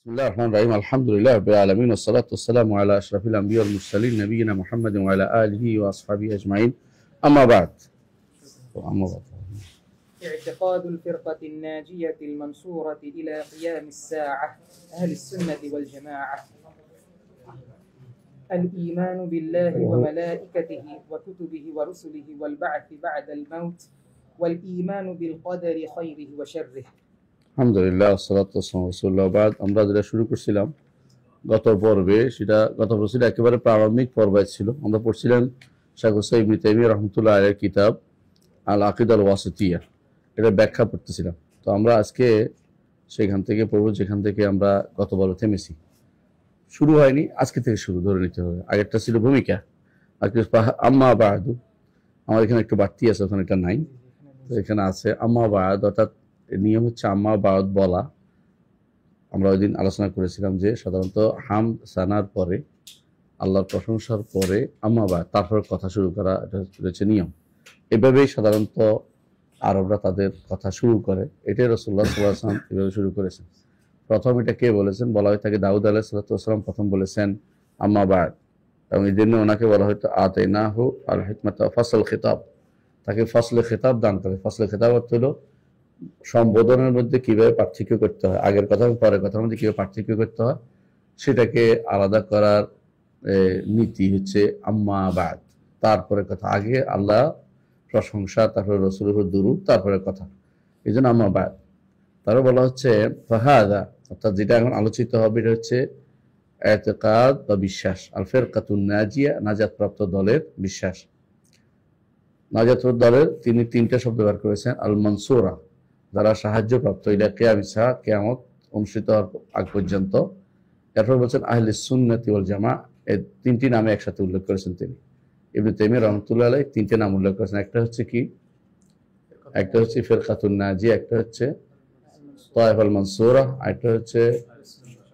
بسم الله الرحمن الرحيم الحمد لله رب العالمين والصلاة والسلام على أشرف الأنبياء والمرسلين نبينا محمد وعلى آله وأصحابه أجمعين أما بعد اعتقاد الفرقة الناجية المنصورة إلى قيام الساعة أهل السنة والجماعة الإيمان بالله وملائكته وكتبه ورسله والبعث بعد الموت والإيمان بالقدر خيره وشره আলহামদুলিল্লাহ সাল্লাল্লাহু আলাইহি ওয়াসাল্লাম বাদ আমরা যেটা শুরু করছিলাম গত পর্বে সেটা একেবারে প্রারম্ভিক পর্বে ছিল। আমরা পড়ছিলাম শাইখ ইবনে তাইমিয়া রাহমাতুল্লাহ আলাইহির কিতাব আল আকিদা আল ওয়াসিতিয়া, এটা ব্যাখ্যা পড়তেছিলাম। তো আমরা আজকে সেখান থেকে পড়ব যেখান থেকে আমরা গতবার থেমেছি। শুরু হয়নি, আজকে থেকে শুরু ধরে নিতে হবে। আগেরটা ছিল ভূমিকা, আর আম্মা বাদু, আমার এখানে একটু বাড়তি আছে, ওখানে এটা নাই, তো এখানে আছে আম্মা বাদ, অর্থাৎ নিয়ম হচ্ছে আম্মা বাদ বলা। আমরা ওই দিন আলোচনা করেছিলাম যে সাধারণত হাম সানার পরে, আল্লাহর প্রশংসার পরে আম্মা বাদ, তারপর কথা শুরু করা, এটা রয়েছে নিয়ম। এভাবেই সাধারণত আরবরা তাদের কথা শুরু করে। এটাই রাসূলুল্লাহ সাল্লাল্লাহু আলাইহি ওয়াসাল্লাম এভাবে শুরু করেছেন। প্রথম এটা কে বলেছেন বলা হয় থাকে, দাউদ আলাইহিস সালাম প্রথম বলেছেন আম্মা বাদ, এবং এই জন্য ওনাকে বলা হয়তো আতাইনাহু আল হিকমাত ফাসল খিতাব, তাকে ফসলে খেতাব দান করে। ফসলে খেতাব অর্থ হলো সম্বোধনের মধ্যে কিভাবে পার্থক্য করতে হয়, আগের কথা এবং পরের কথার মধ্যে কিভাবে পার্থক্য করতে হয় সেটাকে আলাদা করার নীতি হচ্ছে আম্মা বাদ, তারপরে কথা। আগে আল্লাহ প্রশংসা, তারপরে রাসূলের দুরূদ, তারপরে কথা, এই জন্য আম্মা বাদ। তারপর বলা হচ্ছে ফাহাদা, অর্থাৎ যেটা এখন আলোচিত হবে এটা হচ্ছে ইতিকাদ বা বিশ্বাস। আল ফিরকাতুন নাজিয়া, নাজাতপ্রাপ্ত দলের বিশ্বাস। নাজাতুর দলের তিনি তিনটা শব্দ ব্যবহার করেছেন। আল মনসুরা, যারা সাহায্যপ্রাপ্ত, ইলা কিয়ামিস সাআ, কিয়ামত অনুষ্ঠিত হওয়ার আগ পর্যন্ত। এরপর বলছেন আহলে সুন্নাতি ওয়াল জামাআহ, এই তিনটি নামে একসাথে উল্লেখ করেছেন তিনি। ইবনে তাইমিয়া রাহমাতুল্লাহ আলাইহি তিনটে নাম উল্লেখ করেছেন। একটা হচ্ছে কি, একটা হচ্ছে ফিরকাতুন নাজিয়া, একটা হচ্ছে তায়েফা আল মনসুরা, একটা হচ্ছে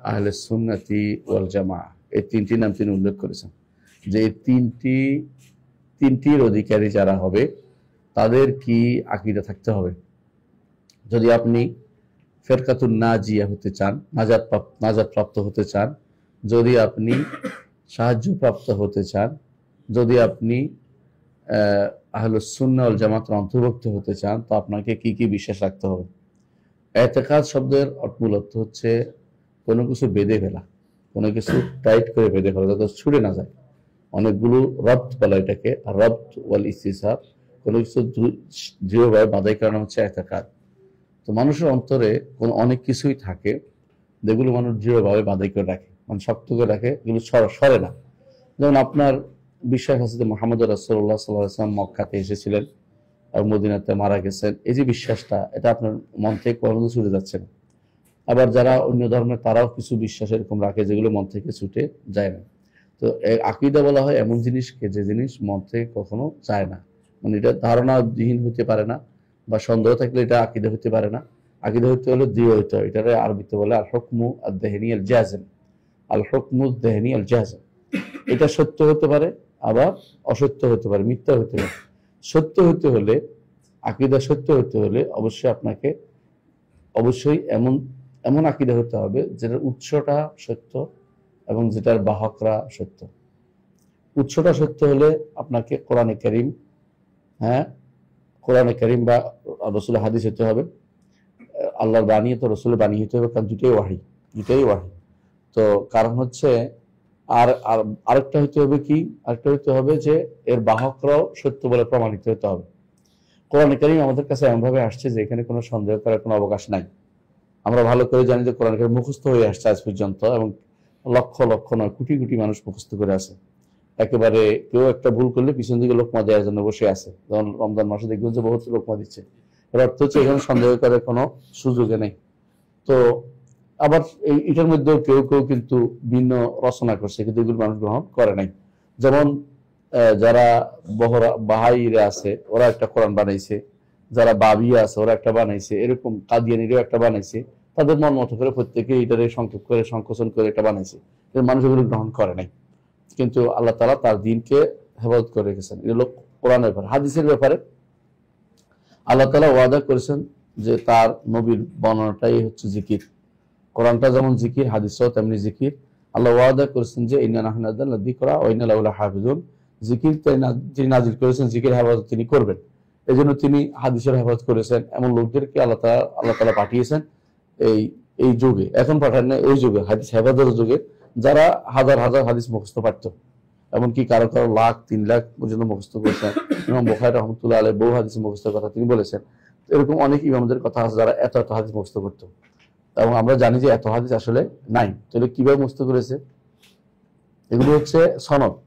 আহলে সুন্নাতি ওয়াল জামাআহ। এই তিনটি নাম তিনি উল্লেখ করেছেন যে এই তিনটির অধিকারী যারা হবে তাদের কি আকীদা থাকতে হবে। যদি আপনি ফিরকাতুন নাজিয়া হতে চান, নাজাত প্রাপ্ত হতে চান, যদি আপনি সাহায্যপ্রাপ্ত হতে চান, যদি আপনি আহলুস সুন্নাহ ওয়াল জামাতের অন্তর্ভুক্ত হতে চান, তো আপনাকে কি কি বিশ্বাস রাখতে হবে। ইতিকাদ শব্দের মূল অর্থ হচ্ছে কোনো কিছু বেঁধে ফেলা, কোনো কিছু টাইট করে বেঁধে ফেলা যাতে ছুটে না যায়। অনেকগুলো রব্ত বলা এটাকে, আর রব্ত ওয়াল ইস্তিসাব, কোনো কিছু দৃঢ়ভাবে বাঁধাই করানো হচ্ছে ইতিকাদ। তো মানুষের অন্তরে অনেক কিছুই থাকে যেগুলো মানুষ দৃঢ়ভাবে বাঁধাই করে রাখে, মানে শক্ত করে রাখে, এগুলো সরে না। যেমন আপনার বিশ্বাস আছে যে মুহাম্মদ রাসূলুল্লাহ সাল্লাল্লাহু আলাইহি ওয়াসাল্লাম মক্কাতে এসেছিলেন আর মদিনাতে মারা গেছেন, এই যে বিশ্বাসটা, এটা আপনার মন থেকে কখনো ছুটে যাচ্ছে না। আবার যারা অন্য ধর্মের তারাও কিছু বিশ্বাস এরকম রাখে যেগুলো মন থেকে ছুটে যায় না। তো আকীদা বলা হয় এমন জিনিসকে যে জিনিস মন থেকে কখনো যায় না, মানে এটা ধারণাবিহীন হতে পারে না, বা সন্দেহ থাকলে এটা আকীদা হতে পারে না। আকীদা হতে হলে দৃঢ় হতে হয়। এটারে আরবিতে বলে আল হুকমু আদ-দাহনি আল জাযিম, আল হুকমু আদ-দাহনি আল জাযিম। এটা সত্য হতে পারে, আবার অসত্য হতে পারে, মিথ্যা হতে পারে। সত্য হতে হলে, আকীদা সত্য হতে হলে অবশ্যই এমন আকীদা হতে হবে যেটার উৎসটা সত্য এবং যেটার বাহকরা সত্য। উৎসটা সত্য হলে আপনাকে কোরআনে কারীম, কোরআনে কারীম বা রাসূলের হাদিস হতে হবে। আল্লাহর বাণী তো রাসূলের বাণী হতে হবে, কারণ দুটোই ওয়াহী। তো কারণ হচ্ছে আরেকটা হতে হবে কি, আরেকটা হতে হবে যে এর বাহকরাও সত্য বলে প্রমাণিত হতে হবে। কোরআনে কারীম আমাদের কাছে এমনভাবে আসছে যে এখানে কোনো সন্দেহ করার কোনো অবকাশ নাই। আমরা ভালো করে জানি যে কোরআন কারীম মুখস্থ হয়ে আসছে আজ পর্যন্ত, এবং লক্ষ লক্ষ নয় কোটি কোটি মানুষ মুখস্থ করে আছে। একেবারে কেউ একটা ভুল করলে পিছন দিকে লোকমা দেওয়ার জন্য বসে আছে। যেমন রমজান মাসে দেখবেন যে বহুত লোকমা দিচ্ছে, এর অর্থ হচ্ছে এখানে সন্দেহ করার কোনো সুযোগে নেই। তো আবার এটার মধ্যেও কেউ কেউ কিন্তু ভিন্ন রচনা করছে, কিন্তু এগুলো মানুষ গ্রহণ করে নাই। যেমন যারা বাহাইরা আছে ওরা একটা কোরআন বানাইছে, যারা বাবিয়া আছে ওরা একটা বানাইছে, এরকম কাদিয়ানীরাও একটা বানাইছে। তাদের মন মতো করে প্রত্যেকে এটারে সংক্ষেপ করে সংকোচন করে এটা বানাইছে, মানুষ এগুলো গ্রহণ করে নাই। কিন্তু আল্লাহ তাআলা তার দ্বীনকে হেফাজত করে রেখেছেন। এগুলো কোরআনের ব্যাপারে। হাদিসের ব্যাপারে আল্লাহ তাআলা ওয়াদা করেছেন যে তার নবীর বর্ণনাটাই হচ্ছে জিকির। কোরআনটা যেমন জিকির, হাদিসও তেমনি জিকির। আল্লাহ ওয়াদা করেছেন যে ইন্না নাহনু নাযালনা যিকরা ওয়া ইন্না লাহু লাহাফিজুন। জিকির যিনি নাযিল করেছেন, জিকির হেফাজত তিনি করবেন। এজন্য তিনি হাদিসের হেফাজত করেছেন। এমন লোকদেরকে আল্লাহ তাআলা পাঠিয়েছেন এই যুগে, এখন পাঠান না, ওই যুগে হাদিস হেফাজতের যুগে, যারা হাজার হাজার হাদিস মুখস্থ পারত। এমনকি কারো কারো লাখ 3 লাখ পর্যন্ত মুখস্থ করেছেন। ইমাম বুখারী রাহমাতুল্লাহ আলাইহি বহু হাদিস মুখস্থের কথা তিনি বলেছেন। এরকম অনেক ইমামদের কথা আছে যারা এত এত হাদিস মুখস্থ করতো, এবং আমরা জানি যে এত হাদিস আসলে নাই। তাহলে কিভাবে মুখস্থ করেছে? এগুলো হচ্ছে সনদ,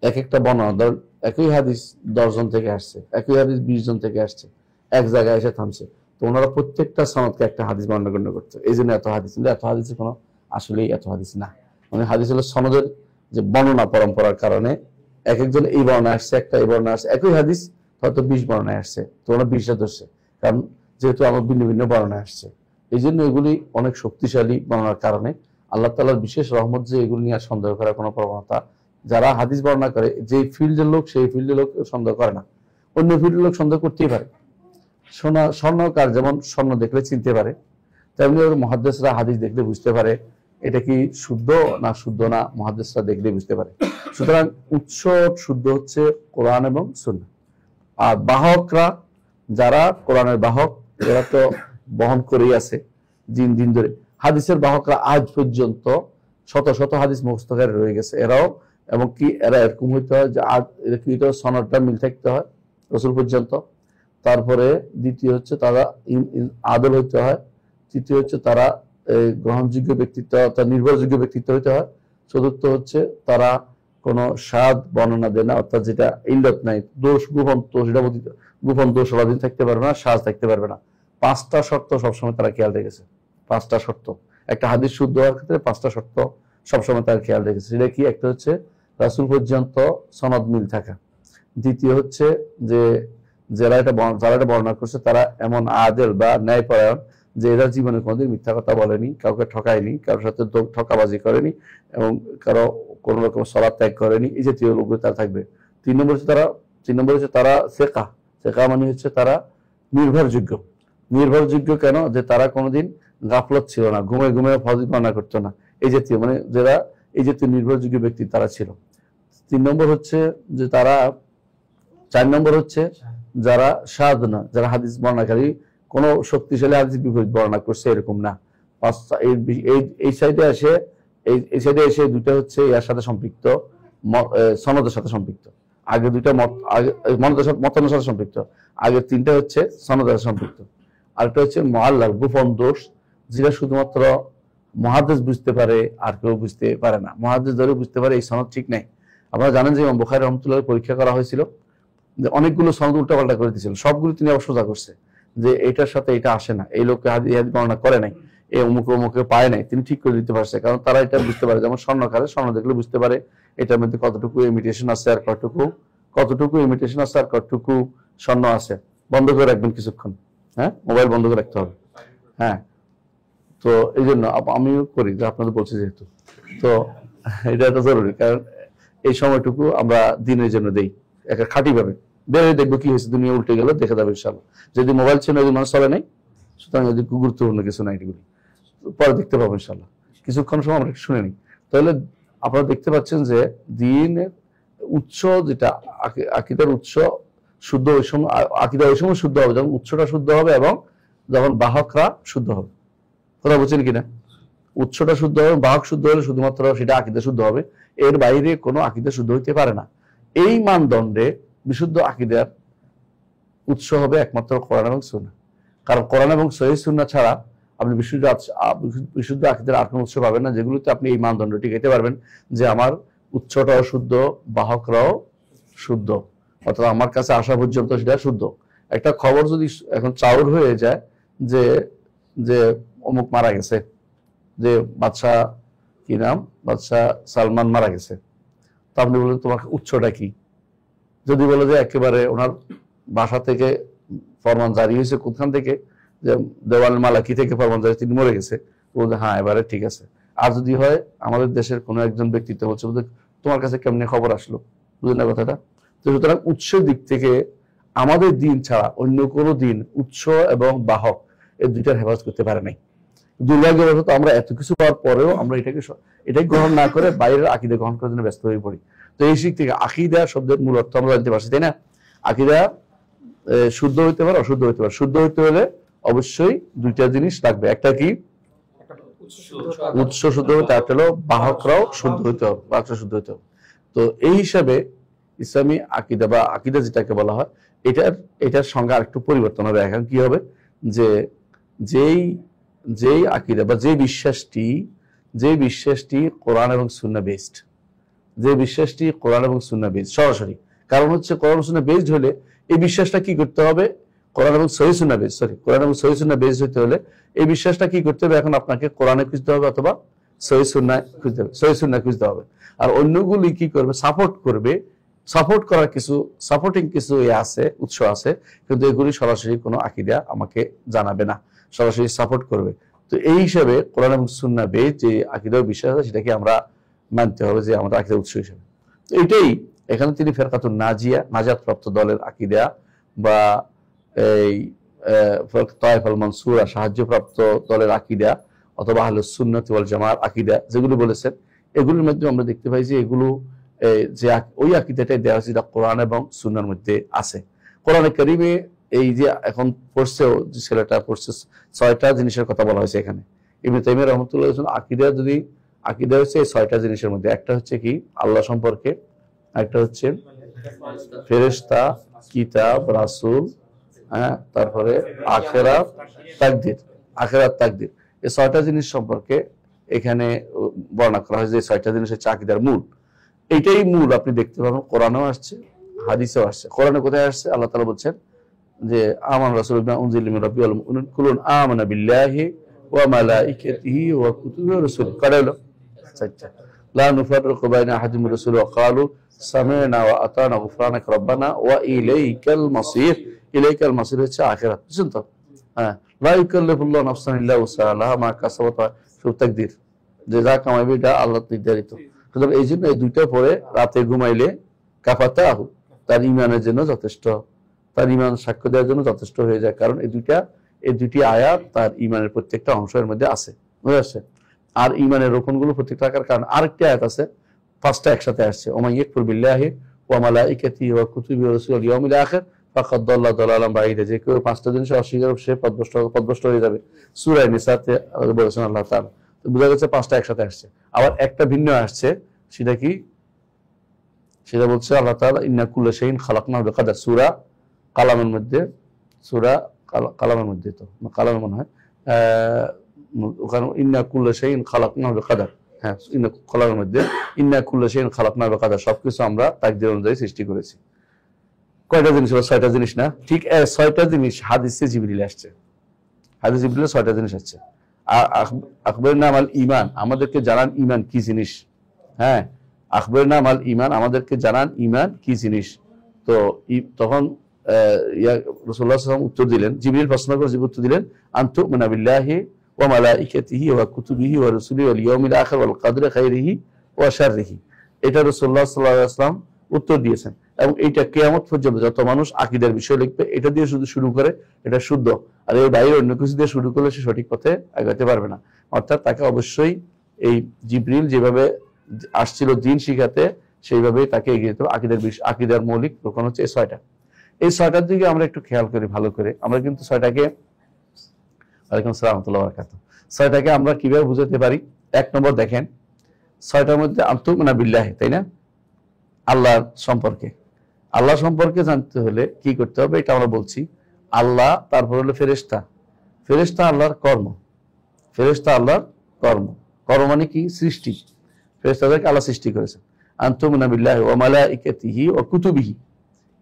এক একটা বর্ণনা। ধরুন একই হাদিস 10 জন থেকে আসছে, একই হাদিস 20 জন থেকে আসছে, এক জায়গায় এসে থামছে। তো ওনারা প্রত্যেকটা সনদকে একটা হাদিস বর্ণনা করতো, এই জন্য এত হাদিস। কিন্তু এত হাদিসের কোনো আসলেই এত হাদিস না। মানে হাদিস হলো সনদের যে বর্ণনা পরম্পরার কারণে এক একজন এই বর্ণনা আসছে, একটা এই বর্ণনা আসছে, একই হাদিস হয়তো 20 বর্ণনায় আসছে, তো ওরা 20টা ধরছে, কারণ যেহেতু আমার ভিন্ন ভিন্ন বর্ণনায় আসছে। এই জন্য এগুলি অনেক শক্তিশালী বর্ণনার কারণে আল্লাহ তাআলার বিশেষ রহমত যে এগুলি নিয়ে সন্দেহ করার কোনো প্রবণতা, যারা হাদিস বর্ণনা করে যে ফিল্ডের লোক, সেই ফিল্ডের লোক সন্দেহ করে না, অন্য ফিল্ডের লোক সন্দেহ করতেই পারে। স্বর্ণকার যেমন স্বর্ণ দেখলে চিনতে পারে, তেমনি মুহাদ্দিসরা হাদিস দেখলে বুঝতে পারে এটা কি শুদ্ধ না শুদ্ধ না, মুহাদ্দিসরা দেখলে বুঝতে পারে। সুতরাং উৎস শুদ্ধ হচ্ছে কোরআন এবং সুন্নাহ। আর বাহকরা যারা কোরআনের বাহক, এরা তো বহন করেই আছে দিন দিন ধরে। হাদিসের বাহকরা আজ পর্যন্ত শত শত হাদিস মুখস্থকারী রয়ে গেছে। এরাও এমনকি এরা এরকম হইতে হয় যে সনদটা মিল থাকতে হয় রাসূল পর্যন্ত। তারপরে দ্বিতীয় হচ্ছে তারা আদল হইতে হয়। তৃতীয় হচ্ছে তারা গ্রহণযোগ্য ব্যক্তিত্ব অর্থাৎ নির্ভরযোগ্য ব্যক্তিত্ব হইতে হয়। চতুর্থ হচ্ছে তারা কোনো স্বাদ বর্ণনা দেয় না, অর্থাৎ যেটা ইল্লত নাই, দোষ, গোপন দোষ অলাদিন থাকতে পারবে না, স্বাদ থাকতে পারবে না। 5টা শর্ত সবসময় তারা খেয়াল রেখেছে। 5টা শর্ত, একটা হাদিস শুদ্ধ হওয়ার ক্ষেত্রে 5টা শর্ত সবসময় তারা খেয়াল রেখেছে। সেটা কি? একটা হচ্ছে রাসূল পর্যন্ত সনদ মিল থাকা। দ্বিতীয় হচ্ছে যে যারা এটা বর্ণনা করছে তারা এমন আদেল বা ন্যায়পরায়ণ যে এরা জীবনে কোনোদিন মিথ্যা কথা বলেনি, কাউকে ঠকায়নি, কারোর সাথে ঠকাবাজি করেনি, এবং কারো কোন রকম সালাত ত্যাগ করেনি, এই জাতীয় লোকগুলো তারা থাকবে। 3 নম্বর হচ্ছে তারা সেকা মানে হচ্ছে তারা নির্ভরযোগ্য। নির্ভরযোগ্য কেন? যে তারা কোনোদিন গাফলত ছিল না, ঘুমে ঘুমে ফজিলত বর্ণনা করতো না, এই জাতীয়, মানে যারা এই জাতীয় নির্ভরযোগ্য ব্যক্তি তারা ছিল। 3 নম্বর হচ্ছে যে তারা 4 নম্বর হচ্ছে যারা শাদ না, যারা হাদিস বর্ণনাকারী কোনো শক্তিশালী হাদিস বিপরীত বর্ণনা করছে এরকম না। এই সাইডে এসে দুইটা হচ্ছে এর সাথে সম্পৃক্ত, সনদের সাথে সম্পৃক্ত। আগে দুইটা মতানুর সাথে সম্পৃক্ত, আগে 3টা হচ্ছে সনদের সাথে সম্পৃক্ত। আরেকটা হচ্ছে মুআল্লাল, গোপন দোষ, যেটা শুধুমাত্র মুহাদ্দিস বুঝতে পারে আর কেউ বুঝতে পারে না। মুহাদ্দিস ধরে বুঝতে পারে এই সনদ ঠিক নাই। আপনারা জানেন যে ইমাম বুখারী রাহমাতুল্লাহ পরীক্ষা করা হয়েছিল, যে অনেকগুলো সনদ উল্টাপাল্টা করে দিয়েছিল, সবগুলো তিনি আবার সোজা করছে যে এটার সাথে এটা আসে না, এই লোককে হাদিস বর্ণনা করে নাই, এই অমুকে পায় নাই, তিনি ঠিক করে দিতে পারছে। কারণ তারা এটা বুঝতে পারে, যেমন স্বর্ণকারে স্বর্ণ দেখলে বুঝতে পারে এটার মধ্যে কতটুকু ইমিটেশন আছে আর কতটুকু ইমিটেশন আছে আর কতটুকু স্বর্ণ আছে। বন্ধ করে রাখবেন কিছুক্ষণ, হ্যাঁ, মোবাইল বন্ধ করে রাখতে হবে। হ্যাঁ, তো এই জন্য আমিও করি, যে আপনাদের বলছি যেহেতু, তো এটা একটা জরুরি, কারণ এই সময়টুকু আমরা দিনের জন্য দেই একটা খাঁটি ভাবে। বের দেখবো কি হয়েছে, দুনিয়া উল্টে গেল, দেখা যাবে ইনশাআল্লাহ। যদি মোবাইল ছিল ওই মানুষ চলে নাই, সুতরাং যদি গুরুত্বপূর্ণ কিছু নাই, এগুলি পরে দেখতে পাবো ইনশাআল্লাহ। কিছুক্ষণ সময় আমরা শুনে নিই। তাহলে আপনারা দেখতে পাচ্ছেন যে দিনের উৎস যেটা, আকীদার উৎস শুদ্ধ, ওই সময় আকীদা ওই সময় শুদ্ধ হবে যখন উৎসটা শুদ্ধ হবে এবং যখন বাহকরা শুদ্ধ হবে। কথা বলছেন কিনা? উৎসটা শুদ্ধ হবে, বাহক শুদ্ধ হলে শুধুমাত্র সেটা আকীদা শুদ্ধ হবে, এর বাইরে কোনো আকীদা শুদ্ধ হইতে পারে না। এই মানদণ্ডে বিশুদ্ধ আকীদার উৎস হবে একমাত্র কোরআন এবং সুন্নাহ। কারণ কোরআন এবং সহিহ সুন্নাহ ছাড়া আপনি বিশুদ্ধ আকীদার আর কোনো উৎস পাবেন না, যেগুলোতে আপনি এই মানদণ্ডটি পেতে পারবেন যে আমার উৎসটাও শুদ্ধ, বাহকরাও শুদ্ধ, অর্থাৎ আমার কাছে আসা পর্যন্ত সেটা শুদ্ধ। একটা খবর যদি এখন চাউর হয়ে যায় যে যে অমুক মারা গেছে, যে বাদশাহ, কি নাম, বাদশাহ সালমান মারা গেছে, তা আপনি বললেন তোমার উৎসটা কি? যদি বলে যে একেবারে ওনার বাসা থেকে ফরমান জারি হয়েছে, কোনখান থেকে, যে দেওয়াল মালাকি থেকে ফরমান জারি, তিনি মরে গেছে, বলতে হ্যাঁ এবারে ঠিক আছে। আর যদি হয় আমাদের দেশের কোনো একজন ব্যক্তিত্ব হচ্ছে, তোমার কাছে কেমনে খবর আসলো, বুঝলেন না কথাটা? তো সুতরাং উৎসের দিক থেকে আমাদের দিন ছাড়া অন্য কোনো দিন উৎস এবং বাহক এই দুইটার হেফাজত করতে পারে নাই। দুর্ভাগ্যবশত আমরা এত কিছু পাওয়ার পরেও আমরা এটাই গ্রহণ না করে বাইরের আকীদা গ্রহণ করার জন্য ব্যস্ত হয়ে পড়ি। তো এই দিক থেকে আকীদা শব্দের মূল অর্থ আমরা জানতে পারছি, তাই না? আকীদা শুদ্ধ হইতে পারে, অশুদ্ধ হইতে পারে। শুদ্ধ হইতে হলে অবশ্যই দুইটা জিনিস লাগবে। একটা কি? উৎস শুদ্ধ হইতে, আর হলো বাহকরাও শুদ্ধ হইতে হবে, বাহকরা শুদ্ধ হইতে হবে। তো এই হিসাবে ইসলামী আকীদা বা আকীদা যেটাকে বলা হয়, এটার সঙ্গে আরেকটু পরিবর্তন হবে। এখন কি হবে যে যেই আকীদা বা যে বিশ্বাসটি কোরআন এবং সুন্নাহ বেসড, যে বিশ্বাসটি কোরআন এবং সুন্নাহ বেসড সরাসরি। কারণ হচ্ছে কোরআন এবং সুন্নাহ বেসড হলে এই বিশ্বাসটা কি করতে হবে? কোরআন এবং সহিহ সুন্নাহ বেসড হতে হলে এই বিশ্বাসটা কি করতে হবে? এখন আপনাকে কোরআনে খুঁজতে হবে অথবা সহিহ সুন্নাহ খুঁজতে হবে। আর অন্যগুলি কি করবে? সাপোর্ট করার সাপোর্টিং কিছু আছে, উৎস আছে, কিন্তু এগুলি সরাসরি কোনো আকীদা আমাকে জানাবে না, সরাসরি সাপোর্ট করবে। তো এই হিসাবে কোরআন এবং সুন্নাহ বেসড যে আকীদা বিশ্বাস আছে সেটাকে আমরা মানতে হবে যে আমাদের আকীদা উৎস হিসেবে। তো এটাই এখানে তিনি ফেরকাতুন নাজিয়া, নাজাত প্রাপ্ত দলের আকীদা বা এই তায়েফাল মানসুরা, সাহায্যপ্রাপ্ত দলের আকীদা অথবা আহলুস সুন্নাত ওয়াল জামাআর আকীদা যেগুলো বলেছেন, এগুলোর মধ্যে আমরা দেখতে পাই যে এগুলো যে ওই আকীদাটাই দেওয়া হয়েছে যেটা কোরআন এবং সুন্নাহর মধ্যে আছে। কোরআনে কারিমে এই যে এখন পড়ছেও, যে ছেলেটা পড়ছে, 6টা জিনিসের কথা বলা হয়েছে এখানে। ইবনে তাইমিয়া রাহমাতুল্লাহ আকীদা হচ্ছে এই 6টা জিনিসের মধ্যে। একটা হচ্ছে কি? আল্লাহ সম্পর্কে, একটা হচ্ছে ফেরেশতা, কিতাব, রাসূল, তারপরে আখিরাত, তাকদীর। এই 6টা জিনিস সম্পর্কে এখানে বর্ণনা করা হয়েছে। 6টা জিনিস হচ্ছে আকীদার মূল। এইটাই মূল আপনি দেখতে পাবেন কোরআনেও আসছে, হাদিসেও আসছে। কোরআনে কোথায় আসছে? আল্লাহ তাআলা বলছেন যে আমানা রাসূলু বিমা উনজিলা মির রাব্বিহি ওয়াল মুমিনুন কুল্লুন আমানা বিল্লাহি ওয়া মালাইকাতিহি ওয়া কুতুবিহি ওয়া রুসুলিহি। কয়টা হলো? 4টা। লা নুফাররিকু বাইনা আহাদিন মির রাসূলিহি ওয়া ক্বালু সামি'না ওয়া আতানা গুফরানাকা রাব্বানা ওয়া ইলাইকাল মাসির। ইলাইকাল মাসির হচ্ছে আখিরাত, বুঝছেন তো? লা ইউকাল্লিফুল্লাহু নাফসান ইল্লা উসআহা মা কাসাবাত, সব তাকদীর, যে যা কামাইবে এটা আল্লাহ নির্ধারিত। সুতরাং এই জন্য এই দুইটা পরে রাতে ঘুমাইলে কাফাতাহু, তার ঈমানের জন্য যথেষ্ট, তার ঈমান সাক্ষ্য দেওয়ার জন্য যথেষ্ট হয়ে যায়। কারণ এই দুটি আয়াত তার ঈমানের প্রত্যেকটা অংশের মধ্যে আছে, বুঝে আসছে? আর ঈমানের রোকনগুলো প্রত্যেকটা থাকার কারণ আরেকটি আয়াত আছে, 5টা একসাথে আসছে। ওয়া মাইয়াকফুর বিল্লাহি ওয়া মালাইকাতিহি ওয়া কুতুবিহি ওয়া রুসুলিহি ওয়াল ইয়াউমিল আখির ফাকাদ দাল্লা দালালান বাঈদা। যে কেউ 5টা জিনিস অস্বীকার করবে সে পথভ্রষ্ট হয়ে যাবে। সূরা নিসাতে বলেছেন আল্লাহ তাআলা। তো বোঝা যাচ্ছে 5টা একসাথে আসছে। আবার একটা ভিন্ন আসছে, সেটা কি? সেটা বলছে আল্লাহ তাআলা ইন্না কুল্লা শাইইন খালাকনাহু বিকাদার। সূরা কালামের মধ্যে, তো কালামের মনে হয় ওখানে ইন্না কুল্লা শাইইন খালাকনাহু বিকাদার। হ্যাঁ, কালামের মধ্যে ইন্না কুল্লা শাইইন খালাকনাহু বিকাদার, সবকিছু আমরা তাকদীর অনুযায়ী সৃষ্টি করেছি। কয়টা জিনিস হলো? 6টা জিনিস না? ঠিক 6টা জিনিস হাদিসে জিবরিল আসছে। হাদিসে জিবরিলে 6টা জিনিস আসছে। আখবরনা মাল ঈমান, আমাদেরকে জানান ঈমান কি জিনিস। হ্যাঁ, আখবরনা মাল ঈমান, আমাদেরকে জানান ঈমান কি জিনিস। তো তখন রাসূলুল্লাহ সাল্লাল্লাহু আলাইহি ওয়াসাল্লাম উত্তর দিলেন, জিবরিল প্রশ্ন করে উত্তর দিলেন, আনতুমিনা বিল্লাহি ওয়া মালাইকাতিহি ওয়া কুতুবিহি ওয়া রুসুলিহি ওয়াল ইয়াউমিল আখির ওয়াল কদরি খাইরিহি ওয়া শাররিহি। এটা রাসূলুল্লাহ সাল্লাল্লাহু আলাইহি ওয়াসাল্লাম উত্তর দিয়েছেন। এবং এইটা কিয়ামত পর্যন্ত যত মানুষ আকীদার বিষয় লিখবে এটা দিয়ে শুরু করে, এটা শুদ্ধ। আর এর বাইরে অন্য কিছু দিয়ে শুরু করলে সে সঠিক পথে আগাতে পারবে না। অর্থাৎ তাকে অবশ্যই এই জিবরিল যেভাবে আসছিল দিন শিখাতে, সেইভাবেই তাকে এগিয়ে যেতে হবে। আকীদার মৌলিক রোকন হচ্ছে এই 6টা। এই 6টার দিকে আমরা একটু খেয়াল করি ভালো করে। আমরা কিন্তু 6টাকে, ওয়ালাইকুম আসসালাম ওয়া রাহমাতুল্লাহি ওয়া বারাকাতুহু, 6টাকে আমরা কিভাবে বুঝাতে পারি? 1 নম্বর দেখেন, 6টার মধ্যে আনতুমিনা বিল্লাহি, তাই না? আল্লাহ সম্পর্কে জানতে হলে কি করতে হবে? এটা আমরা বলছি। আল্লাহ, তারপর হলো ফেরেশতা আল্লাহর কর্ম মানে কি? সৃষ্টি। ফেরেশতাদেরকে আল্লাহ সৃষ্টি করেছেন। আনতুমিনা বিল্লাহি ওয়া মালাইকাতিহি ওয়া কুতুবিহি,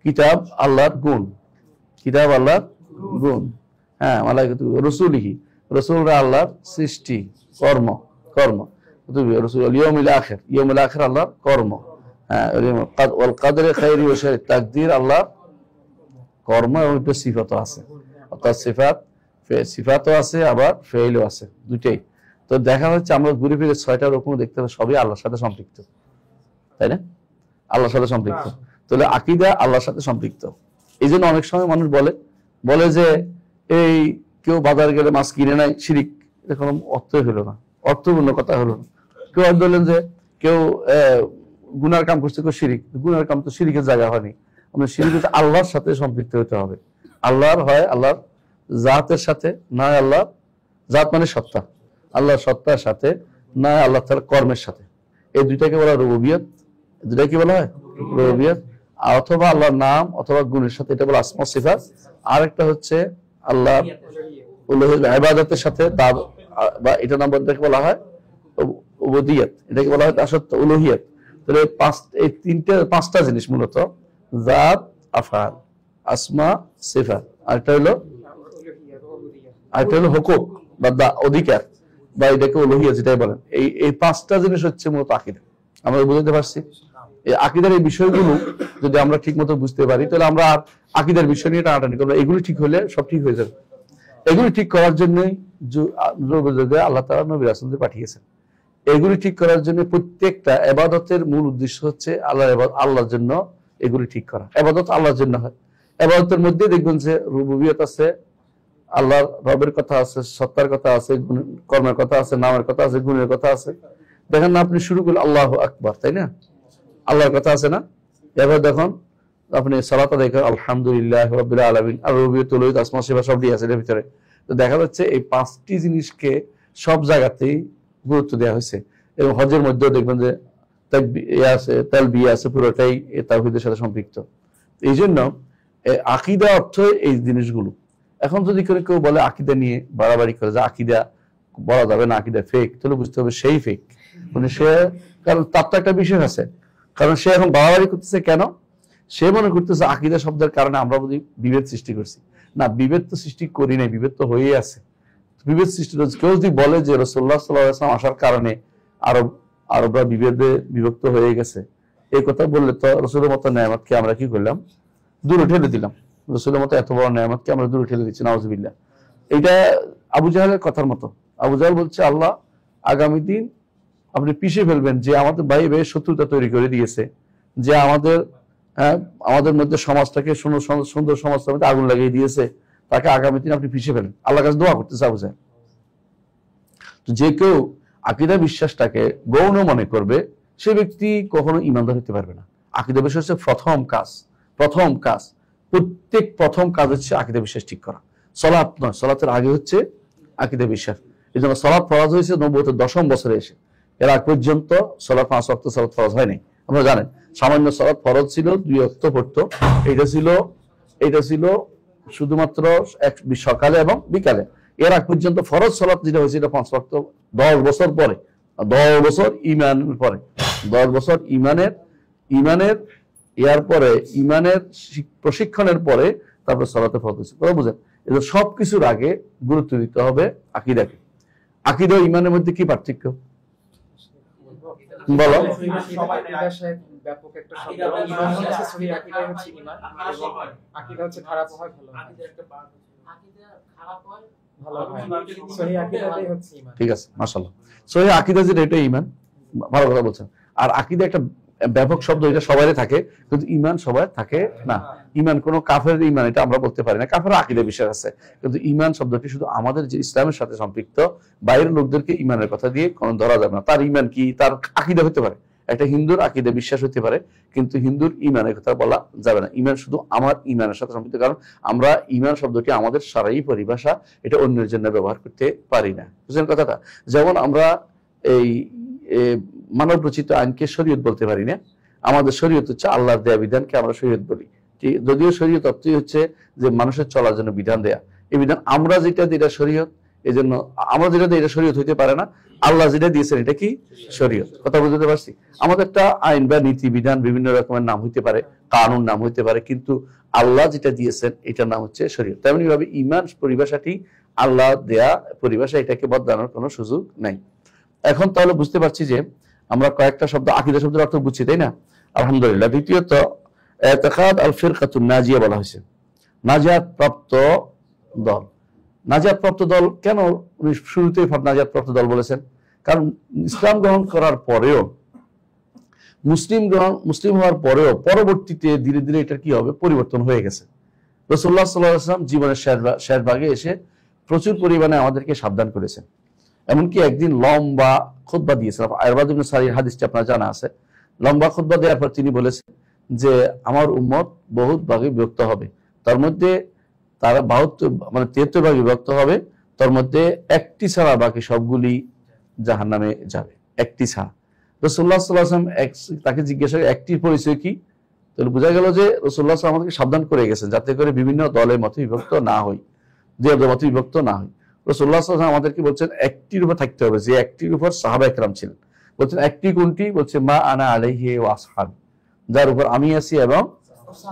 কিতাব আল্লাহর গুণ। হ্যাঁ, মালাইকাতু রসুলিহি, রসুলরা আল্লাহর সৃষ্টি, কর্ম। কুতুবি রসুল ইয়াউমিল আখির আল্লাহর কর্ম। হ্যাঁ, ওয়াল কদরি খাইরি ওয়া শাররি, তাকদীর আল্লাহর কর্ম এবং একটা সিফাতও আছে। অর্থাৎ সিফাতও আছে, আবার ফেইলও আছে, দুটেই। তো দেখা হচ্ছে আমরা ঘুরে ফিরে 6টা রকম দেখতে হবে, সবই আল্লাহর সাথে সম্পৃক্ত, তাই না? আল্লাহর সাথে সম্পৃক্ত। তাহলে আকীদা আল্লাহর সাথে সম্পৃক্ত। এই জন্য অনেক সময় মানুষ বলে যে এই কেউ বাজার গেলে মাছ কিনে নাই, শিরিক। এটা কোনো অর্থই হলো না, অর্থপূর্ণ কথা হলো না। কেউ বললেন যে কেউ গুনার কাম করছে, কেউ শিরিক, গুনার কাম তো শিরিকের জায়গা হয়নি। আমরা শিরিক হচ্ছে আল্লাহর সাথে সম্পৃক্ত হতে হবে। আল্লাহর হয় আল্লাহর জাতের সাথে, না আল্লাহ জাত মানে সত্তা, আল্লাহর সত্তার সাথে, না আল্লাহ তাআলার কর্মের সাথে। এই দুইটাকে বলা রুবুবিয়ত, দুইটা কি বলা হয়? রুবুবিয়ত। অথবা আল্লাহর নাম অথবা গুণের সাথে, এটা বলা আসমা সিফাত। আর একটা হচ্ছে আল্লাহর ইবাদতের সাথে, বা এটা নাম বলা হয় উবুদিয়ত, এটাকে বলা হয় দাসত্ব, উলুহিয়ত। তাহলে এই পাঁচটা জিনিস মূলত, জাত, আফআল, আসমা, সিফাত, আরেকটা হলো হুকুক বা অধিকার, বা এটাকে উলুহিয়ত যেটাই বলেন। এই পাঁচটা জিনিস হচ্ছে মূলত আকীদা। আমরা বুঝতে পারছি? এই আকীদার এই বিষয়গুলো যদি আমরা ঠিক মতো বুঝতে পারি, তাহলে আমরা আর আকীদার বিষয় নিয়ে টানাটানি করবো। এগুলি ঠিক হলে সব ঠিক হয়ে যাবে। এগুলি ঠিক করার জন্যই আল্লাহ তাআলা নবী রাসূলদের পাঠিয়েছেন। এগুলি ঠিক করার জন্য প্রত্যেকটা ইবাদতের মূল উদ্দেশ্য হচ্ছে আল্লাহর জন্য এগুলি ঠিক করা। ইবাদত আল্লাহর জন্য হয়। ইবাদতের মধ্যে দেখবেন যে রুবুবিয়ত আছে, আল্লাহর রবের কথা আছে, সত্তার কথা আছে, কর্মের কথা আছে, নামের কথা আছে, গুণের কথা আছে। দেখেন না, আপনি শুরু করলে আল্লাহু আকবার, তাই না? আল্লাহর কথা আছে না? এবার দেখুন আপনি সালাত আদায় করেন আলহামদুলিল্লাহ রাব্বিল আলামিন, আর রুবুবিয়ত, উলুহিয়ত, আসমা সিফাত সবই আছে এর ভিতরে। তো দেখা যাচ্ছে এই পাঁচটি জিনিসকে সব জায়গাতেই গুরুত্ব দেওয়া হয়েছে। এবং হজের মধ্যেও দেখবেন যে তালবিয়া আছে, পুরোটাই তাওহীদের সাথে সম্পৃক্ত। এই জন্য আকীদা অর্থ এই জিনিসগুলো। এখন যদি কেউ বলে আকীদা নিয়ে বাড়াবাড়ি করে যে আকীদা বলা যাবে না, আকীদা ফেক, তাহলে বুঝতে হবে সেই ফেক। মানে সে, কারণ তার তো একটা বিষয় আছে, কারণ সে এখন বাড়াবাড়ি করতেছে কেন? সে মনে করতেছে আকীদা শব্দের কারণে আমরা বুঝি বিভেদ সৃষ্টি করছি। না, বিভেদ তো সৃষ্টি করি নাই, বিভেদ তো হয়েই আছে। বিভেদ সৃষ্টি, কেউ যদি বলে যে রাসূলুল্লাহ সাল্লাল্লাহু আলাইহি ওয়াসাল্লাম আসার কারণে আরবরা বিভেদে বিভক্ত হয়ে গেছে, এই কথা বললে তো রাসূলের মতো নেয়ামতকে আমরা কি করলাম? দূরে ঠেলে দিলাম। রাসূলের মতো এত বড় নেয়ামতকে আমরা দূরে ঠেলে দিচ্ছি, নাউযুবিল্লাহ। এটা আবু জাহেলের কথার মতো। আবু জাহেল বলছে আল্লাহ আগামী দিন আপনি পিষে ফেলবেন যে আমাদের ভাই ভাই শত্রুতা তৈরি করে দিয়েছে, যে আমাদের মধ্যে সমাজটাকে সুন্দর সমাজটার মধ্যে আগুন লাগিয়ে দিয়েছে, তাকে আগামী দিন আপনি পিষে ফেলেন। আল্লাহর কাছে দোয়া করতেছে আবু জাহেল। তো যে কেউ আকীদা বিশ্বাসটাকে গৌণ মনে করবে, সে ব্যক্তি কখনো ঈমানদার হতে পারবে না। আকীদা বিশ্বাস হচ্ছে প্রথম কাজ। প্রথম কাজ হচ্ছে আকীদা বিশ্বাস ঠিক করা। সালাত নয়, সালাতের আগে হচ্ছে আকীদা বিশ্বাস। এই জন্য সালাত ফরজ হয়েছে নবুয়তের 10ম বছরে এসে। এর আগ পর্যন্ত সালাত 5 ওয়াক্ত সালাত ফরজ হয়নি। আপনারা জানেন, সামান্য সালাত ফরজ ছিল, 2 ওয়াক্ত পড়তো। এটা ছিল শুধুমাত্র সকালে এবং বিকালে। এর আগ পর্যন্ত ফরজ সালাত যেটা হয়েছে এটা 5 ওয়াক্ত 10 বছর পরে, 10 বছর ইমানের পরে, 10 বছর ইমানের ইয়ার পরে, ইমানের প্রশিক্ষণের পরে তারপরে সালাতে ফরজ হয়েছে। কথা বুঝেন? এদের সবকিছুর আগে গুরুত্ব দিতে হবে আকীদাকে। আকীদা ও ইমানের মধ্যে কি পার্থক্য বলো? ব্যাপক একটা শব্দ। ঈমান হচ্ছে সহিহ আকীদা, হচ্ছে ঈমান, এবং আকীদা হচ্ছে খারাপ হয় ভালো হয়। আকীদা খারাপ হয় ভালো হয়, সহিহ আকীদাটাই হচ্ছে ঈমান। ঠিক আছে, মাশাআল্লাহ। সহিহ আকীদা যেটা, এটা ঈমান, ভালো কথা বলছেন। আর আকীদা একটা ব্যাপক শব্দ, এটা সবারই থাকে, কিন্তু ঈমান সবার থাকে না। ঈমান কোন কাফের ঈমান এটা আমরা বলতে পারি না, কাফের আকীদা বিশ্বাস আছে। কিন্তু ঈমান শব্দটি শুধু আমাদের যে ইসলামের সাথে সম্পৃক্ত বাইরের লোকদেরকে ঈমানের কথা দিয়ে কোনো ধরা যাবে না। তার ঈমান কি, তার আকীদা হতে পারে, একটা হিন্দুর আকীদা বিশ্বাস হতে পারে, কিন্তু হিন্দুর ঈমানের কথা বলা যাবে না। ঈমান শুধু আমার ঈমানের সাথে সম্পৃক্ত, কারণ আমরা ঈমান শব্দটি আমাদের সারাই পরিভাষা, এটা অন্যের জন্য ব্যবহার করতে পারি না। বুঝলেন কথাটা? যেমন আমরা এই মানব রচিত আইনকে শরীয়ত বলতে পারি না। আমাদের শরীয়ত হচ্ছে আল্লাহর দেয়া বিধানকে আমরা শরীয়ত বলি। যদিও শরীয়ত অর্থই হচ্ছে যে মানুষের চলার জন্য বিধান দেয়া। এই বিধান আমরা যেটা দিই এটা শরীয়ত, এই জন্য আমরা যেটা দিই এটা শরীয়ত হইতে পারে না। আল্লাহ যেটা দিয়েছেন এটা কি? শরীয়ত। কথা বুঝতে পারছি? আমাদের একটা আইন বা নীতি বিধান বিভিন্ন রকমের নাম হইতে পারে, কানুন নাম হইতে পারে, কিন্তু আল্লাহ যেটা দিয়েছেন এটার নাম হচ্ছে শরীয়ত। তেমনি ভাবে ঈমান পরিভাষাটি আল্লাহ দেয়া পরিভাষা, এটাকে বদলানোর কোনো সুযোগ নাই। এখন তাহলে বুঝতে পারছি যে আমরা কয়েকটা শব্দ, আকীদা শব্দের অর্থ বুঝছি, তাই না? আলহামদুলিল্লাহ। দ্বিতীয়ত ইতিকাদ আল ফিরকাতুন নাজিয়া বলা হয়েছে, নাজাত প্রাপ্ত দল। নাজাত প্রাপ্ত দল কেন উনি শুরুতেই নাজাত প্রাপ্ত দল বলেছেন? কারণ ইসলাম গ্রহণ করার পরেও, মুসলিম হওয়ার পরেও পরবর্তীতে ধীরে ধীরে এটার কি হবে, পরিবর্তন হয়ে গেছে। রাসূলুল্লাহ সাল্লাল্লাহু আলাইহি ওয়াসাল্লাম জীবনের শেষ ভাগে এসে প্রচুর পরিমাণে আমাদেরকে সাবধান করেছেন এমনকি একদিন লম্বা খুতবা দিয়েছিলেন, ইরবাদ ইবনে সারির হাদিসটি আপনার জানা আছে। লম্বা খুতবা দেওয়ার পর তিনি বলেছেন যে আমার উম্মত বহুত ভাগে বিভক্ত হবে, তার মধ্যে তারা 72 মানে 73 ভাগে বিভক্ত হবে, তার মধ্যে একটি ছাড়া বাকি সবগুলি জাহান্নামে যাবে, একটি ছাড়া। রাসূলুল্লাহ সাল্লাল্লাহু আলাইহি ওয়াসাল্লাম তাকে জিজ্ঞাসা করে একটির পরিচয় কি? তাহলে বোঝা গেল যে রাসূলুল্লাহ সাল্লাল্লাহু আলাইহি ওয়াসাল্লাম আমাদেরকে সাবধান করে গেছেন যাতে করে বিভিন্ন দলের মতে বিভক্ত না হই, যে মতে বিভক্ত না হই। রাসূলুল্লাহ সাল্লাল্লাহু আলাইহি ওয়াসাল্লাম আমাদেরকে বলছেন একটির উপর থাকতে হবে, যে একটির উপর সাহাবায়ে কেরাম ছিলেন। বলছেন একটি কোনটি? বলছে মা আনা আলাইহি ওয়া আসহাবি, যার উপর আমি আছি এবং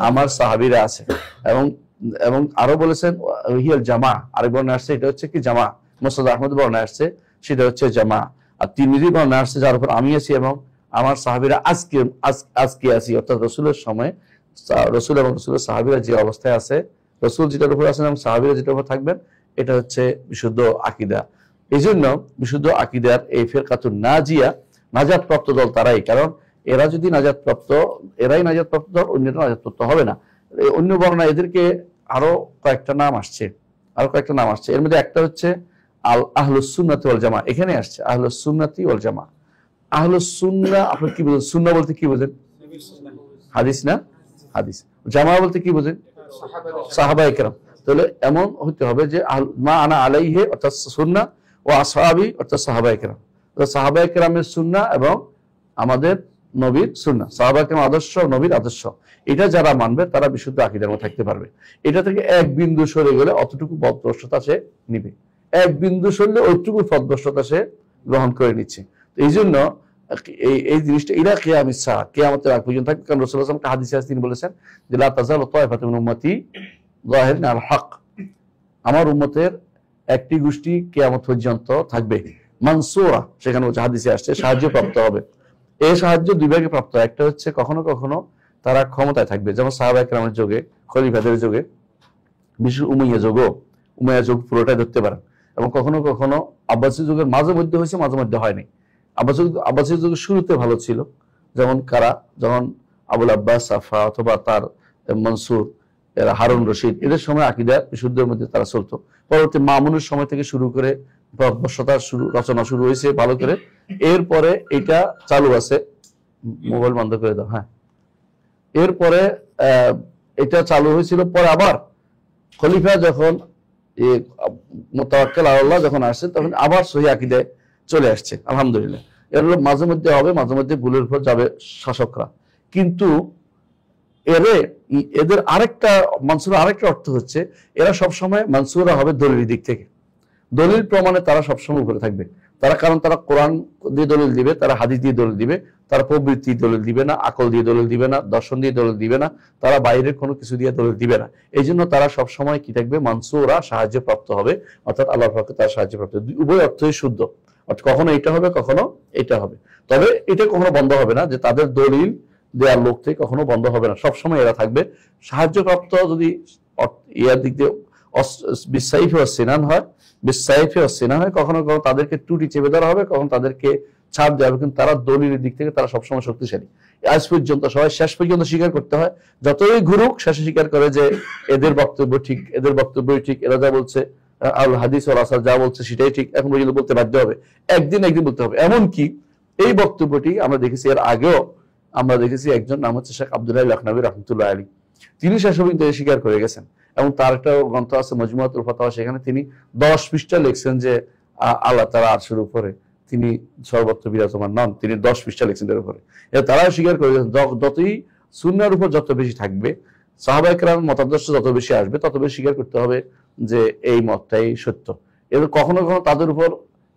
আমার সাহাবীরা আছে। এবং এবং আরো বলেছেন হিয়াল জামা, আরেক বর্ণনা আসছে এটা হচ্ছে কি জামা, মুসনাদ আহমদ বর্ণনা আসছে সেটা হচ্ছে জামা। আর তিরমিজি বর্ণনা আসছে যার উপর আমি আছি এবং আমার সাহাবীরা আজকে আছি, অর্থাৎ রাসূলের সময় রাসূল এবং রাসূলের সাহাবীরা যে অবস্থায় আছে, রাসূল যেটার উপর আছেন এবং সাহাবীরা যেটার উপর থাকবেন, এটা হচ্ছে বিশুদ্ধ আকীদা। এই জন্য বিশুদ্ধ আকীদার এই ফিরকাতুন নাজিয়া, নাজাত প্রাপ্ত দল তারাই, কারণ এরা যদি নাজাত প্রাপ্ত, এরাই নাজাত প্রাপ্ত দল, অন্যরা নাজাত প্রাপ্ত হবে না। অন্য বর্ণনা এদেরকে আরো কয়েকটা নাম আসছে, এর মধ্যে একটা হচ্ছে আল আহলুস সুন্নাতি ওয়াল জামা, এখানে আসছে আহলুস সুন্নাতি ওয়াল জামা। আহলুস সুন্নাহ আপনি কি বলেন? সুন্নাহ বলতে কি বোঝেন? হাদিস না? হাদিস। জামা বলতে কি বোঝেন? সাহাবায়ে কেরাম। তাহলে এমন হতে হবে যে মা আনা আলাইহি অর্থাৎ সুন্নাহ, ও আসহাবি অর্থাৎ সাহাবায়ে কেরাম। তো সাহাবায়ে কেরামের সুন্নাহ এবং আমাদের নবীর সুন্নাহ, সাহাবায়ে কেরাম আদর্শ, নবীর আদর্শ, এটা যারা মানবে তারা বিশুদ্ধ আকীদার মধ্যে থাকতে পারবে। এটা থেকে এক বিন্দু সরে গেলে অতটুকু পথভ্রষ্টতা সে নিবে, এক বিন্দু সরলে ওইটুকু পথভ্রষ্টতা সে গ্রহণ করে নিচ্ছে। এই জন্য এই জিনিসটা ইলা কিয়ামিস সাআহ, কিয়ামতের আগ পর্যন্ত থাকবে। কারণ রাসূলুল্লাহ সাল্লাল্লাহু আলাইহি ওয়াসাল্লাম হাদিসে আছে, তিনি বলেছেন যে লা তাযালু তায়ফাতুন মিন উম্মতি যাহিরিন আল হক, আমার উম্মতের একটি গোষ্ঠী কিয়ামত পর্যন্ত থাকবে মানসুরা, সেখানে হাদিসে আসছে সাহায্য প্রাপ্ত হবে। এই সাহায্য দুই ভাগে প্রাপ্ত, একটা হচ্ছে কখনো কখনো তারা ক্ষমতায় থাকবে, যেমন সাহাবায়ে কেরামের যুগে, খলিফাদের যুগে, বিশেষ উমাইয়া যুগ পুরোটাই ধরতে পারেন। এবং কখনো কখনো আব্বাসী যুগের মাঝে মধ্যে হয়েছে, মাঝে মধ্যে হয়নি। আব্বাসী যুগের শুরুতে ভালো ছিল, যেমন যখন আবুল আব্বাস সাফা অথবা তার মনসুর, এরা হারুন রশিদ, এদের সময় আকীদা বিশুদ্ধের মধ্যে তারা চলতো। পরবর্তী মামুনের সময় থেকে শুরু করে রচনা শুরু হয়েছে ভালো করে, এরপরে এটা চালু আছে। মোবাইল বন্ধ করে দাও। হ্যাঁ, এরপরে এটা চালু হয়েছিল, পরে আবার খলিফা যখন মুতাওয়াক্কিল আলাল্লাহ যখন আসছে, তখন আবার সহিহ আকীদায় চলে আসছে। আলহামদুলিল্লাহ। এর মাঝে মধ্যে হবে, মাঝে মধ্যে ভুলের উপর যাবে শাসকরা, কিন্তু এদের আরেকটা মানসুরা, আরেকটা অর্থ হচ্ছে এরা সবসময় মানসুরা হবে দলিল দিক থেকে, দলিল প্রমাণে তারা সবসময় উপরে থাকবে। কারণ তারা কোরআন দিয়ে দলিল দিবে, তারা হাদিস দিয়ে দলিল দিবে, তারা প্রবৃত্তি দলিল দিবে না, আকল দিয়ে দলিল দিবে না, দর্শন দিয়ে দলিল দিবে না, তারা বাইরের কোনো কিছু দিয়ে দলিল দিবে না। এই জন্য তারা সবসময় কি থাকবে? মানসুরা, সাহায্য প্রাপ্ত হবে, অর্থাৎ আল্লাহর পক্ষে তার সাহায্য প্রাপ্ত। উভয় অর্থই শুদ্ধ, অর্থাৎ কখনো এটা হবে, কখনো এটা হবে। তবে এটা কখনো বন্ধ হবে না যে তাদের দলিল দেওয়ার লোক থেকে কখনো বন্ধ হবে না, সবসময় এরা থাকবে সাহায্যপ্রাপ্ত। যদি ইয়ার দিক দিয়ে বিসাইফে ও সিনান হয়, কখনো কখনো তাদেরকে টুটি চেপে ধরা হবে, কখনো তাদেরকে ছাপ দেওয়া হবে, কিন্তু তারা দলিলের দিক থেকে তারা সবসময় শক্তিশালী। আজ পর্যন্ত সবাই শেষ পর্যন্ত স্বীকার করতে হয়, যতই ঘুরুক শেষে স্বীকার করে যে এদের বক্তব্য ঠিক, এদের বক্তব্যই ঠিক, এরা যা বলছে আল হাদিস ওয়াল আসার যা বলছে সেটাই ঠিক, এখন পর্যন্ত বলতে বাধ্য হবে, একদিন বলতে হবে। এমনকি এই বক্তব্যটি আমরা দেখেছি, এর আগেও আমরা দেখেছি, একজন নাম হচ্ছে শেখ আব্দুল্লাহ লাখনবী রাহমাতুল্লাহ আলাইহি, তিনি শেষ পর্যন্ত স্বীকার করে গেছেন। এবং তার একটা গ্রন্থ আছে মজমুআতুল ফাতাওয়া, সেখানে তিনি 10 পৃষ্ঠা লিখছেন যে আল্লাহ তাআলা আরশের উপরে তিনি সর্বত্র বিরাজমান নন, তিনি 10 পৃষ্ঠা লিখছেন এর উপরে। তারাও স্বীকার করে গেছেন। যতই সুন্নাহর উপর যত বেশি থাকবে, সাহাবায়ে কেরামের মতাদর্শ যত বেশি আসবে, তত বেশি স্বীকার করতে হবে যে এই মতটাই সত্য। এবার কখনো কখনো তাদের উপর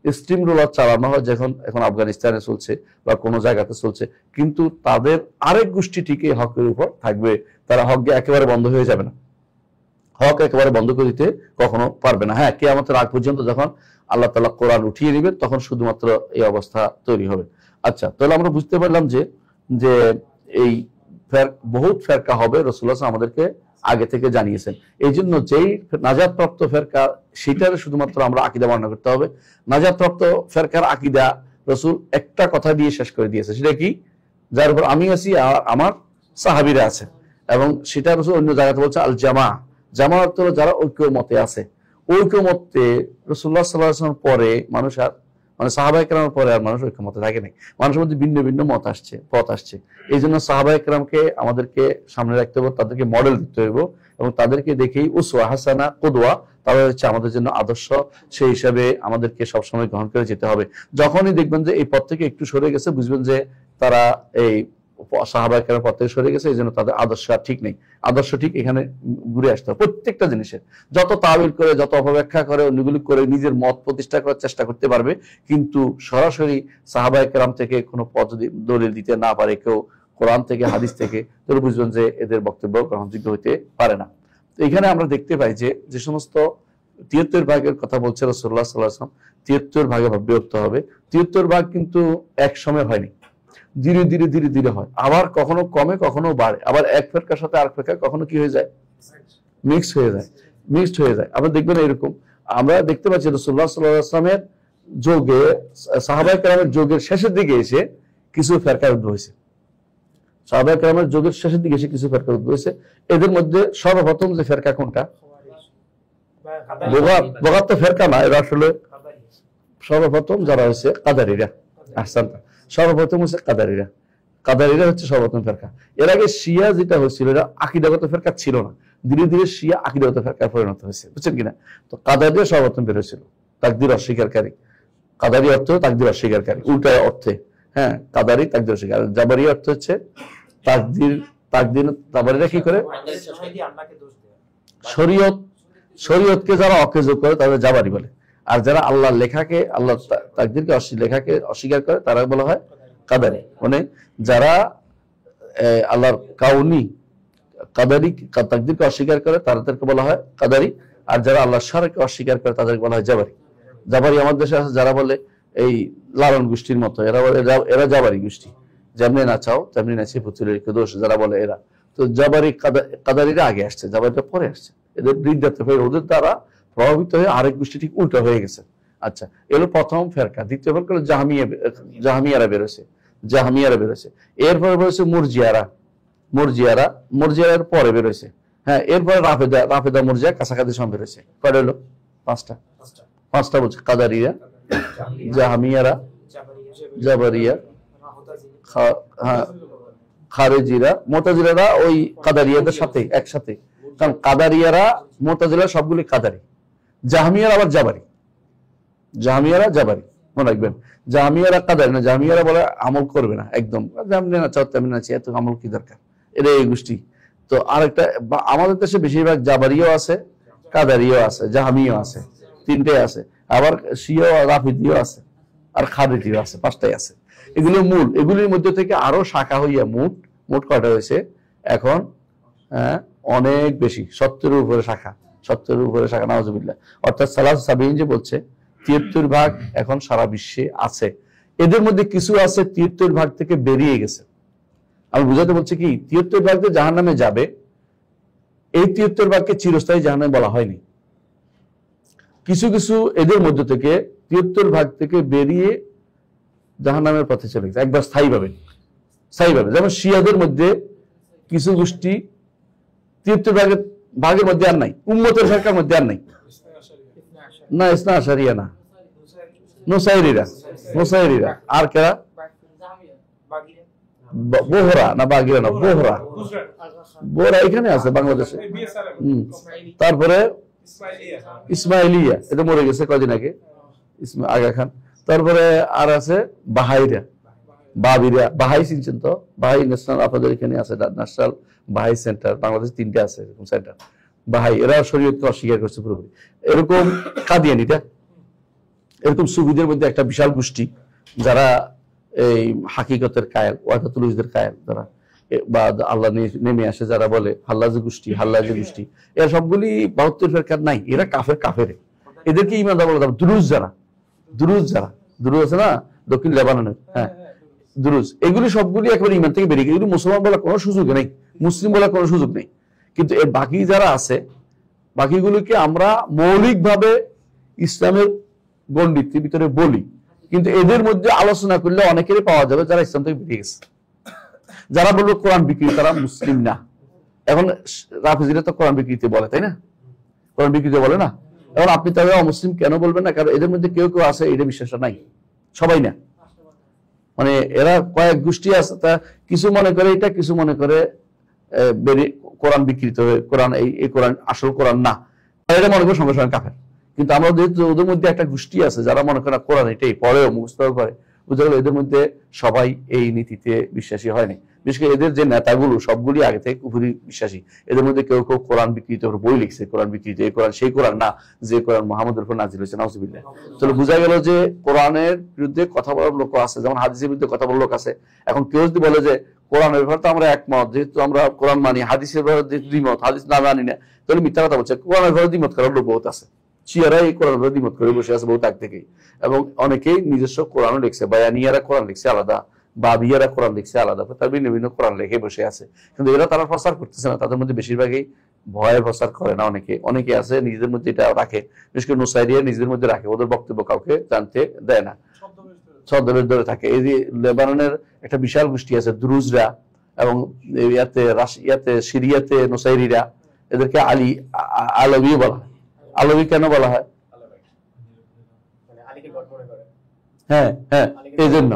স্টিম রোলার চালানো হয়, এখন আফগানিস্তানে চলছে বা কোনো জায়গাতে চলছে, কিন্তু তাদের আরেক গোষ্ঠী ঠিকই হকের উপর থাকবে, তারা হক একেবারে বন্ধ হয়ে যাবে না, হক একেবারে বন্ধ করে দিতে কখনো পারবে না। হ্যাঁ, কিয়ামতের আগ পর্যন্ত যখন আল্লাহ তাআলা কোরআন উঠিয়ে নেবে, তখন শুধুমাত্র এই অবস্থা তৈরি হবে। আচ্ছা, তাহলে আমরা বুঝতে পারলাম যে এই বহুত ফেরকা হবে, রাসূলুল্লাহ আমাদেরকে আগে থেকে জানিয়েছেন। এই জন্য যেই নাজাতপ্রাপ্ত ফেরকা, সেটার শুধুমাত্র আমরা আকীদা বর্ণনা করতে হবে। নাজাতপ্রাপ্ত ফেরকার আকীদা রাসূল একটা কথা দিয়ে শেষ করে দিয়েছে, সেটা কি? যার উপর আমি আছি আর আমার সাহাবীরা আছে। এবং সেটা রাসূল অন্য জায়গাতে বলছে আল জামা, জামাত হলো যারা ঐক্যমতে আছে। ঐক্যমতে রাসূলুল্লাহ সাল্লাল্লাহু আলাইহি ওয়াসাল্লাম পরে মানুষ আর মানে সাহাবায়ে কেরামের পরে আর মানুষ ঐক্যমতে থাকে নাই, মানুষের মধ্যে ভিন্ন ভিন্ন পথ আসছে। এই জন্য সাহাবায়ে কেরামকে আমাদেরকে সামনে রাখতে হবে, তাদেরকে মডেল দিতে হইব এবং তাদেরকে দেখেই উসওয়া হাসানা কুদওয়া, তারা হচ্ছে আমাদের জন্য আদর্শ, সেই হিসাবে আমাদেরকে সবসময় গ্রহণ করে যেতে হবে। যখনই দেখবেন যে এই পথ থেকে একটু সরে গেছে, বুঝবেন যে তারা এই সাহাবায়ে কেরামের পথ থেকে সরে গেছে, এই জন্য তাদের আদর্শ আর ঠিক নেই। আদর্শ ঠিক এখানে ঘুরে আসতে হবে। প্রত্যেকটা জিনিসের যত তাবিল করে, যত অপব্যাখ্যা করে, অন্যগুলি করে নিজের মত প্রতিষ্ঠা করার চেষ্টা করতে পারবে, কিন্তু সরাসরি সাহাবায়ে কেরাম থেকে কোনো পথ দলিল দিতে না পারে কেউ, কোরআন থেকে হাদিস থেকে, তাহলে বুঝবেন যে এদের বক্তব্য গ্রহণযোগ্য হইতে পারে না। তো এখানে আমরা দেখতে পাই যে সমস্ত 73 ভাগের কথা বলছে রাসূলুল্লাহ সাল্লাল্লাহু আলাইহি ওয়াসাল্লাম, 73 ভাগে বিভক্ত হবে। 73 ভাগ কিন্তু এক সময় হয়নি, ধীরে ধীরে ধীরে ধীরে হয়, আবার কখনো কমে কখনো বাড়ে, আবার এক ফেরকার সাথে আরেক ফেরকা কখনো কি হয়ে যায়, মিক্সড হয়ে যায়। আবার দেখবেন এরকম আমরা দেখতে পাচ্ছি রাসূলুল্লাহ সাল্লাল্লাহু আলাইহি ওয়াসাল্লামের যুগে, সাহাবায়ে কেরামের যুগের শেষের দিকে এসে কিছু ফেরকা উদ্ভব হয়েছে। সাহাবায়ে কেরামের যুগের শেষের দিকে এসে কিছু ফেরকা উদ্ভব হয়েছে। এদের মধ্যে সর্বপ্রথম যে ফেরকা কোনটা, বগাত তো ফেরকা না, এরা আসলে সর্বপ্রথম যারা হয়েছে কাদারিরা। আহসান, সর্বপ্রথম হচ্ছে কাদারিরা হচ্ছে সর্বপ্রথম ফেরকা। এর আগে শিয়া যেটা হয়েছিল, এরা আকীদাগত ফেরকা ছিল না, ধীরে ধীরে শিয়া আকীদাগত ফেরকায় পরিণত হয়েছে, বুঝছেন কিনা? তো কাদারিরা সর্বপ্রথম বের হয়েছিল, তাকদীর অস্বীকারী। কাদারি অর্থ তাকদীর অস্বীকারী, উল্টা অর্থে। হ্যাঁ, কাদারি তাকদীর অস্বীকার। জাবারি অর্থ হচ্ছে তাকদীর জাবারিরা কি করে, শরীয়তকে যারা অকেজ করে তাদের জাবারি বলে, আর যারা আল্লাহর লেখাকে, আল্লাহ তাকদীরকে লেখাকে অস্বীকার করে তারা বলা হয় কাদারি। মানে যারা আল্লাহর কাউনি কাদারি তাকদীরকে অস্বীকার করে তাদেরকে বলা হয় কাদারি, আর যারা আল্লাহর শারকে অস্বীকার করে তাদেরকে বলা হয় জাবারি। জাবারি আমাদের দেশে আছে যারা বলে এই লালন গোষ্ঠীর মতো, এরা জাবারি গোষ্ঠী, যেমনি নাচাও তেমনি নাচে পুতুলের দোষ যারা বলে এরা। তো জাবারি কাদারিরা আগে আসছে, জাবারিটা পরে আসছে। এদের বৃদ্ধার্থ হয়ে ওদের দ্বারা প্রভাবিত হয়ে আরেক গোষ্ঠী ঠিক উল্টা হয়ে গেছে। আচ্ছা, এলো প্রথম ফেরকা। দ্বিতীয় ফেরকা হলো জাহামিয়ারা বেরোছে। এরপরে বেরোছে মুরজিয়ারার পরে বেরোছে। হ্যাঁ, এরপরে রাফেদা মুরজিয়া কাছাকাছি সময় বেরোছে। কয়টা হলো? পাঁচটা বলছে, কাদারিয়া, জাহামিয়ারা, জাবারিয়া, খারেজিরা, মুতাজিলারা ওই কাদারিয়াদের সাথে একসাথে, কারণ কাদারিয়ারা মুতাজিলা সবগুলি কাদারি, জাহামিয়ারা আবার জাবারি, মনে রাখবেন। জাহামিয়ারা কাদারি না, জাহামিয়ারা বলে আমল করবে না একদম, যেমনি না চাও তেমনি আছে, এত আমল কি দরকার, এটা এই গোষ্ঠী। তো আরেকটা আমাদের দেশে বেশিরভাগ জাবারিও আছে, কাদারিও আছে, জাহামিও আছে, তিনটে আছে, আবার শিয়া রাফিদিও আছে, আর খারিজিও আছে, পাঁচটাই আছে। এগুলো মূল, এগুলির মধ্যে থেকে আরো শাখা হইয়া মোট কয়টা হয়েছে এখন? অনেক বেশি, 70-এর উপরে শাখা, নাউজুবিল্লাহ। অর্থাৎ সালাস সাবিন যে বলছে 73 ভাগ এখন সারা বিশ্বে আছে। এদের মধ্যে কিছু আছে 73 ভাগ থেকে বেরিয়ে গেছে। আমি বুঝাতে বলছি কি, 73 ভাগ যে জাহান্নামে যাবে, এই 73 ভাগকে চিরস্থায়ী জাহান্নামে বলা হয়নি। কিছু কিছু এদের মধ্যে থেকে 73 ভাগ থেকে বেরিয়ে জাহান্নামের পথে চলে গেছে একবার স্থায়ীভাবে। যেমন শিয়াদের মধ্যে কিছু গোষ্ঠী 73 ভাগের মধ্যে আর নাই, উম্মতের ফেরকার মধ্যে আর নাই। না, ইসনা আশারিয়া না, নুসাইরিরা। আর কেরা? বোহরা না, বাগিরা না, বোহরা এখানে আছে বাংলাদেশে। তারপরে ইসমাইলিয়া, এটা মরে গেছে কদিন আগে, আগা খান। তারপরে আর আছে বাহাইরা, বাহাই চিনছেন তো? বাহাই ন্যাশনাল, আপনাদের এখানে আছে ন্যাশনাল বাহাই সেন্টার, বাংলাদেশ 3টে আছে এরকম সেন্টার। বাহাই, এরা শরীয়তকে অস্বীকার করছে পুরোপুরি। এরকম কাদিয়ানিটা, এরকম সুফিদের মধ্যে একটা বিশাল গোষ্ঠী যারা এই হাকিকতের কায়েল, ওয়াহিদাতুল কায়েল, যারা বা আল্লাহ নেমে আসে যারা বলে, হাল্লাজি গোষ্ঠী, এরা সবগুলি 72 ফেরকার নাই, এরা কাফের। এদেরকে ইমানদার বলে। দুরুজ আছে না দক্ষিণ লেবাননের, হ্যাঁ দুরুজ, এগুলি সবগুলি একেবারে ইমান থেকে বেরিয়ে গেছে। এগুলি মুসলমান বলার কোনো সুযোগ নেই, মুসলিম বলার কোনো সুযোগ নেই। কিন্তু এর বাকি যারা আছে, বাকিগুলিকে আমরা মৌলিকভাবে ইসলামের গণ্ডির ভিতরে বলি, কিন্তু এদের মধ্যে আলোচনা করলে অনেকেরই পাওয়া যাবে যারা ইসলাম থেকে বেরিয়ে গেছে। যারা বলবো কোরআন বিকৃতি, তারা মুসলিম না। এখন রাফিজিরা তো কোরআন বিকৃতি বলে, তাই না? কোরআন বিকৃতি বলে না। এখন আপনি তাহলে অমুসলিম কেন বলবেন না? কারণ এদের মধ্যে কেউ আছে এটা বিশ্বাস নাই, সবাই না, মানে এরা কয়েক গোষ্ঠী আছে, তা কিছু মনে করে এটা, কিছু মনে করে কোরআন বিকৃত হয়ে কোরআন এই কোরআন আসল কোরআন না, এরা মনে করে সঙ্গে সঙ্গে কাফের। কিন্তু আমরা ওদের মধ্যে একটা গোষ্ঠী আছে যারা মনে করে কোরআন এটাই পড়েও মুখস্থ করে, বুঝতে গেল এদের মধ্যে সবাই এই নীতিতে বিশ্বাসী হয়নি। বিশেষ করে এদের যে নেতাগুলো সবগুলি আগে থেকে কুফরি বিশ্বাসী। এদের মধ্যে কেউ কেউ কোরআন বিকৃত বই লিখছে, কোরআন বিকৃত, এই কোরআন সেই কোরআন না যে কোরআন মুহাম্মদের উপর নাজিল হয়েছে, নাউজুবিল্লাহ। তাহলে বোঝা গেল যে কোরআনের বিরুদ্ধে কথা বলার লোক আছে, যেমন হাদিসের বিরুদ্ধে কথা বলার লোক আছে। এখন কেউ যদি বলে যে কোরআনের ব্যাপারে তো আমরা একমত, যেহেতু আমরা কোরআন মানি, হাদিসের ব্যাপারে দ্বিমত, হাদিস না মানি না, তাহলে মিথ্যা কথা বলছে। কোরআনের ব্যাপারে দ্বিমত করার লোক বহুত আছে, শিয়ারা এই কোরআন দ্বিমত করে বসে আছে বহুত আগ থেকেই, এবং অনেকেই নিজস্ব কোরআনও লিখছে, বায়ানিয়ারা কোরআন লিখছে আলাদা, বাবিয়ারা কোরআন লিখছে আলাদা, তার ভিন্ন ভিন্ন কোরআন লিখে বসে আছে। কিন্তু এরা তারা প্রচার করতেছে না, তাদের মধ্যে বেশিরভাগই ভয়ে প্রচার করে না। অনেকে আছে নিজেদের মধ্যে এটা রাখে, বিশেষ করে নুসাইরিয়া নিজেদের মধ্যে রাখে, ওদের বক্তব্য কাউকে জানতে দেয় না, ছদ্মবেশ ধরে থাকে। এই যে লেবাননের একটা বিশাল গোষ্ঠী আছে দ্রুজরা, এবং ইয়াতে সিরিয়াতে নুসাইরিরা, এদেরকে আলবী বলা হয়। আলবী কেন বলা হয়? হ্যাঁ হ্যাঁ, এই জন্য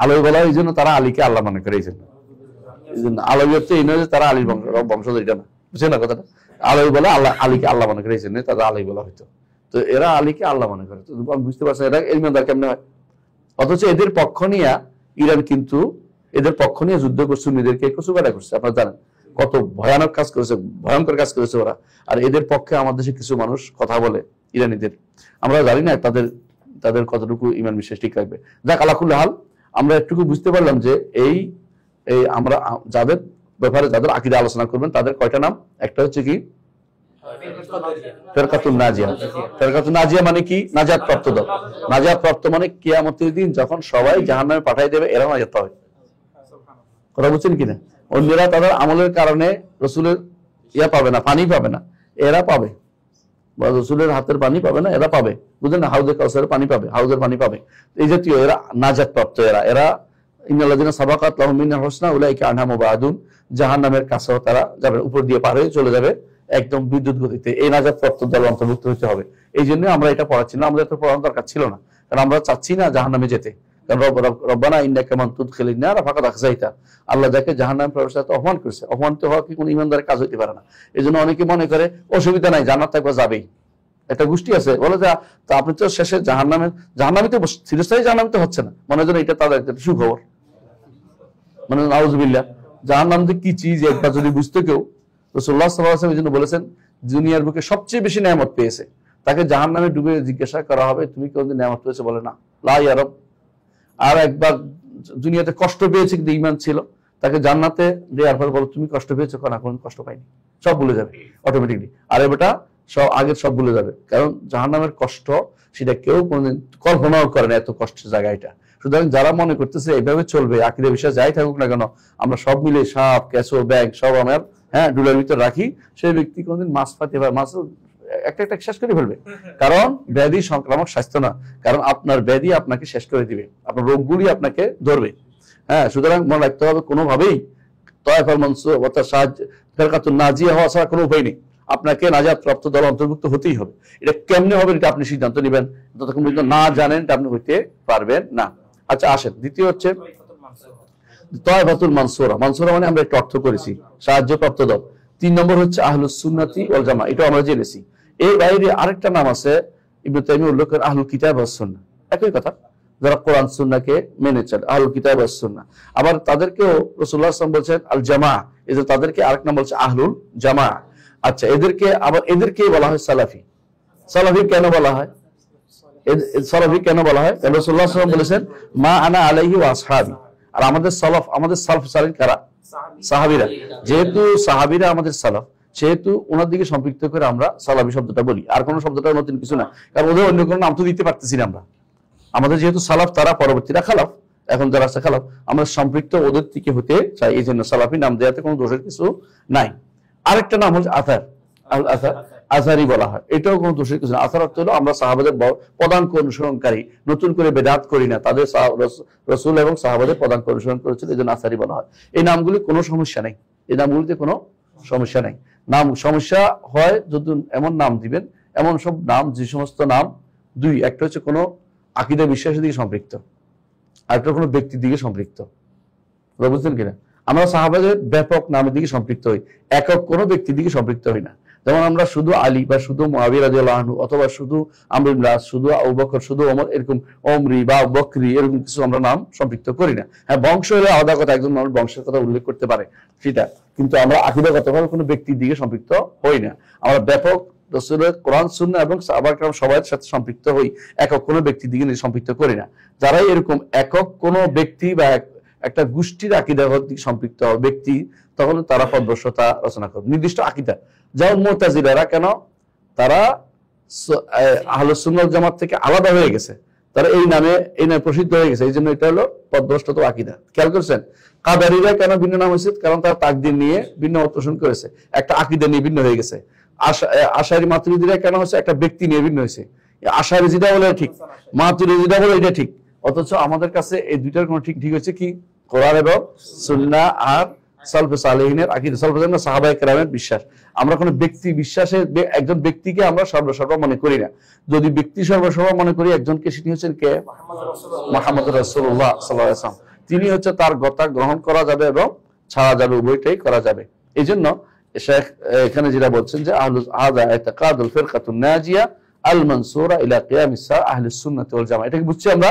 আলবী বলা হয়, এই জন্য তারা আলীকে আল্লাহ মনে করে। এই জন্য আলবী হচ্ছে এই নয় যে তারা আলীর বংশধর, এটা না, বুঝছে না কথাটা? আলবী বলে আলীকে আল্লাহ মনে করে, এই জন্য তারা আলী বলা হইতো। তো এরা আলীকে আল্লাহ মনে করে, তো বুঝতে পারছেন এরা ইলমানদার কেমনে হয়। অথচ এদের পক্ষ নিয়ে ইরান কিন্তু এদের পক্ষ নিয়ে যুদ্ধ করছে, সুন্নিদেরকে কচুকাটা করছে। আপনারা জানেন কত ভয়ানক কাজ করেছে, ভয়ঙ্কর কাজ করেছে ওরা। আর এদের পক্ষে আমাদের দেশে কিছু মানুষ কথা বলে ইরানিদের, আমরা জানি না তাদের কতটুকু ইমান বিশ্বাস ঠিক রাখবে। যাক, আলাকুল্লাহ হাল, আমরা একটুকু বুঝতে পারলাম যে এই আমরা যাদের ব্যাপারে যাদের আকীদা আলোচনা করবেন তাদের কয়টা নাম। একটা হচ্ছে কি ফেরকাতুন নাজিয়া। ফেরকাতুন নাজিয়া মানে কি? নাজাত প্রাপ্ত দল। নাজাত প্রাপ্ত মানে কিয়ামতের দিন যখন সবাই জাহান্নামে পাঠাই দেবে, এরা নাজাত পাবে। কথা বুঝছেন কিনা? অন্যরা তাদের আমলের কারণে রসুলের পাবে না, পানি পাবে না, এরা পাবে। রসুলের হাতের পানি পাবে না, এরা পাবে। বুঝলেন না? হাউজে কাউসারের পানি পাবে, হাউজের পানি পাবে। এই জাতীয় এরা নাজাত প্রাপ্ত। এরা ইন্নাল্লাযিনা সাবাকাত লাহুম মিনাল হুসনা উলাইকা আনহা মুবাদুন, জাহান্নামের কাছেও তারা যাবে, উপর দিয়ে পার হয়ে চলে যাবে একদম বিদ্যুৎ গতিতে। এই নাজাত প্রাপ্ত দল অন্তর্ভুক্ত হতে হবে। এই জন্য আমরা এটা পড়াচ্ছি না, আমাদের তো পড়ানোর দরকার ছিল না, কারণ আমরা চাচ্ছি না জাহান্নামে যেতে। কারণ রব্বানা ইন্নাকা মান তুদখিলিন নার ফাকাদ আখযাইতা, আল্লাহ যাকে জাহান্নামে প্রবেশ করতে অপমান করেছে, অপমানিত হওয়া কি কোনো ইমানদারের কাজ হইতে পারে না। এই জন্য অনেকে মনে করে অসুবিধা নাই, জান্নাত একবার যাবেই। একটা গোষ্ঠী আছে বলে যে তা আপনি তো শেষে জাহান্নামীতে চিরস্থায়ী জাহান্নামীতে হচ্ছে না, মনে যেন এটা তাদের একটা সুখবর। মানে নাউজুবিল্লাহ, জাহান্নাম যে কি চিজ একবার যদি বুঝতো কেউ। রাসূলুল্লাহ সাল্লাল্লাহু আলাইহি ওয়াসাল্লাম এই জন্য বলেছেন, দুনিয়ার বুকে সবচেয়ে বেশি নেয়ামত পেয়েছে, তাকে জাহান্নামে ডুবে জিজ্ঞাসা করা হবে তুমি কোনদিন নেয়ামত পেয়েছো? বলে না, লা ইয়া রব। আর একবার দুনিয়াতে কষ্ট পেয়েছে কিন্তু ঈমান ছিল, তাকে জান্নাতে দেওয়ার পর বলো তুমি কষ্ট পেয়েছো? না, কোনো কষ্ট পাইনি। সব ভুলে যাবে অটোমেটিকলি। আর বেটা সব আগের সব ভুলে যাবে, কারণ জাহান্নামের কষ্ট সেটা কেউ কোনোদিন কল্পনাও করে না, এত কষ্টের জায়গা এটা। সুতরাং যারা মনে করতেছে এইভাবে চলবে, আকীদা বিশ্বাস যাই থাকুক না কেন, আমরা সব মিলে সাপ ক্যাচো ব্যাগ সব আমার ডুলার ভিতর রাখি, সেই ব্যক্তি কোনদিন মাছ পাতে বা মাছ একটা শেষ করে ফেলবে। কারণ ব্যাধি সংক্রামক স্বাস্থ্য না, কারণ আপনার ব্যাধি আপনাকে শেষ করে দিবে, আপনার রোগগুলি আপনাকে ধরবে। সুতরাং মনে রাখতে হবে কোনোভাবেই তয়ফাল মানসুর অর্থাৎ সাহায্য ফেরকাতুন নাজিয়া হওয়া ছাড়া কোনো উপায় নেই। আপনাকে নাজাত প্রাপ্ত দল অন্তর্ভুক্ত হতেই হবে। এটা কেমনে হবে এটা আপনি সিদ্ধান্ত নেবেন, যতক্ষণ পর্যন্ত না জানেন এটা আপনি হইতে পারবেন না। আচ্ছা আসেন, দ্বিতীয় হচ্ছে তয়ফাতুল মানসুরা। মানসুরা মানে আমরা একটা অর্থ করেছি সাহায্যপ্রাপ্ত দল। 3 নম্বর হচ্ছে আহলুস সুন্নাতি ওয়াল জামাআহ, এটা আমরা জেনেছি। এর বাইরে আরেকটা নাম আছে ইবনে তাইমিয়া উল্লেখ করেন, আহলুল কিতাব ওয়াস সুন্নাহ। একই কথা, যারা কোরআন সুন্নাহকে মেনে চলে, আহলুল কিতাব ওয়াস সুন্নাহ। আবার তাদেরকেও রাসূলুল্লাহ সাল্লাল্লাহু আলাইহি ওয়াসাল্লাম বলেছেন আল জামাআহ, এই যে তাদেরকে আরেক নাম বলছে আহলুল জামাআহ। আচ্ছা, এদেরকে বলা হয় সালাফি। সালাফি কেন বলা হয়? সালাফি কেন বলা হয়? রাসূলুল্লাহ সাল্লাল্লাহু আলাইহি ওয়াসাল্লাম বলেছেন মা আনা আলাইহি ওয়া আসহাবি। আর আমাদের সালফ সালিন কারা? সাহাবীরা। যেহেতু সাহাবীরা আমাদের সালাফ, সেহেতু ওনার দিকে সম্পৃক্ত করে আমরা সালাফি শব্দটা বলি। আর কোন শব্দটা নতুন কিছু না, কারণ ওদের অন্য কোনো নাম তো দিতে পারতেছি না আমরা। আমাদের যেহেতু সালাফ, তারা পরবর্তীরা খালাফ, এখন যারা আছে খালাফ, আমরা সম্পৃক্ত ওদের দিকে হতে চাই, এই জন্য সালাফি নাম দেওয়াতে কোনো দোষের কিছু নাই। আরেকটা নাম হচ্ছে আথার, আল আথার, আজারি বলা হয়, এটাও কোনো দোষের কিছু না। আথার অর্থ হলো আমরা সাহাবাদের পদাঙ্ক অনুসরণকারী, নতুন করে বেদাত করি না, তাদের রাসূল এবং সাহাবাদের পদাঙ্ক অনুসরণ করেছিল, এই জন্য আসারি বলা হয়। এই নামগুলি কোনো সমস্যা নেই, এই নামগুলিতে কোনো সমস্যা নেই। নাম সমস্যা হয় যদি এমন নাম দিবেন, এমন সব নাম যে সমস্ত নাম একটা হচ্ছে কোনো আকীদা বিশ্বাসের দিকে সম্পৃক্ত, আরেকটা কোনো ব্যক্তির দিকে সম্পৃক্ত। বুঝছেন কিনা? আমরা সাহাবাদের ব্যাপক নামের দিকে সম্পৃক্ত হই, একক কোনো ব্যক্তির দিকে সম্পৃক্ত হই না। যেমন আমরা শুধু আলী বা শুধু মুআবিয়া রাদিয়াল্লাহু আনহু অথবা শুধু আমর ইবনে আস, শুধু আবু বকর, শুধু ওমর, এরকম ওমরি বা বকরি এরকম কিছু আমরা নাম সম্পৃক্ত করি না। হ্যাঁ, বংশ হলে আলাদা কথা, একজন মানুষ বংশের কথা উল্লেখ করতে পারে সেটা, কিন্তু আমরা আকীদাগতভাবে কোনো ব্যক্তির দিকে সম্পৃক্ত হই না। আমরা ব্যাপক রাসূলের কোরআন সুন্নাহ এবং সাহাবায়ে কেরাম সবার সাথে সম্পৃক্ত হই, একক কোনো ব্যক্তির দিকে সম্পৃক্ত করি না। যারাই এরকম একক কোনো ব্যক্তি বা একটা গোষ্ঠীর আকীদাগত দিকে সম্পৃক্ত ব্যক্তি, তখন তারা পথভ্রষ্টতা রচনা করে নির্দিষ্ট আকীদা। যেমন মুতাজিলারা, কেন তারা আহলুস সুন্নাহ ওয়াল জামাত থেকে আলাদা হয়ে গেছে, তারা এই নামে প্রসিদ্ধ হয়ে গেছে, এই জন্য এটা হলো পথভ্রষ্টতা আকীদা। খেয়াল করছেন? কাদারীরা কেন ভিন্ন নাম হয়েছে? কারণ তারা তাকদীর নিয়ে ভিন্ন পোষণ করেছে, একটা আকীদা নিয়ে ভিন্ন হয়ে গেছে। আশারী মাতুরিদীরা কেন হচ্ছে? একটা ব্যক্তি নিয়ে ভিন্ন হয়েছে। আশারী যেটা বলে ঠিক, মাতুরিদী যেটা বলে এটা ঠিক, অথচ আমাদের কাছে এই দুইটার কোনো ঠিক হচ্ছে কি? কোরআন এবং সুন্নাহ আর সালফে সালেহিনের আকীদা, সালফে সালেহিন সাহাবায়ে কেরামের বিশ্বাস। আমরা কোনো ব্যক্তি বিশ্বাসে একজন ব্যক্তিকে আমরা সর্বসর্বা মনে করি না। যদি ব্যক্তি সর্বসর্বা মনে করি একজনকে, সেটি হচ্ছেন কে? মুহাম্মদ রাসূলুল্লাহ সাল্লাল্লাহু আলাইহি ওয়াসাল্লাম। তিনি হচ্ছে, তার কথা গ্রহণ করা যাবে এবং ছাড়া যাবে, উভয়টাই করা যাবে। এই জন্য শেখ এখানে যেটা বলছেন যে আহলা ইতিকাদুল ফিরকাতুন নাজিয়া আল মানসুরা ইলা কিয়ামিস সাআহ আহলুস সুন্নাহ ওয়াল জামাআহ। এটা কি বুঝছি আমরা?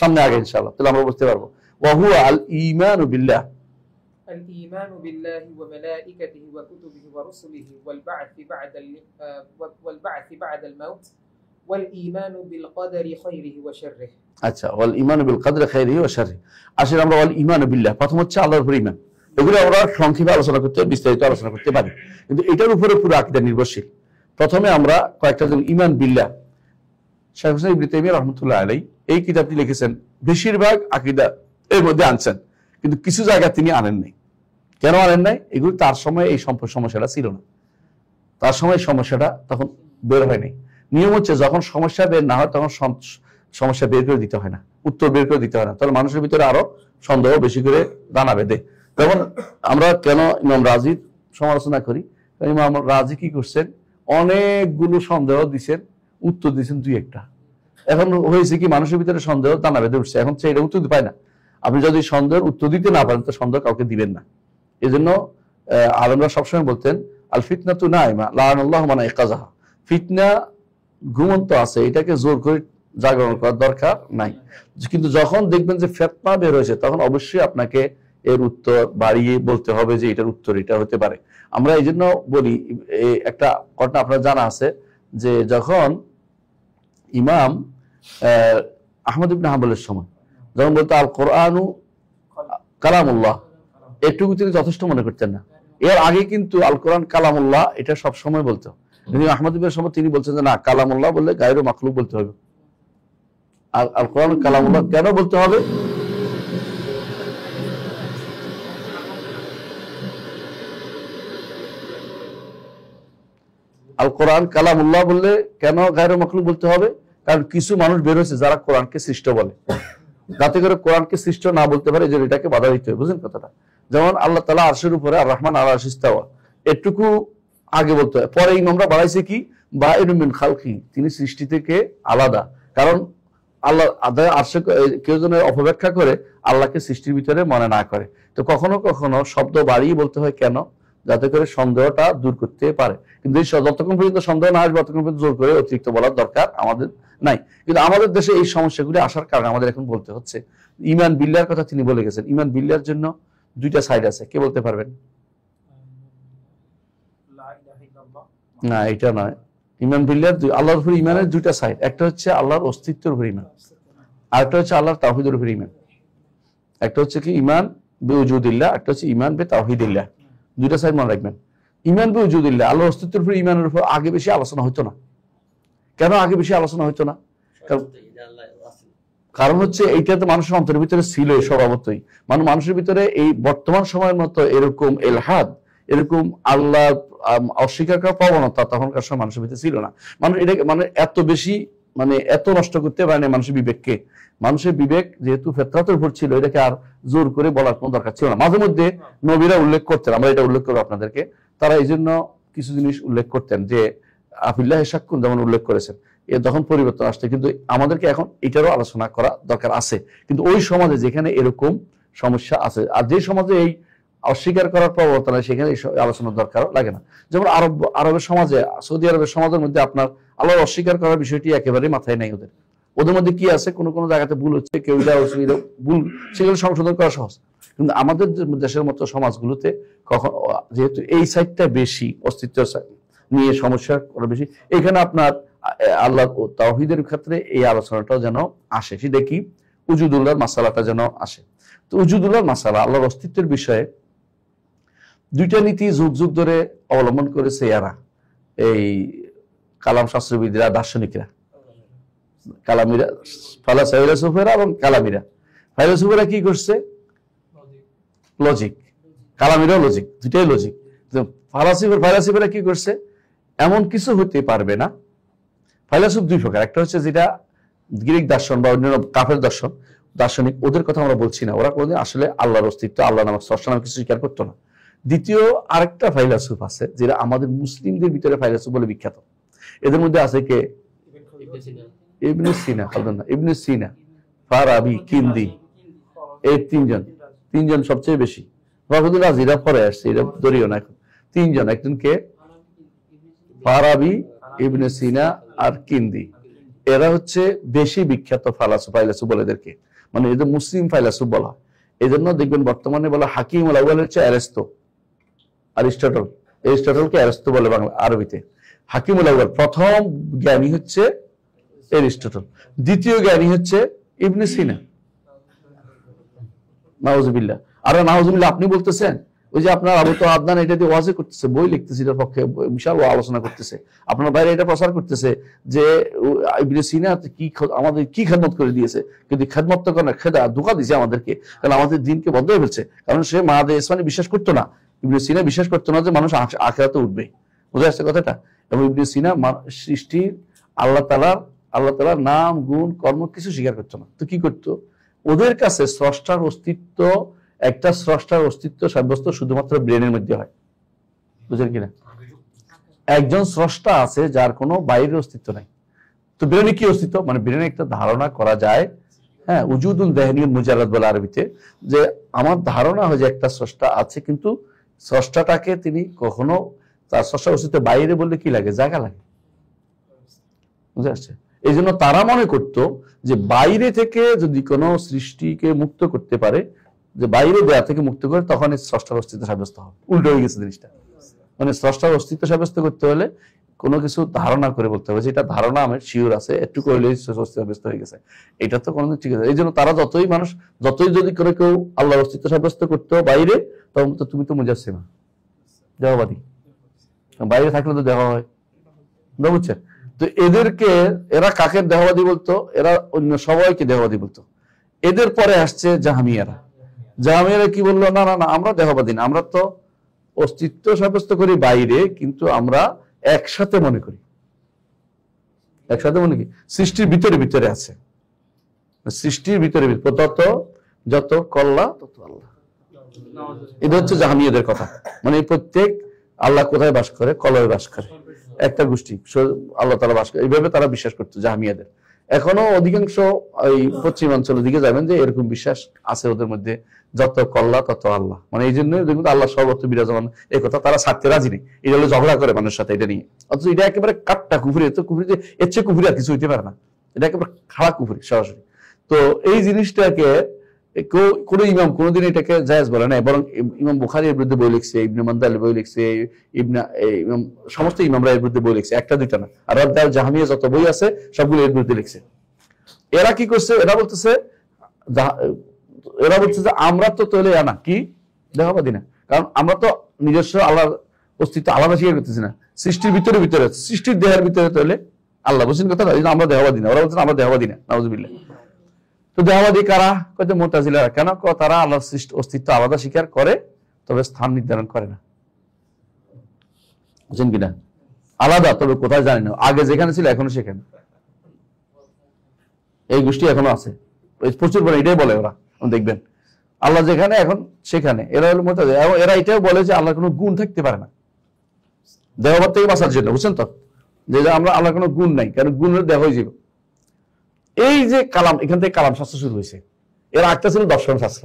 সামনে আগে ইনশাআল্লাহ তাহলে আমরা বুঝতে পারবো। ওয়া হুয়া আল ঈমানু বিল্লাহ, الإيمان بالله وملائكته وكتبه ورسله والبعث بعد الموت والإيمان بالقدر خيره وشره। আচ্ছা, ওয়াল ঈমানু বিল কদরি খাইরিহি ওয়া শাররিহি। আসলে আমরা ওয়াল ঈমানু বিল্লাহ, প্রথম হচ্ছে আল্লাহর উপর ঈমান। এগুলো আমরা সংক্ষেপে আলোচনা করতে, বিস্তারিত আলোচনা করতে পারি, কিন্তু এটার উপরে পুরো আকীদা নির্ভরশীল। প্রথমে আমরা কয়েকটা ঈমান বিল্লাহ, শাইখ হোসেন ইবনে তাইমিয়া রাহমাতুল্লাহ আলাইহি এই কিতাবটি লিখেছেন, বেশিরভাগ আকীদা এর মধ্যে আনছেন, কিন্তু কিছু জায়গা তিনি আনেন নাই। কেন আনেন নাই? এগুলো তার সময় এই সমস্যাটা ছিল না, তার সময় সমস্যাটা তখন বের হয় নাই। নিয়ম হচ্ছে যখন সমস্যা বের না হয় তখন সমস্যা বের করে দিতে হয় না, উত্তর বের করে দিতে হয় না, তাহলে মানুষের ভিতরে আরো সন্দেহ বেশি করে দানা বেঁধে। যেমন আমরা কেন ইমাম রাজির সমালোচনা করি? ইমাম রাজি কি করছেন? অনেকগুলো সন্দেহ দিচ্ছেন, উত্তর দিচ্ছেন দুই একটা। এখন হয়েছে কি, মানুষের ভিতরে সন্দেহ দানা বেঁধে উঠছে, এখন সেটা উত্তর দিতে পায় না। আপনি যদি সন্দেহের উত্তর দিতে না পারেন তো সন্দেহ কাউকে দিবেন না। এই জন্য আলেমরা সবসময় বলতেন আল ফিতনাতু নাইমা লাআনাল্লাহু মান আইকাযাহা, ফিতনা ঘুমন্ত আছে, এটাকে জোর করে জাগরণ করার দরকার নাই। কিন্তু যখন দেখবেন যে ফিতনা বের হয়েছে, তখন অবশ্যই আপনাকে এর উত্তর বাড়িয়ে বলতে হবে যে এটার উত্তর এটা হতে পারে। আমরা এই জন্য বলি, একটা ঘটনা আপনার জানা আছে যে যখন ইমাম আহমদ ইবনে হাম্বলের সময় যখন বলতো আল কোরআনু কালামুল্লাহ, এটুকু তিনি যথেষ্ট মনে করতেন না। এর আগে কিন্তু আল কোরআন কালামুল্লাহ এটা সব সময় বলতো, কিন্তু আহমদ ইবনের সময় তিনি বলছেন যে না, কালামুল্লাহ বললে গায়রু মাখলুক বলতে হবে। আল কোরআন কালামুল্লাহ কেন বলতে হবে? আল কোরআন কালামুল্লাহ বললে কেন গায়রু মাখলুক বলতে হবে? কারণ কিছু মানুষ বের হয়েছে যারা কোরআনকে সৃষ্ট বলে, যাতে করে কোরআনকে সৃষ্ট না বলতে পারে, যে এটাকে বাধা দিতে হবে। বুঝলেন কথাটা? যেমন আল্লাহ তাআলা আরশের উপরে, আর রহমান আলা আরশিস ইস্তাওয়া, এটুকু আগে বলতে হয়। পরে ইমামরা বাড়াইছে কি, বায়িনুম মিন খালকি, তিনি সৃষ্টি থেকে আলাদা। কারণ আল্লাহ আদায় আরশে কেউ যেন অপব্যাখ্যা করে আল্লাহকে সৃষ্টির ভিতরে মনে না করে। তো কখনো কখনো শব্দ বাড়িয়ে বলতে হয়, কেন? যাতে করে সন্দেহটা দূর করতে পারে। কিন্তু যতক্ষণ পর্যন্ত সন্দেহ না আসবে ততক্ষণ পর্যন্ত জোর করে অতিরিক্ত বলার দরকার আমাদের নাই। কিন্তু আমাদের দেশে এই সমস্যাগুলি আসার কারণে আমাদের এখন বলতে হচ্ছে। ঈমান বিল্লাহর কথা তিনি বলে গেছেন, ঈমান বিল্লাহর জন্য দুইটা সাইড আছে, কে বলতে পারবেন? না, এটা নয়। ঈমান বিল্লাহর আল্লাহর উপর ঈমানের দুইটা সাইড, একটা হচ্ছে আল্লাহর অস্তিত্বের উপর ঈমান, আর একটা হচ্ছে আল্লাহর তাওহীদের উপর ঈমান। একটা হচ্ছে কি ঈমান বিউজুদিল্লাহ, একটা হচ্ছে ঈমান বিতাওহীদিল্লাহ। দুইটা সাইড মনে রাখবেন। ঈমান বিউজুদিল্লাহ, আল্লাহর অস্তিত্বের উপর ঈমানের উপর আগে বেশি আলোচনা হতো না। কেন আগে বেশি আলোচনা হতো না? কারণ হচ্ছে এইটাতে মানুষের অন্তরের ভিতরে ছিল স্বভাবতই, মানুষের ভিতরে এই বর্তমান সময়ের মতো এরকম এলহাদ, এরকম আল্লাহ অস্বীকার করার প্রবণতা তখনকার সময় মানুষের ভিতরে ছিল না। মানুষ এটা এত বেশি এত নষ্ট করতে পারে না মানুষের বিবেককে। মানুষের বিবেক যেহেতু ফিতরাতের উপর ছিল, এটাকে আর জোর করে বলার কোনো দরকার ছিল না। মাঝে মধ্যে নবীরা উল্লেখ করতেন, আমরা এটা উল্লেখ করবো আপনাদেরকে, তারা এই জন্য কিছু জিনিস উল্লেখ করতেন, যে আফিল্লাহ শাক্কুন যেমন উল্লেখ করেছেন, তখন পরিবর্তন আসছে, কিন্তু আমাদেরকে এখন এটারও আলোচনা করা দরকার আছে। কিন্তু ওই সমাজে যেখানে এরকম সমস্যা আছে, আর যে সমাজে এই অস্বীকার করার প্রবণতা সেখানে এই আলোচনার দরকার লাগে না। যেমন আরবের সমাজে, সৌদি আরবের সমাজের মধ্যে আপনার আল্লাহর অস্বীকার করার বিষয়টি একেবারেই মাথায় নাই ওদের। ওদের মধ্যে কি আছে, কোনো কোনো জায়গাতে ভুল হচ্ছে, কেউ ভুল, সেগুলো সংশোধন করা সহজ। কিন্তু আমাদের দেশের মতো সমাজগুলোতে কখন, যেহেতু এই সাইডটা বেশি অস্তিত্ব নিয়ে সমস্যা বেশি, এখানে আপনার আল্লাহ তাওহীদের ক্ষেত্রে এই আলোচনাটা যেন আসে। সেটা কি, উজুদুল্লাহর মাসালাটা যেন আসে। তো উজুদুল্লাহর মাসালা, আল্লাহর অস্তিত্বের বিষয়ে দুইটা নীতি যুগ যুগ ধরে অবলম্বন করেছে এরা, এই কালাম শাস্ত্রবিদরা, দার্শনিকরা, কালামিরা, ফাইলাসফেরা এবং কালামিরা। ফাইলাসফেরা কি করছে, লজিক, কালামিরাও লজিক, দুটাই লজিক। ফাইলাসফেরা কি করছে, এমন কিছু হতে পারবে না। ফাইলাসফ দুই প্রকার, একটা হচ্ছে যেটা গ্রিক দর্শন বা অন্যান্য কাফের দার্শনিক, ওদের কথা আমরা বলছি না, ওরা কোনোদিন আসলে আল্লাহর অস্তিত্ব, আল্লাহ নামক স্রষ্টা নামে কিছু স্বীকার করতো না। দ্বিতীয় আরেকটা ফাইলাসফ আছে যেটা আমাদের মুসলিমদের ভিতরে ফাইলাসফ বলে বিখ্যাত। এদের মধ্যে আছে কে, ইবনে সিনা, ইবনে সিনা, ফারাবি, কিন্দি, এই তিনজন সবচেয়ে বেশি। এরা পরে আসছে, এরা ধরিও না এখন। তিনজন, একজন কে, ফারাবি, ইবনে সিনা আর কিন্দি। এরা হচ্ছে বেশি বিখ্যাত ফাইলাসফ বলে এদেরকে, মানে এদের মুসলিম ফাইলাসফ বলা হয়। এই জন্য দেখবেন বর্তমানে বলা হাকিম আল আউয়াল হচ্ছে এরিস্টটলকে অ্যারিস্টো বলে বাংলা আরবিতে। হাকিম আল আউয়াল প্রথম জ্ঞানী হচ্ছে এরিস্টটল, দ্বিতীয় জ্ঞানী হচ্ছে ইবনে সিনা। নাউজুবিল্লাহ। আর নাউজুবিল্লাহ আপনি বলতেছেন, ওই যে আপনার আবু তো আদনান এটা দিয়ে ওয়াজে করতেছে, বই লিখতেছে, এটার পক্ষে বিশাল আলোচনা করতেছে, আপনার বাইরে এটা প্রচার করতেছে যে ইবনে সিনা কি আমাদের কি খেদমত করে দিয়েছে, কিন্তু খেদমত তো করে খেদা ধোঁকা দিয়েছে আমাদেরকে, কারণ আমাদের দিনকে বন্ধ হয়ে ফেলছে। কারণ সে মাহাদে ইসলামী বিশ্বাস করতো না, ইবনে সিনা বিশ্বাস করতো না যে মানুষ আখিরাতে উঠবে। বুঝে আসছে কথাটা? এবং ইবনে সিনা সৃষ্টির আল্লাহ তাআলার নাম, গুণ, কর্ম কিছু স্বীকার করতো না। তো কি করতো, ওদের কাছে স্রষ্টার অস্তিত্ব, একটা স্রষ্টার অস্তিত্ব সাব্যস্ত শুধুমাত্র ব্রেনের মধ্যে হয়। বুঝলেন কিনা? একজন স্রষ্টা আছে যার কোনো বাইরের অস্তিত্ব নাই। তো ব্রেনে কি অস্তিত্ব, মানে ব্রেনে একটা ধারণা করা যায়, হ্যাঁ, উজুদুল দেহনিয়ুল মুজাররাদ বলে আরবিতে, যে আমার ধারণা হয় যে একটা স্রষ্টা আছে, কিন্তু স্রষ্টাটাকে তিনি কখনো তার স্রষ্টার অস্তিত্ব বাইরে বললে কি লাগে, জায়গা লাগে। বুঝে আসছে? এই জন্য তারা মনে করতো যে বাইরে থেকে যদি কোনো সৃষ্টিকে মুক্ত করতে পারে, যে বাইরে দেয়া থেকে মুক্ত করে, তখন স্রষ্টার অস্তিত্ব সাব্যস্ত হবে। উল্টো হয়ে গেছে জিনিসটা, মানে স্রষ্টার অস্তিত্ব সাব্যস্ত করতে হলে কোনো কিছু ধারণা করে বলতে হবে, যেটা ধারণা আমার শিওর আছে, একটু করলেই সাব্যস্ত হয়ে গেছে। এটা তো কোনোদিন ঠিক আছে। এই জন্য তারা যতই যদি করে কেউ আল্লাহর অস্তিত্ব সাব্যস্ত করতে বাইরে, তখন তো তুমি তো মুজাসসিমা, দেহবাদী, বাইরে থাকলে তো দেহ হয়, বুঝছেন? তো এরা কাকের দেহবাদী বলতো, এরা অন্য সবাইকে দেহবাদী বলতো। এদের পরে আসছে জাহমিয়ারা কি বললো, না না না, আমরা দেহবাদী না, আমরা তো অস্তিত্ব সাব্যস্ত করি বাইরে, কিন্তু আমরা একসাথে মনে করি, সৃষ্টির ভিতরে আছে, সৃষ্টির ভিতরে যত কল্লা তত আল্লাহ। এটা হচ্ছে জাহমিয়াদের কথা, মানে প্রত্যেক আল্লাহ কোথায় বাস করে, কলয়ে বাস করে, একটা গোষ্ঠী আল্লাহ তাআলা বাস করে, এইভাবে তারা বিশ্বাস করতো জাহমিয়াদের। এখনো অধিকাংশ এই পশ্চিমাঞ্চলের দিকে যাবেন যে এরকম বিশ্বাস আছে ওদের মধ্যে, যত কল্লা তত আল্লাহ, মানে এই জন্য দেখুন আল্লাহ সর্বত্র বিরাজমান, এই কথা তারা ছাড়তে রাজি নেই। এটা হলো ঝগড়া করে মানুষের সাথে এটা নিয়ে, অথচ এটা একেবারে কাট্টা কুফরি, এত কুফরি যে এর চেয়ে কুফরি আর কিছু হইতে পারে না, এটা একেবারে খারাপ কুফরি সরাসরি। তো এই জিনিসটাকে কোন ইমাম কোনদিন এটাকে জায়েজ বলে না, বরং ইমাম বুখারী এর বিরুদ্ধে বই লিখছে, ইবনে মানদাহ বই লিখছে, সমস্ত ইমামরা এর বিরুদ্ধে বই লিখছে, একটা দুইটা না। আর রাদ্দাল জাহমিয়া যত বই আছে সবগুলো এর বিরুদ্ধে লিখছে। এরা কি করছে, এরা বলতেছে যে আমরা তো তৈলে আনা কি দেহবাদী না, কারণ আমরা তো নিজস্ব আল্লাহর অস্তিত্ব আলাদা স্বীকার করতেছি না, সৃষ্টির ভিতরে সৃষ্টির দেহের ভিতরে তৈলে আল্লাহ, বুঝছেন কথা? আমরা দেহবাদী না, ওরা বলছেন আমরা দেহবাদী না, নাউজুবিল্লাহ। তো দেহবাদী কারা? কত মুতাজিলারা। কেন? তারা আল্লাহর অস্তিত্ব আলাদা স্বীকার করে, তবে স্থান নির্ধারণ করে না, বুঝছেন কিনা? আলাদা, তবে কোথায় জানি না, আগে যেখানে ছিল এখনো সেখানে। এই গোষ্ঠী এখনো আছে প্রচুর, বলে এটাই বলে ওরা, দেখবেন আল্লাহ যেখানে এখন সেখানে। এরা হলো মুতাজিলা, এরা এটাও বলে যে আল্লাহর কোনো গুণ থাকতে পারে না, দেহবাদ থেকে বাঁচার জন্য, বুঝছেন তো? যে আমরা আল্লাহর কোনো গুণ নাই, কারণ গুণের দেখা হয়ে যাবে। এই যে কালাম, এখান থেকে কালাম শাস্ত্র শুরু হয়েছে। এর একটা ছিল দর্শন শাস্ত্র,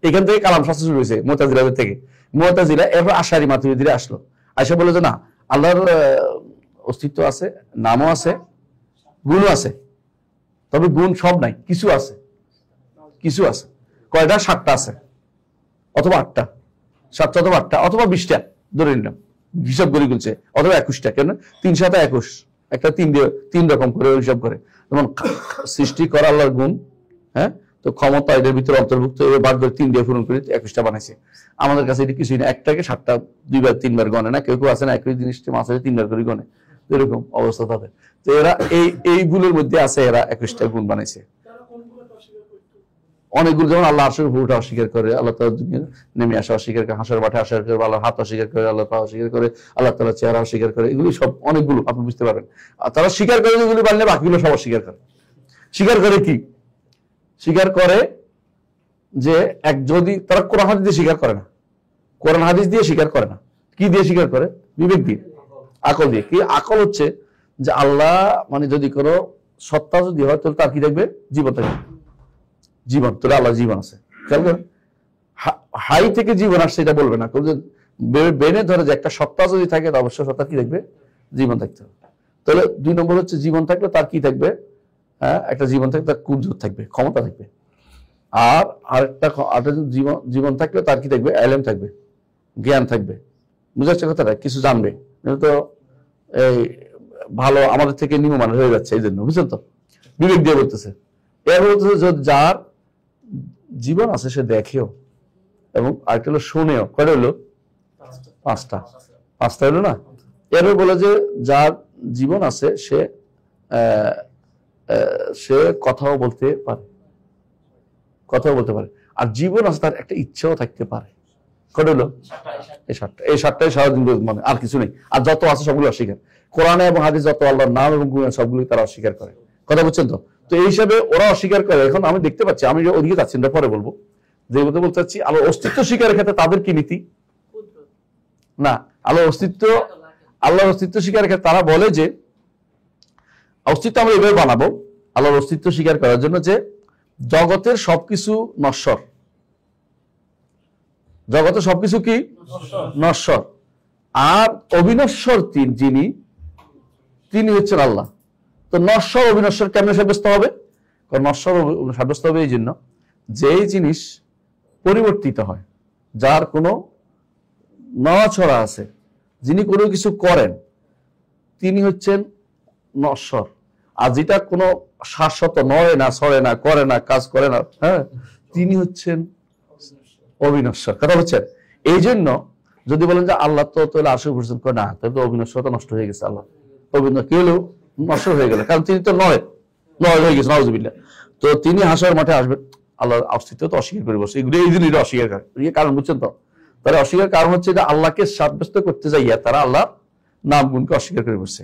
এখান থেকে কালাম শাস্ত্র শুরু হয়েছে মুতাজিলাদের থেকে। মুতাজিলা এরপর আশারি মাতুরিদিরা আসলো, আয়সা বলে যে না, আল্লাহর অস্তিত্ব আছে, নামও আছে, গুণও আছে, তবে গুণ সব নাই, কিছু আছে, কিছু আছে। কয়টা? 7টা আছে, অথবা 8টা, 7টা অথবা 8টা অথবা 20টা ধরে নিলাম, হিসাব করে গুনছে, অথবা 21টা। কেন 3 7 21, একটা 3 রকম করে হিসাব করে। যেমন সৃষ্টি করা আল্লাহর গুণ, হ্যাঁ, তো ক্ষমতা এদের ভিতরে অন্তর্ভুক্ত, এবার বাদ করে 3 দিয়ে পূরণ করে 21টা বানাইছে। আমাদের কাছে এটা কিছুই না, একটাকে 7টা 2বার 3বার গণে না, কেউ কেউ আছে না একই জিনিসটা মাসে 3বার করে গণে, এরকম অবস্থা তাদের। তো এরা এই ভুলের মধ্যে আছে, এরা 21টা গুণ বানাইছে। অনেকগুলো, যেমন আল্লাহ আরশের উপরটা অস্বীকার করে, আল্লাহ তাআলা দুনিয়া নেমে আসা অস্বীকার করে, হাসর মাঠে অস্বীকার করে, আল্লাহর হাত অস্বীকার করে, আল্লাহর পা অস্বীকার করে, আল্লাহ তাআলার চেহারা অস্বীকার করে, এগুলি সব অনেকগুলো আপনি বুঝতে পারবেন। আর তারা স্বীকার করে যেগুলি বানলে বাকিগুলো সব অস্বীকার করে। স্বীকার করে কি? স্বীকার করে যে যদি তারা কোরআন হাদিস দিয়ে স্বীকার করে না, কোরআন হাদিস দিয়ে স্বীকার করে না, কি দিয়ে স্বীকার করে? বিবেক দিয়ে, আকল দিয়ে। কি আকল? হচ্ছে যে আল্লাহ মানে যদি কোনো সত্তা যদি হয় তাহলে তার কি থাকবে? জীবন থাকবে, জীবন। তাহলে আল্লাহ জীবন আছে, খেয়াল করেন, হাই থেকে জীবন আসছে এটা বলবে না, বেনে ধরে যে একটা সত্তা যদি থাকে তো অবশ্যই সত্তা কি থাকবে? জীবন থাকতে হবে। তাহলে 2 নম্বর হচ্ছে জীবন থাকলে তার কি থাকবে? হ্যাঁ, একটা জীবন থাকলে তার কুদরত থাকবে, ক্ষমতা থাকবে। আর আরেকটা জীবন থাকলে তার কি থাকবে? ইলম থাকবে, জ্ঞান থাকবে। বুঝা যাচ্ছে কথাটা? কিছু জানবে, তো এই ভালো আমাদের থেকে নিম্নমানের হয়ে যাচ্ছে, এই জন্য, বুঝছেন তো? বিবেক দিয়ে বলতেছে। এর বলতেছে যার জীবন আছে সে দেখেও, এবং আরেকটা হলো শুনেও। কয়টা হলো? 5টা হলো না? এরপর বলে যে যার জীবন আছে সে কথাও বলতে পারে, আর জীবন আছে তার একটা ইচ্ছাও থাকতে পারে। কয়টা হলো? এই 7টাই সারাদিন মনে, আর কিছু নেই। আর যত আছে সবগুলো অস্বীকার। কোরআনে এবং হাদিস যত আল্লাহর নাম এবং গুণ সবগুলো তারা অস্বীকার করে। কথা বুঝছেন তো? তো এই হিসাবে ওরা অস্বীকার করে। এখন আমি দেখতে পাচ্ছি, আমি ওদিকে যাচ্ছি না, পরে বলবো, যে বলতে চাচ্ছি আল্লাহর অস্তিত্ব স্বীকারের ক্ষেত্রে তাদের কি নীতি? না, আল্লাহর অস্তিত্ব স্বীকারের ক্ষেত্রে তারা বলে যে অস্তিত্ব আমরা এভাবে বানাবো, আল্লাহর অস্তিত্ব স্বীকার করার জন্য, যে জগতের সবকিছু নশ্বর, জগতের সবকিছু কি? নশ্বর। আর অবিনশ্বর তিনি হচ্ছেন আল্লাহ। তো নশ্বর অবিনশ্বর কেমনে সাব্যস্ত হবে? কারণ নশ্বর সাব্যস্ত হবে এই জন্য, যেই জিনিস পরিবর্তিত হয়, যার কোনো নড়াচড়া আছে, যিনি কোনো কিছু করেন তিনি হচ্ছেন নশ্বর। আর যেটা কোনো শাশ্বত নড়ে না, সরে না, করে না, কাজ করে না, হ্যাঁ, তিনি হচ্ছেন অবিনশ্বর। কথা বলছেন? এই জন্য যদি বলেন যে আল্লাহ তো তাহলে আশি করছেন, না, তাহলে তো অবিনশ্বরতা নষ্ট হয়ে গেছে, আল্লাহ কি হলো? নষ্ট হয়ে গেল, কারণ তিনি তো নয় হয়ে গেছে, নাউজুবিল্লাহ। তো তিনি হাসর মাঠে আসবেন, আল্লাহর অস্তিত্ব তো অস্বীকার করে বসে, এগুলো এই জন্য অস্বীকার করে। কারণ বুঝছেন তো? তারা অস্বীকার কারণ হচ্ছে যে আল্লাহকে সাব্যস্ত করতে যাইয়া তারা আল্লাহ নাম গুণকে অস্বীকার করে বসছে।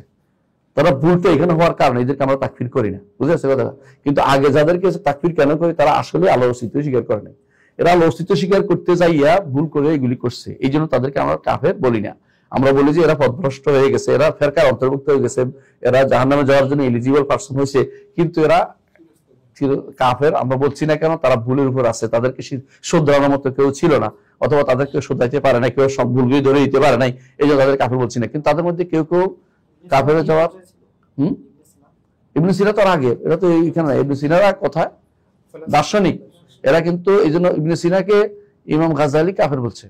তারা ভুলটা এখানে হওয়ার কারণে এদেরকে আমরা তাকফির করি না, বুঝে যাচ্ছে কথা? কিন্তু আগে যাদেরকে তাকফির কেন করি, তারা আসলে আল্লাহর অস্তিত্ব স্বীকার করে নাই। এরা আল্লাহর অস্তিত্ব স্বীকার করতে যাইয়া ভুল করে এগুলি করছে, এই জন্য তাদেরকে আমরা কাফের বলি না। আমরা বলি যে এরা পথভ্রষ্ট হয়ে গেছে, এরা ফেরকার অন্তর্ভুক্ত হয়ে গেছে, এরা জাহান্নামে যাওয়ার জন্য এলিজিবল পারসন হয়েছে, কিন্তু এরা কাফের আমরা বলছি না। কেন? তারা ভুলের উপর আছে, তাদেরকে শুধরানোর মতো কেউ ছিল না, অথবা তাদেরকে শুধরাইতে পারে না, কেউ সব ভুলগুলি ধরে দিতে পারে নাই, এই জন্য তাদের কাফের বলছি না। কিন্তু তাদের মধ্যে কেউ কাফের যাওয়ার ইবনে সিনা তো আগে, এরা তো এইখানে ইবনে সিনারা কোথায় দার্শনিক, এরা কিন্তু এই জন্য ইবনে সিনাকে ইমাম গাজালি কাফের বলছে,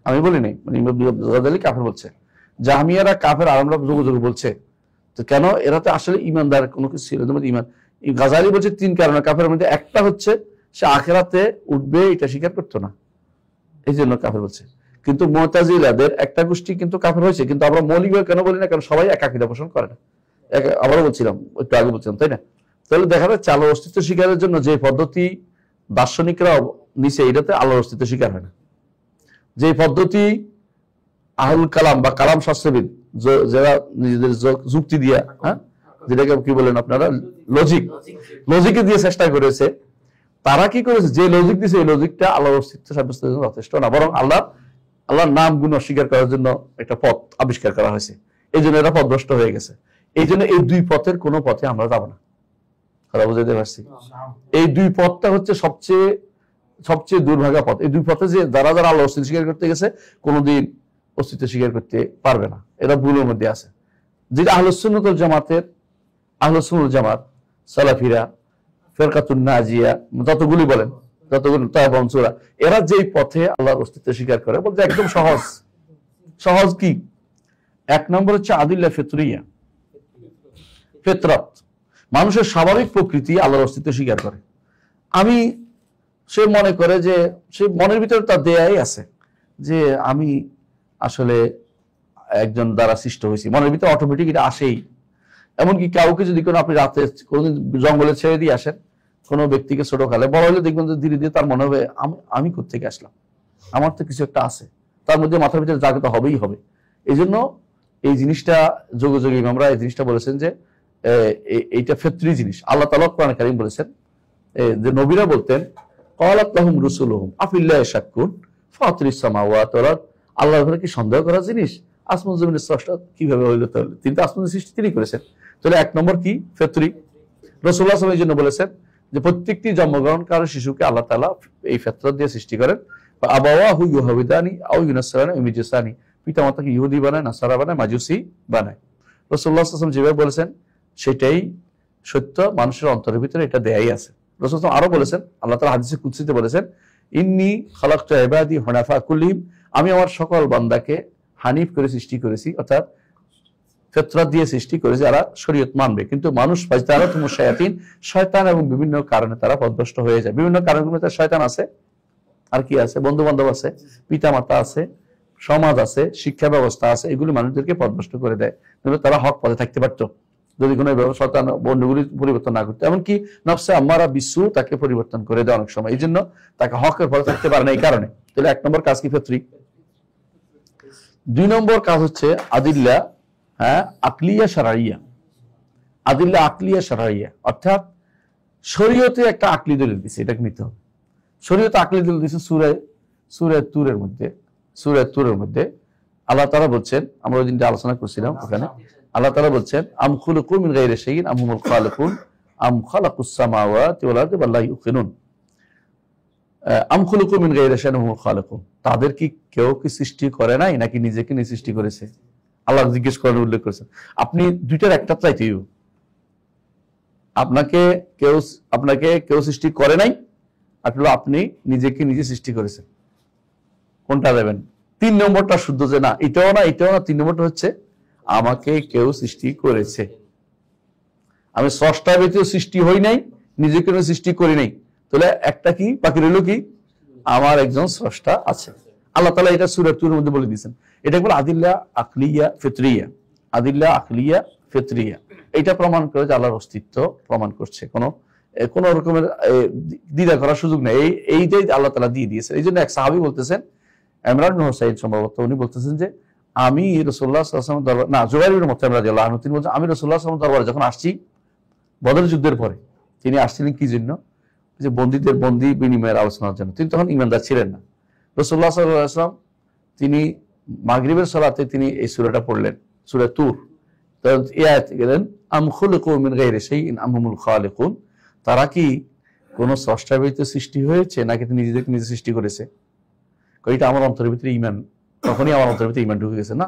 আমি বলি নাই, মানে ইমাম গাজালি কাফের বলছে। জাহমিয়ারা কাফের আর আমরা যুগ যুগ বলছে। তো কেন? এরা তো আসলে ইমানদার কোনো কিছু ছিল না। ইমান গাজালি বলছে 3 কারণে কাফের মধ্যে একটা হচ্ছে সে আখিরাতে উঠবে এটা স্বীকার করতো না, এই জন্য কাফের বলছে। কিন্তু মুতাজিলাদের একটা গোষ্ঠী কিন্তু কাফের হয়েছে, কিন্তু আমরা মৌলিকভাবে কেন বলি না? কারণ সবাই এক আকীদা পোষণ করে না। আবারও বলছিলাম, একটু আগে বলছিলাম, তাই না? তাহলে দেখা যাচ্ছে আল্লাহর অস্তিত্ব স্বীকারের জন্য যে পদ্ধতি দার্শনিকরা নিচে, এটাতে আল্লাহর অস্তিত্ব স্বীকার হয় না। যে পদ্ধতি আহুল কালাম বা কালাম শাস্ত্রবিদ যারা নিজেদের যুক্তি দিয়া, হ্যাঁ, যেটাকে কি বলেন আপনারা, লজিকে দিয়ে চেষ্টা করেছে, তারা কি করেছে? যে লজিক দিয়েছে এই লজিকটা আল্লাহর অস্তিত্ব সাব্যস্তের জন্য যথেষ্ট না, বরং আল্লাহর নাম গুণ অস্বীকার করার জন্য একটা পথ আবিষ্কার করা হয়েছে। এই জন্য এরা পথভ্রষ্ট হয়ে গেছে। এই জন্য এই দুই পথের কোনো পথে আমরা যাবো না। কথা বুঝাতে পারছি? এই দুই পথটা হচ্ছে সবচেয়ে দুর্ভাগা পথ। এই দুই পথে যে যারা আল্লাহ অস্তিত্ব স্বীকার করতে গেছে কোনোদিন অস্তিত্ব স্বীকার করতে পারবে না, এরা ভুলের মধ্যে আছে। যেটা আহলুস সুন্নাত ওয়াল জামাত, সালাফিরা, ফিরকাতুন নাজিয়া, যতগুলি বলেন, যতগুলি তাওবা সূরা, এরা যেই পথে আল্লাহর অস্তিত্ব স্বীকার করে বলতে একদম সহজ কি? এক নম্বর হচ্ছে আদিল্লাহ ফিতরিয়া, ফিতরাত, মানুষের স্বাভাবিক প্রকৃতি আল্লাহর অস্তিত্ব স্বীকার করে। সে মনে করে যে সে মনের ভিতরে তার দেয়াই আছে যে আমি আসলে একজন দ্বারা সৃষ্ট হয়েছি, মনের ভিতরে অটোমেটিক এটা আসেই। এমনকি কাউকে যদি কোনো আপনি রাতে কোনোদিন জঙ্গলে ছেড়ে দিয়ে আসেন, কোনো ব্যক্তিকে ছোট কালে, বড় হলে দেখবেন যে ধীরে ধীরে তার মনে হবে আমি কোত্থেকে আসলাম, আমার তো কিছু একটা আছে, তার মধ্যে মাথার ভিতরে জাগ্রত হবেই হবে। এই জন্য এই জিনিসটা যোগে যোগে ইমামরা এই জিনিসটা বলেছেন যে এইটা ফিতরি জিনিস। আল্লাহ তাআলা কোরআনে কারীম বলেছেন যে নবীরা বলতেন ক্বালাত লাহুম রুসুলুহুম আফিল্লাহি শাক্কুন ফাতিরিস সামাওয়াতি ওয়াল আরদ, আল্লাহর উপরে কি সন্দেহ করার জিনিস? আসমান জমিনের স্রষ্টা কিভাবে হইল? তাহলে তিনি তো আসমানের সৃষ্টি তিনি করেছেন। তাহলে এক নম্বর কি? ফিতরি। রাসূলুল্লাহ সাল্লাল্লাহু আলাইহি ওয়াসাল্লাম এই জন্য বলেছেন যে প্রত্যেকটি জন্মগ্রহণকারী শিশুকে আল্লাহ তাআলা এই ফিতরত দিয়ে সৃষ্টি করেন। আবাওয়াহু ইউহাবিদানি আও ইউনাসসারানি আও ইউমাজ্জিসানি, পিতামাতাকে ইহুদি বানায়, নাসারা বানায়, মাজুসি বানায়। রাসূলুল্লাহ সাল্লাল্লাহু আলাইহি ওয়াসাল্লাম যেভাবে বলেছেন সেটাই সত্য, মানুষের অন্তরের ভিতরে এটা দেয়াই আছে। রাসূলুল্লাহ আরো বলেছেন, আল্লাহ তাআলা হাদিসে কুদসিতে বলেছেন ইন্নী খালাকতু ইবাদি হুনাফা কুল্লিহিম, আমি আমার সকল বান্দাকে হানিফ করে সৃষ্টি করেছি, অর্থাৎ ফিতরাত দিয়ে সৃষ্টি করেছি, যারা শরীয়ত মানবে। কিন্তু মানুষ ফাজতারাতুমুশ শায়াতিন, শয়তান এবং বিভিন্ন কারণে তারা পথভ্রষ্ট হয়ে যায়। বিভিন্ন কারণের মধ্যে শয়তান আছে, আর কি আছে? বন্ধু বান্ধব আছে, পিতামাতা আছে, সমাজ আছে, শিক্ষা ব্যবস্থা আছে, এগুলি মানুষদেরকে পথভ্রষ্ট করে দেয়। তারা হক পথে থাকতে পারতো যদি কোনো শয়তান বন্ধুগুলি পরিবর্তন না করতো। এমনকি নফসে আম্মারা বিসু তাকে পরিবর্তন করে দেয় অনেক সময়, এই জন্য তাকে হকের পথে থাকতে পারে না এই কারণে। তাহলে এক নম্বর কাজ কি? ফিতরি। দুই নম্বর কাজ হচ্ছে আদিল্লা আকলিয়া শারঈয়া। আদিল্লা আকলিয়া শারঈয়া অর্থাৎ শরীয়তে একটা আকলি দলিল দিছে, এটাকে নিতে হবে। শরীয়তে আকলি দলিল দিছে সূরা তুরের মধ্যে আল্লাহ তাআলা বলছেন, আমরা ওই দিনটা আলোচনা করছিলাম ওখানে, আল্লাহ তাআলা বলছেন আম খুলিকু মিন গায়রি শাইইন আম হুমুল খালিকুন আম খালাকুস সামাওয়াতি ওয়াল আরদি ওয়াল্লাহু ইউকিনুন। আম খুলিকু মিন গায়রি শাইইন আম হুমুল খালিকুন, তাদের কি কেউ কি সৃষ্টি করে নাই নাকি নিজেকে নিয়ে সৃষ্টি করেছে? আল্লাহ জিজ্ঞেস করার উল্লেখ করেছেন। আপনি দুইটার একটা চাইতে, আপনাকে কেউ সৃষ্টি করে নাই, আসলে আপনি নিজেকে নিজে সৃষ্টি করেছেন। কোনটা দেবেন? তিন নম্বরটা শুদ্ধ যে না এটাও না এটাও না, তিন নম্বরটা হচ্ছে আমাকে কেউ সৃষ্টি করেছে, আমি স্রষ্টা ব্যতীত সৃষ্টি হই নাই, নিজেকে সৃষ্টি করি নাই। তাহলে একটা কি বাকি রইল? কি? আমার একজন স্রষ্টা আছে। আল্লাহ তাআলা এটা সূরা তুরের মধ্যে বলে দিয়েছেন। এটা বলে আদিল্লা আকলিয়া ফিতরিয়া। আদিল্লা আকলিয়া ফিতরিয়া এটা প্রমাণ করে যে আল্লাহর অস্তিত্ব প্রমাণ করছে, কোন রকমের দ্বিধা করার সুযোগ নেই। এইটাই আল্লাহ তাআলা দিয়ে দিয়েছে। এই জন্য এক সাহাবী বলতেছেন, ইমরান ইবনে হুসাইন সম্ভবত, উনি বলতেছেন যে আমি রাসূলুল্লাহ সাল্লাল্লাহু আলাইহি ওয়াসাল্লাম দরবার, না জুবাইর ইবনে মুতঈম রাদিয়াল্লাহু আনহু, তিনি বলছেন আমি রাসূলুল্লাহ সাল্লাল্লাহু আলাইহি ওয়াসাল্লাম দরবারে যখন আসছি বদর যুদ্ধের পরে, তিনি আসছিলেন কি জন্য? যে বন্দী বিনিময়ের আলোচনার জন্য। তিনি তখন ঈমানদার ছিলেন না। রাসূলুল্লাহ সাল্লাল্লাহু আলাইহি ওয়াসাল্লাম তিনি মাগরিবের সালাতে তিনি এই সূরাটা পড়লেন, সূরা তুর। এই আয়াতে গেলেন আম খুলিকু মিন গায়রি শাইইন আম হুমুল খালিকুন, তারা কি কোন স্রষ্টা ব্যতীত সৃষ্টি হয়েছে নাকি তিনি নিজেকে নিজে সৃষ্টি করেছে? এটা আমার অন্তরের ভিতরে ঈমান, তখনই আমার অন্তরের ভিতরে ঈমান ঢুকে গেছে, না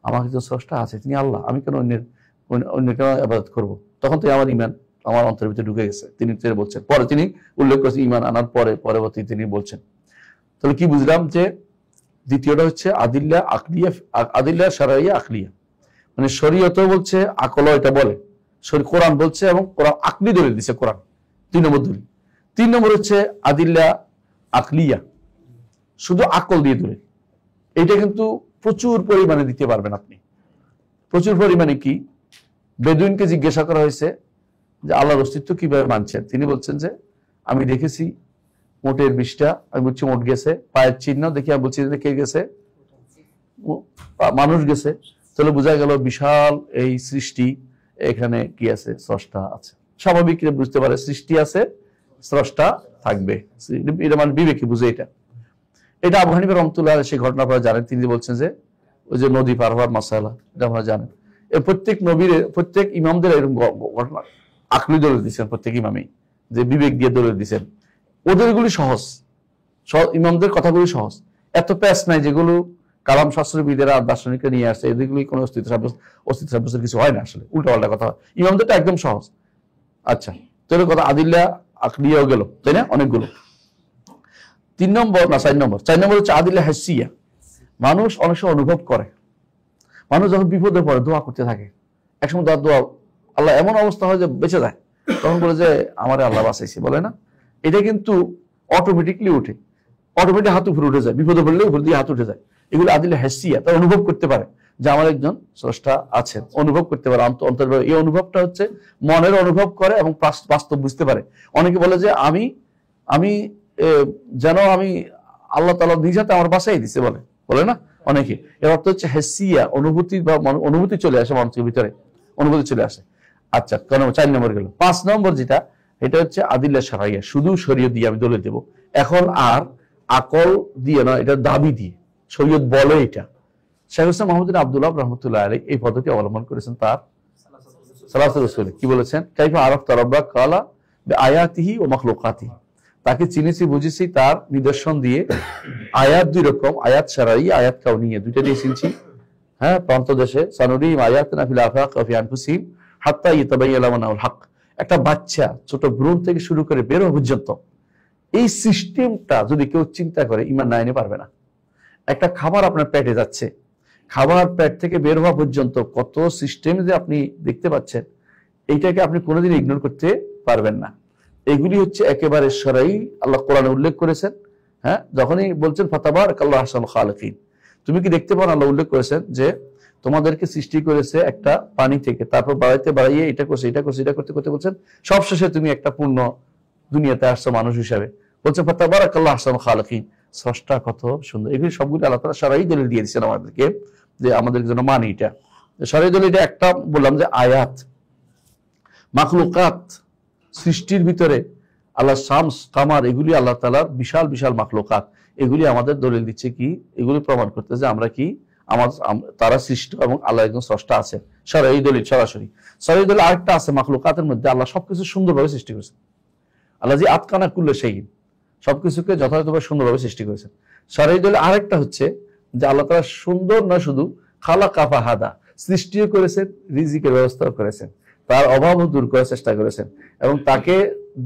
আমার কিছু স্রষ্টা আছে, তিনি আল্লাহ, আমি কেন অন্যের কেন ইবাদত করব? তখন তো আমার ঈমান আমার অন্তরের ভিতরে ঢুকে গেছে। তিনি বলছেন, পরে তিনি উল্লেখ করেছেন ঈমান আনার পরবর্তী তিনি বলছেন। তাহলে কি বুঝলাম? যে দ্বিতীয়টা হচ্ছে আদিল্লা আকলিয়া, আদিল্লা শারঈয়া আকলিয়া, মানে শরীয়তও বলছে, আকল এটা বলে, কোরআন বলছে, এবং কোরআন আকলি দলিল দিচ্ছে কোরআন। তিন নম্বর দলিল। তিন নম্বর হচ্ছে আদিল্লা আকলিয়া, শুধু আকল দিয়ে দলিল। এটা কিন্তু প্রচুর পরিমাণে দিতে পারবেন আপনি। প্রচুর পরিমাণে কি? বেদুইনকে জিজ্ঞাসা করা হয়েছে যে আল্লাহর অস্তিত্ব কিভাবে মানছেন? তিনি বলছেন যে আমি দেখেছি মোটের 20টা, আমি বলছি মোট গেছে, পায়ের চিহ্ন দেখি, আমি বলছি কে গেছে? মানুষ গেছে। তাহলে বোঝা গেল বিশাল এই সৃষ্টি, এখানে কি আছে? স্রষ্টা আছে। স্বাভাবিক বুঝতে পারে সৃষ্টি আছে, স্রষ্টা থাকবে, এটা মানে বিবেকে বুঝে। এটা আবু হানিফা রাহমাতুল্লাহ আলাইহি সেই ঘটনা আপনারা জানেন। তিনি বলছেন যে ওই যে নদী পার হওয়ার মাসালা, এটা আমরা জানেন। প্রত্যেক নবীর প্রত্যেক ইমামদের এরকম ঘটনা আকলি দলিল দিচ্ছেন, প্রত্যেক ইমামই যে বিবেক দিয়ে দলিল দিচ্ছেন, ওদের এগুলি সহজ, ইমামদের কথাগুলি সহজ, এত প্যাচ নাই যেগুলো কালাম শাস্ত্রবিদেরা দার্শনিকরা নিয়ে আসছে, এগুলি কোনো অস্তিত্ব সাব্যস্তের কিছু হয় না, আসলে উল্টা পাল্টা কথা হয়। ইমামদেরটা একদম সহজ। আচ্ছা, তাহলে কথা আদিল্লা আকলিয়াও গেল, তাই না, অনেকগুলো। 3 নম্বর না 4 নম্বর হচ্ছে আদিল্লা হাসিয়া। মানুষ অনেক সময় অনুভব করে, মানুষ যখন বিপদে পড়ে দোয়া করতে থাকে, একসময় তার দোয়া আল্লাহ এমন অবস্থা হয় যে বেঁচে যায়, তখন বলে যে আমারে আল্লাহ বাঁচাইছে, বলে না, এটা কিন্তু অটোমেটিকলি উঠে, অটোমেটিক হাত উপরে উঠে যায়, বিপদে পড়লে উপর দিয়ে হাত উঠে যায়। এগুলো আদিল্লা হাসিয়া, তারা অনুভব করতে পারে যে আমার একজন স্রষ্টা আছেন, অনুভব করতে পারে অন্তর। এই অনুভবটা হচ্ছে মনের অনুভব করে এবং বাস্তব বুঝতে পারে। অনেকে বলে যে আমি যেন আমি আল্লাহ তাআলা নিজাতে আমার বাসায় দিছে, বলে না অনেকে। এর অর্থ হচ্ছে হাসিয়া, অনুভূতি বা অনুভূতি চলে আসে মানুষের ভিতরে, অনুভূতি চলে আসে। আচ্ছা, 4 নম্বর গেল। 5 নম্বর যেটা, এটা হচ্ছে আদিল্লা শারাইয়া, শুধু শরীয়ত দিয়ে আমি দলিল দেব, এখন আর আকল দিয়ে না, এটা দাবি দিয়ে, শরীয়ত বলে এটা। শেখ হোসেন মোহাম্মদ আব্দুল্লাহ রহমতুল্লাহ আলাইহি এই পদ্ধতি অবলম্বন করেছেন তার সালাতুর রাসূলে। কি বলেছেন? কাইফা আরাফতা রাব্বাক ক্বালা বিআয়াতিহি ওয়া মাখলুকাতিহি, তাকে চিনেছি বুঝেছি তার নিদর্শন দিয়ে। আয়াত 2 রকম, আয়াত শারঈ, আয়াত কাউনিয়া, দুইটা দিয়ে চিনছি। হ্যাঁ, প্রান্ত দেশে সানুরিহিম আয়াতিনা ফিল আফাক ওয়া ফি আনফুসিহিম হাত্তা ইয়াতাবায়্যানা লাহুল হক। একটা বাচ্চা ছোট ভ্রূণ থেকে শুরু করে বের হওয়া পর্যন্ত এই সিস্টেমটা যদি কেউ চিন্তা করে, ঈমান না এনে পারবে না। একটা খাবার আপনার পেটে যাচ্ছে, খাবার পেট থেকে বের হওয়া পর্যন্ত কত সিস্টেম যে আপনি দেখতে পাচ্ছেন, এইটাকে আপনি কোনোদিন ইগনোর করতে পারবেন না। এগুলি হচ্ছে একেবারে শরঈ, আল্লাহ কোরআনে উল্লেখ করেছেন। হ্যাঁ, যখনই বলছেন ফাতাবারাকাল্লাহু আহসানুল খালিকিন, তুমি কি দেখতে পাও, আল্লাহ উল্লেখ করেছেন যে তোমাদেরকে সৃষ্টি করেছে একটা পানি থেকে, তারপর বাড়াইয়ে এটা করছে, এটা করছে, এটা করতে করতে বলছেন সবশেষে তুমি একটা পূর্ণ দুনিয়াতে আসছো মানুষ হিসাবে। বলছেন ফাতাবারাকাল্লাহু আহসানুল খালিকিন, স্রষ্টা কত সুন্দর। এগুলি সবগুলো আল্লাহ তাআলা শরঈ দলিল দিয়ে দিয়েছেন আমাদেরকে, যে আমাদের জন্য মানি এটা শরঈ দলিল। এটা একটা বললাম যে আয়াত। মাখলুকাত, সৃষ্টির ভিতরে আল্লাহ শামস কামার, এগুলি আল্লাহ তাআলার বিশাল বিশাল মাখলুকাত, এগুলি আমাদের দলিল দিচ্ছে কি, এগুলি প্রমাণ করতে যে আমরা কি, তারা সৃষ্ট এবং আল্লাহ একজন স্রষ্টা আছে। শরঈ দলিল সরাসরি। শরঈ দলিল আরেকটা আছে, মাখলুকাতের মধ্যে আল্লাহ সবকিছু সুন্দরভাবে সৃষ্টি করেছেন। আল্লাহ জি আতকানা কুল্লা শাইইন, সবকিছুকে যথাযথভাবে সুন্দরভাবে সৃষ্টি করেছেন। শরঈ দলিল আরেকটা হচ্ছে যে আল্লাহ তাআলা সুন্দর না শুধু খালাকা ফাহাদা, সৃষ্টিও করেছেন, রিজিকের ব্যবস্থাও করেছেন, তার অভাবও দূর করার চেষ্টা করেছেন, এবং তাকে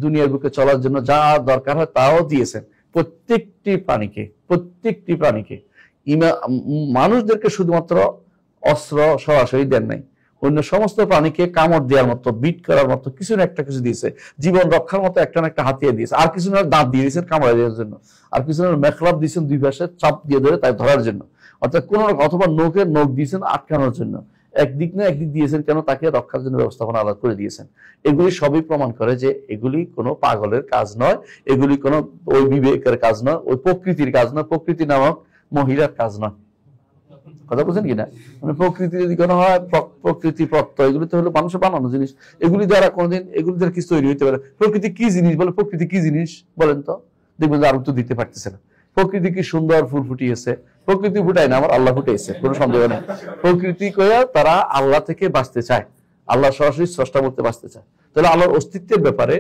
দুনিয়ার বুকে চলার জন্য যা দরকার হয় তাও দিয়েছেন। প্রত্যেকটি প্রাণীকে মানুষদেরকে শুধুমাত্র অস্ত্র সরাসরি দেন নাই, অন্য সমস্ত প্রাণীকে কামড় দেওয়ার মতো, বিট করার মতো কিছু না একটা কিছু দিয়েছে, জীবন রক্ষার মতো একটা না একটা হাতিয়ার দিয়েছে, আর কিছু না দাঁত দিয়ে দিয়েছেন কামড় দেওয়ার জন্য, আর কিছু না মেখলাপ দিয়েছেন দুই পাশে চাপ দিয়ে ধরে তাই ধরার জন্য, অর্থাৎ কোন অথবা নখ দিয়েছেন আটকানোর জন্য। একদিক না একদিক দিয়েছেন কেন, তাকে রক্ষার জন্য ব্যবস্থাপনা আলাদা করে দিয়েছেন। এগুলি সবই প্রমাণ করে যে এগুলি কোনো পাগলের কাজ নয়, এগুলি কোনো ওই বিবেকের কাজ নয়, ওই প্রকৃতির কাজ নয়, প্রকৃতি নামক মহিলার কাজ নয়। কথা বলছেন কিনা? মানে প্রকৃতি যদি কোনো হয়, প্রকৃতি প্রত্যয়, এগুলি তো হলো মানুষের বানানো জিনিস। এগুলি দ্বারা কোনোদিন এগুলি দ্বারা কিছু তৈরি হইতে পারে। প্রকৃতি কি জিনিস বলে, প্রকৃতি কি জিনিস বলেন তো, দেখবেন যে আর উত্তর দিতে পারতেছে না। প্রকৃতি কি সুন্দর ফুল ফুটিয়েছে, প্রকৃতি ফুটায় না, আমার আল্লাহ ফুটিয়েছে, কোনো সন্দেহ নেই। প্রকৃতি কইয়া তারা আল্লাহ থেকে বাঁচতে চায়, আল্লাহ সরাসরি স্রষ্টা বলতে বাঁচতে চায়। তাহলে আল্লাহর অস্তিত্বের ব্যাপারে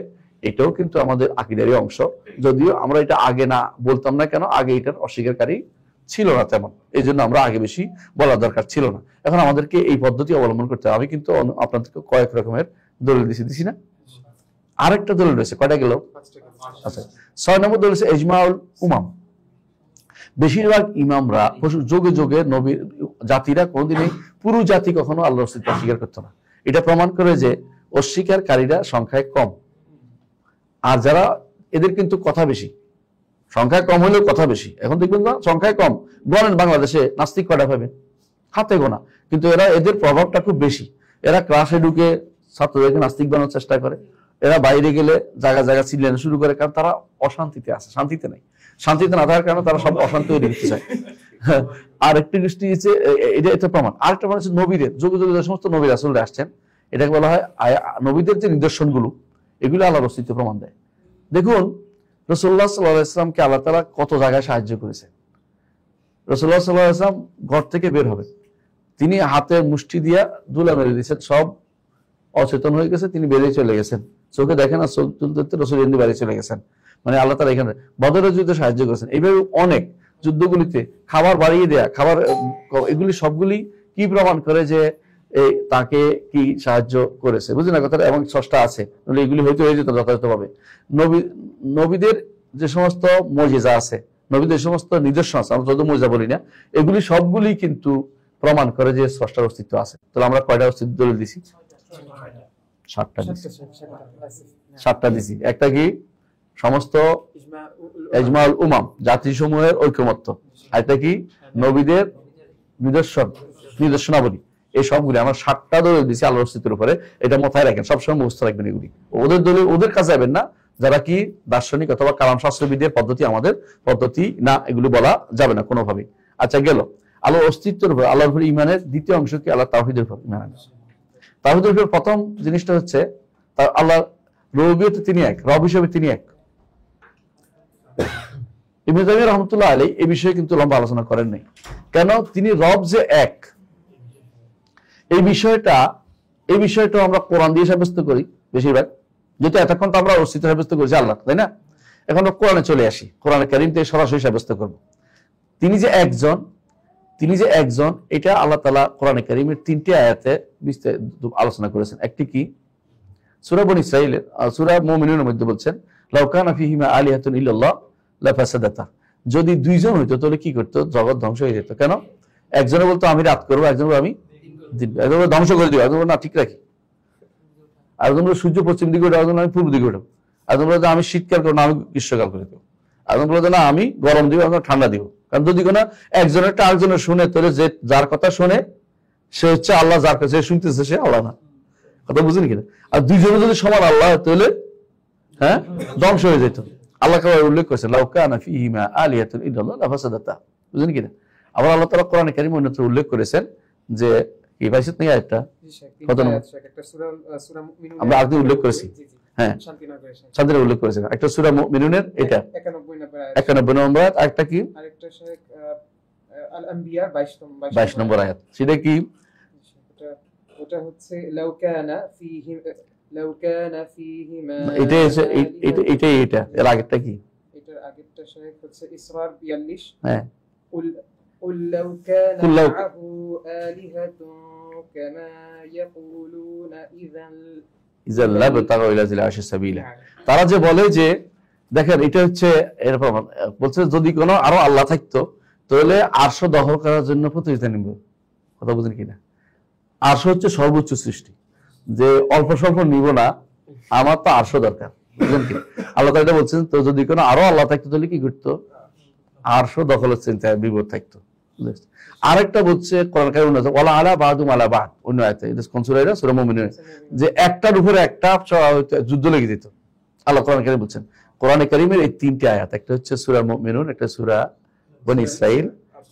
এটাও কিন্তু আমাদের আকীদারই অংশ, যদিও আমরা এটা আগে না বলতাম না কেন, আগে এটার অস্বীকারী ছিল না তেমন, এই জন্য আমরা আগে বেশি বলার দরকার ছিল না। এখন আমাদেরকে এই পদ্ধতি অবলম্বন করতে হবে। আমি কিন্তু আপনাদেরকে কয়েক রকমের দলিল দিছি না? আরেকটা দলিল রয়েছে, কয়টা গেল? আচ্ছা, 6 নম্বর দলিল হচ্ছে ইজমাউল উমাম। বেশিরভাগ ইমামরা যোগে যোগে নবীর জাতিরা কোনোদিনই পুরো জাতি কখনো আল্লাহর অস্তিত্ব অস্বীকার করতো না। এটা প্রমাণ করে যে অস্বীকারীরা সংখ্যায় কম, আর যারা এদের কিন্তু কথা বেশি, সংখ্যায় কম হলেও কথা বেশি। এখন দেখবেন না, সংখ্যায় কম, গণেন বাংলাদেশে নাস্তিক কয়টা পাবেন, হাতে গোনা, কিন্তু এদের প্রভাবটা খুব বেশি। এরা ক্লাসে ঢুকে ছাত্রদেরকে নাস্তিক বানানোর চেষ্টা করে, এরা বাইরে গেলে জায়গা জায়গা চিল্লানো শুরু করে, কারণ তারা অশান্তিতে আছে, শান্তিতে নাই। শান্তিতে না থাকার কারণে তারা সব অশান্তি তৈরি করতে চায়। আর একটি দৃষ্টি হচ্ছে এটা প্রমাণ। আরেকটা প্রমাণ হচ্ছে নবীদের যুগে যুগে যে সমস্ত নবী রাসূলরা আসছেন, এটাকে বলা হয় নবীদের যে নিদর্শনগুলো, এগুলো আল্লাহর অস্তিত্ব প্রমাণ দেয়। দেখুন, রাসূলুল্লাহ সাল্লাল্লাহু আলাইহি ওয়াসাল্লামকে আল্লাহ তাআলা কত জায়গায় সাহায্য করেছে। রাসূলুল্লাহ সাল্লাল্লাহু আলাইহি ওয়াসাল্লাম ঘর থেকে বের হবে, তিনি হাতের মুষ্টি দিয়া দুলা মেরে দিয়েছেন, সব অচেতন হয়ে গেছে, তিনি বেরিয়ে চলে গেছেন, চোখে দেখেন আর চোখ তুলতে রসুল এমনি বাড়ি চলে গেছেন। মানে আল্লাহ তাআলা এখানে বদরের যুদ্ধে সাহায্য করেছেন। এইভাবে অনেক যুদ্ধগুলিতে খাবার বাড়িয়ে দেয়া, খাবার, এগুলি সবগুলি কি প্রমাণ করে যে তাকে কি সাহায্য করেছে, বুঝলেন না কথাটা? এবং স্রষ্টা আছে, এগুলি হয়তো হয়ে যেত যথাযথভাবে। নবীদের যে সমস্ত মুজিজা আছে, নবীদের সমস্ত নিদর্শন আছে, আমরা যত মুজিজা বলি না, এগুলি সবগুলি কিন্তু প্রমাণ করে যে স্রষ্টার অস্তিত্ব আছে। তাহলে আমরা কয়টা অস্তিত্ব দলিল দিছি? 7টা দিছি। একটা কি? সমস্ত ইজমাউল উমাম, জাতিসমূহের ঐকমত্য। আর এটা কি? নবীদের নিদর্শনাবলী। এই সবগুলি আমরা 7টা দলিল দিছি আল্লাহর অস্তিত্বের উপরে। এটা মাথায় রাখেন, সবসময় মুখস্থ রাখবেন এগুলি। ওদের দলিল ওদের কাছে যাবেন না যারা কি দার্শনিক অথবা কালাম শাস্ত্রবিদের পদ্ধতি আমাদের পদ্ধতি না, এগুলি বলা যাবে না কোনোভাবেই। আচ্ছা, গেল আল্লাহর অস্তিত্বের উপর, আল্লাহর উপর ঈমানের দ্বিতীয় অংশ কি? আল্লাহ তাওহীদের উপর ঈমান আনা। তাওহীদের উপর প্রথম জিনিসটা হচ্ছে আল্লাহ রুবুবিয়তে তিনি এক, রব হিসেবে তিনি এক। ইবনে তাইমিয়া রাহমাতুল্লাহ আলাইহি এই বিষয়ে কিন্তু লম্বা আলোচনা করেন নাই। কেন? তিনি রব যে এক, এই বিষয়টা আমরা কোরআন দিয়ে সাব্যস্ত করি বেশিরভাগ, যেটা এতক্ষণ তো আমরা অস্তিত্ব সাব্যস্ত করেছি আল্লাহ, তাই না? এখন আমরা কোরআনে চলে আসি, কোরআনে কারীম থেকে সরাসরি সাব্যস্ত করব তিনি যে একজন, এটা আল্লাহ তাআলা কোরআনে কারীমের 3টি আয়াতে বিস্তারিত আলোচনা করেছেন। একটি কি? সূরা বনী ইসরাঈলের সূরা মুমিনুনের মধ্যে বলছেন, লাউ কানা ফীহিমা আলিহাতুন ইল্লাল্লাহ লাফাসাদাতা, যদি 2জন হইতো তাহলে কি করতো? জগৎ ধ্বংস হয়ে যেত। কেন? একজনে বলতো আমি রাত করবো, একজন বলতো আমি দিন, একজন বলতো ধ্বংস করে দিব, একজন বলতো না ঠিক রাখি, একজন বলতো সূর্য পশ্চিম দিকে উঠে, একজন আমি পূর্ব দিকে উঠবো, একজন বলতো আমি শীতকাল করবো না আমি গ্রীষ্মকাল করে দেবো, একজন বলতো না আমি গরম দিব, একজন ঠান্ডা দিব। কারণ যদি কোনো একজনেরটা আরেকজনের শুনে, তাহলে যে যার কথা শুনে সে হচ্ছে আল্লাহ, যার কাছে শুনতেছে সে আল্লাহ না। কথা বুঝেন কিনা? আর 2জনে যদি সমান আল্লাহ তাহলে ধ্বংস হয়ে যেত। আল্লাহ উল্লেখ করেছেন, লাউ কানা ফীহিমা আলিহাতুন ইল্লাল্লাহ লাফাসাদাতা, বুঝেন কিনা? আবার আল্লাহ তাআলা কোরআনে কারীমে অন্যত্র উল্লেখ করেছেন যে কি পাইছেন না একটা কত নম্বর? আমরা আগে উল্লেখ করেছি, হ্যাঁ শান্তিনগর উল্লেখ করেছেন একটা সূরা মুমিনুনের, এটা 91 নম্বর আয়াত। আরেকটা কি? আরেকটা শেখ আল আম্বিয়া 22 নম্বর আয়াত। সেটা কি? ওটা হচ্ছে লাউ কানা ফীহিমা, এটা এর আগেরটা কি? এটার আগেরটা শেখ হচ্ছে ইসরার 42, হ্যাঁ قل لو كان معه آلهة كما يقولون إذا لابتغوا إلى ذي العرش سبيلا। তারা যে বলে যে, দেখেন এটা হচ্ছে এরকম বলছে, যদি কোনো আরো আল্লাহ থাকতো তাহলে আরশ দখল করার জন্য প্রতিযোগিতা নিব। কথা বুঝেন কিনা? আরশ হচ্ছে সর্বোচ্চ সৃষ্টি, যে অল্প স্বল্প নিব না, আমার তো আরশ দরকার, বুঝলেন কি? আল্লাহ তাআলা এটা বলছেন, তো যদি কোনো আরো আল্লাহ থাকতো তাহলে কি করতো? আরশ দখলের চিন্তায় বিপদ থাকতো। আরেকটা বলছে কোরআন কারীমে ওয়ালা আলা বাদুম আলা বাদ, অন্য আয়াতে এটা কোন সূরা? এটা সূরা মুমিনুন, যে একটার উপরে একটা যুদ্ধ লেগে যেত। আল্লাহ কোরআন কারীমে বলছেন, কোরআনে কারীমের এই 3টি আয়াত, একটা হচ্ছে সূরা মুমিনুন, একটা সূরা বনী ইসরাঈল,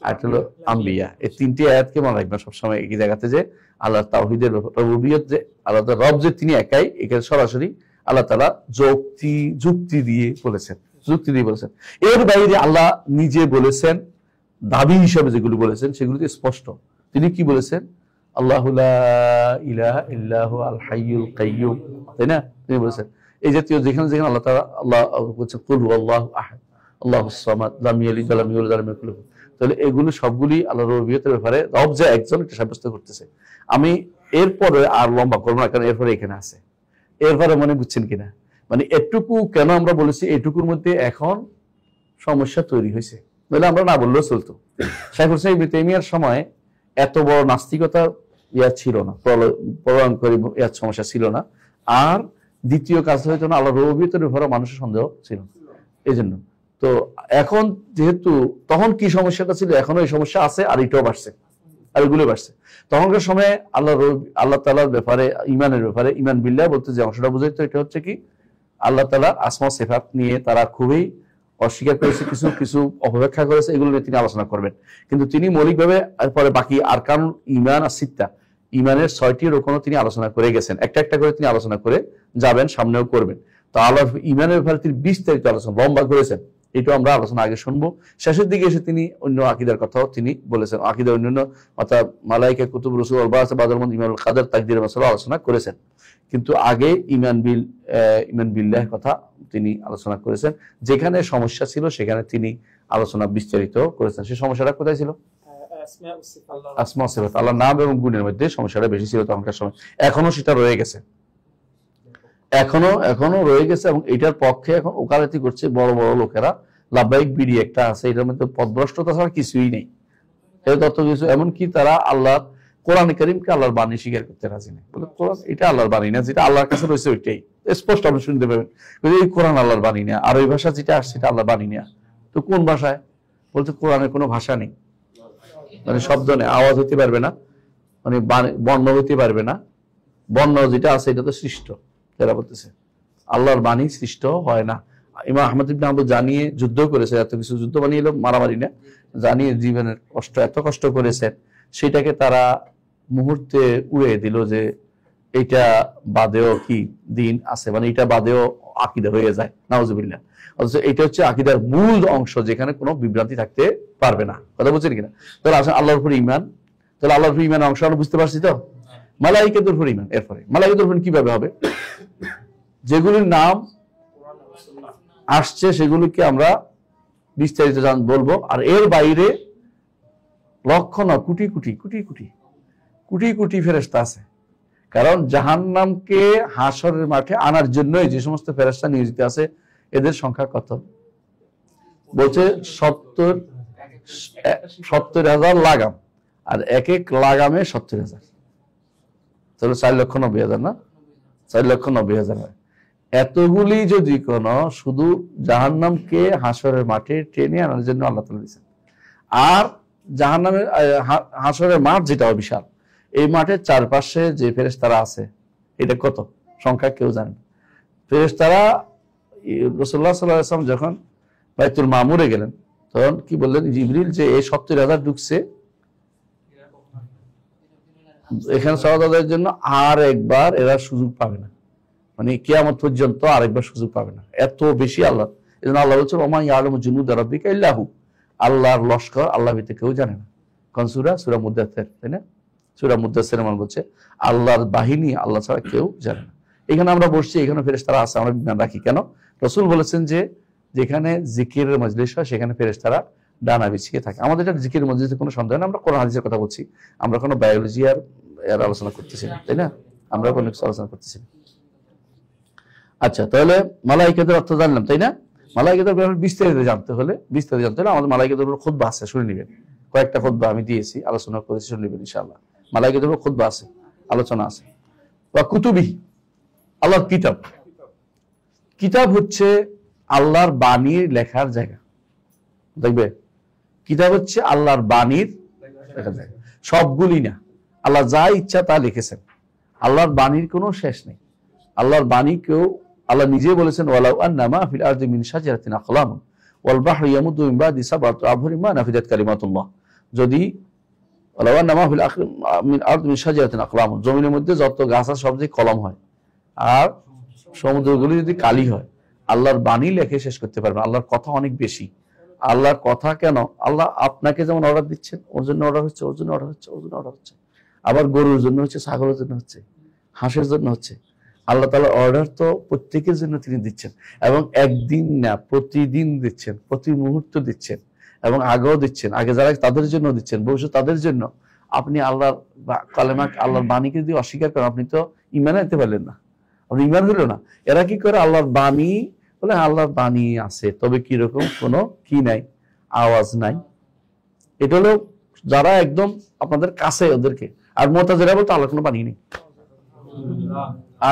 আর একটা হলো আম্বিয়া। এই 3টি আয়াতকে মনে রাখবেন সবসময় এই জায়গাতে, যে আল্লাহ তাওহীদের রুবুবিয়ত, যে আল্লাহ রব যে তিনি একাই, এখানে সরাসরি আল্লাহ তাআলা যুক্তি দিয়ে বলেছেন। এর বাইরে আল্লাহ নিজে বলেছেন, দাবি হিসাবে যেগুলো বলেছেন সেগুলোতে স্পষ্ট। তিনি কি বলেছেন? আল্লাহু লা ইলাহা ইল্লাহু আল হাইয়ুল কাইয়্যুম, তাই না? তিনি বলেছেন এই জাতীয় যেখানে আল্লাহ তাআলা আল্লাহ বলছেন কুল হুয়াল্লাহু আহাদ আল্লাহুস সামাদ লাম ইয়ালিদ ওয়া লাম ইউলাদ ওয়া লাম ইয়াকুল লাহু, তাহলে এগুলো সবগুলি আল্লাহর রুবুবিয়তের ব্যাপারে রব যে একজন এটা সাব্যস্ত করতেছে। আমি এরপরে আর লম্বা করবো না, কারণ এরপরে এখানে আছে। এরপরে মনে বুঝছেন কিনা? মানে এটুকু কেন আমরা বলেছি, এটুকুর মধ্যে এখন সমস্যা তৈরি হয়েছে, নইলে আমরা না বললেও চলতো। শাইখুল ইসলাম ইবনে তাইমিয়ার সময় এত বড় নাস্তিকতা ছিল না, প্রলয়ঙ্করী সমস্যা ছিল না। আর দ্বিতীয় কাজ হয়তো না, আল্লাহর রুবুবিয়তের ব্যাপারে মানুষের সন্দেহ ছিল না। এই জন্য তো এখন যেহেতু তখন কি সমস্যাটা ছিল, এখনো এই সমস্যা আছে, আর এটাও বাড়ছে, আর এগুলো বাড়ছে। তখনকার সময় আল্লাহ তাআলার ব্যাপারে, ইমানের ব্যাপারে, ইমান বিল্লাহ বলতে যে অংশটা বোঝাইতো, এটা হচ্ছে কি আল্লাহ তাআলা আসমা সিফাত নিয়ে তারা খুবই অস্বীকার করেছে, কিছু অপব্যাখ্যা করেছে, এগুলো নিয়ে তিনি আলোচনা করবেন। কিন্তু তিনি মৌলিকভাবে এরপরে বাকি আরকান ইমান আর সিত্তা, ইমানের 6টি রুকনও তিনি আলোচনা করে গেছেন, একটা একটা করে তিনি আলোচনা করে যাবেন, সামনেও করবেন। তো আল্লাহর ইমানের ব্যাপারে তিনি বিস্তারিত আলোচনা লম্বা করেছেন। এটা আমরা আলোচনা আগে শুনবো। শেষের দিকে এসে তিনি অন্য আকীদার কথাও তিনি বলেছেন, আকীদার অন্যান্য অর্থাৎ মালাইকা, কুতুব, রসুল, বাস, বাদল, ইমানুল কাদের, তাকদীর মাসালা আলোচনা করেছেন। কিন্তু আগে ইমান বিল্লাহ কথা তিনি আলোচনা করেছেন। যেখানে সমস্যা ছিল সেখানে তিনি আলোচনা বিস্তারিত করেছেন। সেই সমস্যাটা কোথায় ছিল? আসমা সিফাত, আল্লাহর নাম এবং গুণের মধ্যে সমস্যাটা বেশি ছিল তখনকার সময়। এখনো সেটা রয়ে গেছে, এখনো রয়ে গেছে। এবং এটার পক্ষে এখন ওকালতি করছে বড় বড় লোকেরা। লাভবাহিক বিড়ি একটা আছে, এটার মধ্যে পদভ্রষ্টতা ছাড়া কিছুই নেই। এর তত কিছু, এমনকি তারা আল্লাহ কোরআন কারীমকে আল্লাহর বাণী স্বীকার করতে রাজি নেই। বলে কোরআন এটা আল্লাহর বাণী না, যেটা আল্লাহর কাছে রয়েছে ওইটাই স্পষ্ট আপনি শুনতে পাবেন। এই কোরআন আল্লাহর বাণী না, আর ওই ভাষা যেটা আসছে সেটা আল্লাহর বাণী না। তো কোন ভাষায়? বলতে কোরআনের কোনো ভাষা নেই, মানে শব্দ নেই, আওয়াজ হতে পারবে না, মানে বর্ণ হতে পারবে না। বর্ণ যেটা আছে এটা তো সৃষ্ট। এরা বলতেছে আল্লাহর বাণী সৃষ্ট হয় না। ইমাম আহমদ ইবনে হাম্বল জানিয়ে যুদ্ধ করেছে, এত কিছু যুদ্ধ বানিয়ে এলো, মারামারি না, জানিয়ে জীবনের কষ্ট এত কষ্ট করেছেন, সেটাকে তারা মুহূর্তে উড়িয়ে দিল যে এটা বাদেও কি দিন আছে, মানে এটা বাদেও আকীদা হয়ে যায়, নাউজুবিল্লাহ। অথচ এটা হচ্ছে আকীদার মূল অংশ, যেখানে কোনো বিভ্রান্তি থাকতে পারবে না। কথা বলছেন কিনা? তাহলে আসলে আল্লাহর উপর ঈমান, তাহলে আল্লাহর উপর ঈমানের অংশ আমরা বুঝতে পারছি তো। মালাইকাতুর উপর ঈমান, এরপরে মালাইকাতুর উপর কিভাবে হবে? যেগুলির নাম আসছে সেগুলিকে আমরা বিস্তারিত বলবো। আর এর বাইরে লক্ষ না কোটি কোটি কোটি কোটি কোটি কোটি ফেরেশতা আছে। কারণ জাহান্নামকে হাসরের মাঠে আনার জন্যই যে সমস্ত ফেরেশতা নিয়োজিত আছে, এদের সংখ্যা কত? বলছে 70,000 লাগাম, আর এক এক লাগামে 70,000, তাহলে 4,90,000 না? 4,90,000 হয়। এতগুলি যদি কোন শুধু জাহান্নামকে হাসরের মাঠে টেনে আনার জন্য আল্লাহ তাআলা দিয়েছেন। আর জাহান্নামের হাসরের মাঠ যেটা বিশাল, এই মাঠের চারপাশে যে ফেরেশতারা আছে, এটা কত সংখ্যা কেউ জানে না। ফেরেশতারা রাসূলুল্লাহ সাল্লাল্লাহু আলাইহি ওয়াসাল্লাম যখন বাইতুল মামুরে গেলেন, তখন কি বললেন? জিবরিল যে এই 70,000 ঢুকছে এখানে সাওয়াদাদের জন্য, আর একবার এরা সুযোগ পাবে না, মানে কিয়ামত পর্যন্ত আরেকবার সুযোগ পাবে না, এত বেশি আল্লাহ। এই জন্য আল্লাহ বলছেন ওমা ইয়ালামু জুনুদা রাব্বিকা ইল্লা হু, আল্লাহর লস্কর আল্লাহ ব্যতীত কেউ জানে না। কোন সূরা? সূরা মুদ্দাসসির, তাই না? সূরা মুদ্দাসসির মানে বলছে আল্লাহর বাহিনী আল্লাহ ছাড়া কেউ জানে না। এখানে আমরা বসছি, এখানে ফেরেশতারা আছে, আমরা বিমান রাখি কেন? রাসূল বলেছেন যে যেখানে জিকিরের মজলিস হয় সেখানে ফেরেশতারা ডানা বিছিয়ে থাকে। আমাদের এটা জিকিরের মজলিসে কোনো সন্দেহ নেই, আমরা কোরআন হাদিসের কথা বলছি, আমরা কোনো বায়োলজি আর এর আলোচনা করতেছি না, তাই না? আমরা কোনো কিছু আলোচনা করতেছি না। আচ্ছা, তাহলে মালাইকাতের অর্থ জানলাম, তাই না? মালাইকাতের ব্যাপারে বিস্তারিত জানতে হলে আমাদের মালাইকাতের উপর খুতবা আছে, শুনে নেবেন। কয়েকটা খুতবা আমি দিয়েছি, আলোচনা করেছি, শুনে নেবেন ইনশাআল্লাহ। মালাইকাতের উপর খুতবা আছে, আলোচনা আছে। ওয়া কুতুবি, আল্লাহর কিতাব। কিতাব হচ্ছে আল্লাহর বাণীর লেখার জায়গা। দেখবে কিতাব হচ্ছে আল্লাহর বাণীর লেখার জায়গা, সবগুলি না। আল্লাহ যা ইচ্ছা তা লিখেছেন, আল্লাহর বাণীর কোনো শেষ নেই। আল্লাহর বাণীকেও আল্লাহ নিজে বলেছেন ওয়ালাউ আন্নামা ফিল আরদি মিন শাজারাতিন আকলামুন ওয়াল বাহরু ইয়ামুদ্দু মিন বাদি সাবআতি আবহুরিন মা নাফিদাত কালিমাতুল্লাহ, যদি ওয়ালাউ আন্নামা ফিল আরদি মিন শাজারাতিন আকলামুন, জমিনের মধ্যে যত গাছ আছে সব যে কলম হয়, আর সমুদ্রগুলি যদি কালি হয়, আল্লাহর বাণী লেখে শেষ করতে পারবে। আল্লাহর কথা অনেক বেশি। আল্লাহর কথা কেন? আল্লাহ আপনাকে যেমন অর্ডার দিচ্ছেন, ওর জন্য অর্ডার হচ্ছে, ওর জন্য অর্ডার হচ্ছে, ওর জন্য অর্ডার হচ্ছে, আবার গরুর জন্য হচ্ছে, ছাগলের জন্য হচ্ছে, হাঁসের জন্য হচ্ছে। আল্লাহ তাআলার অর্ডার তো প্রত্যেকের জন্য তিনি দিচ্ছেন, এবং একদিন না প্রতিদিন দিচ্ছেন, প্রতি মুহূর্ত দিচ্ছেন, এবং আগেও দিচ্ছেন, আগে যারা তাদের জন্য দিচ্ছেন, ভবিষ্যৎ তাদের জন্য। আপনি আল্লাহর কালেমা, আল্লাহর বাণীকে যদি অস্বীকার করেন, আপনি তো ঈমান আনতে পারলেন না, আপনি ঈমান হলো না। এরা কি করে? আল্লাহর বাণী বলে আল্লাহর বাণী আছে, তবে কিরকম কোনো কি নাই, আওয়াজ নাই। এটা হলো যারা একদম আপনাদের কাছে ওদেরকে। আর মুতাজিলা বলতে আল্লাহর কোনো বাণী নেই।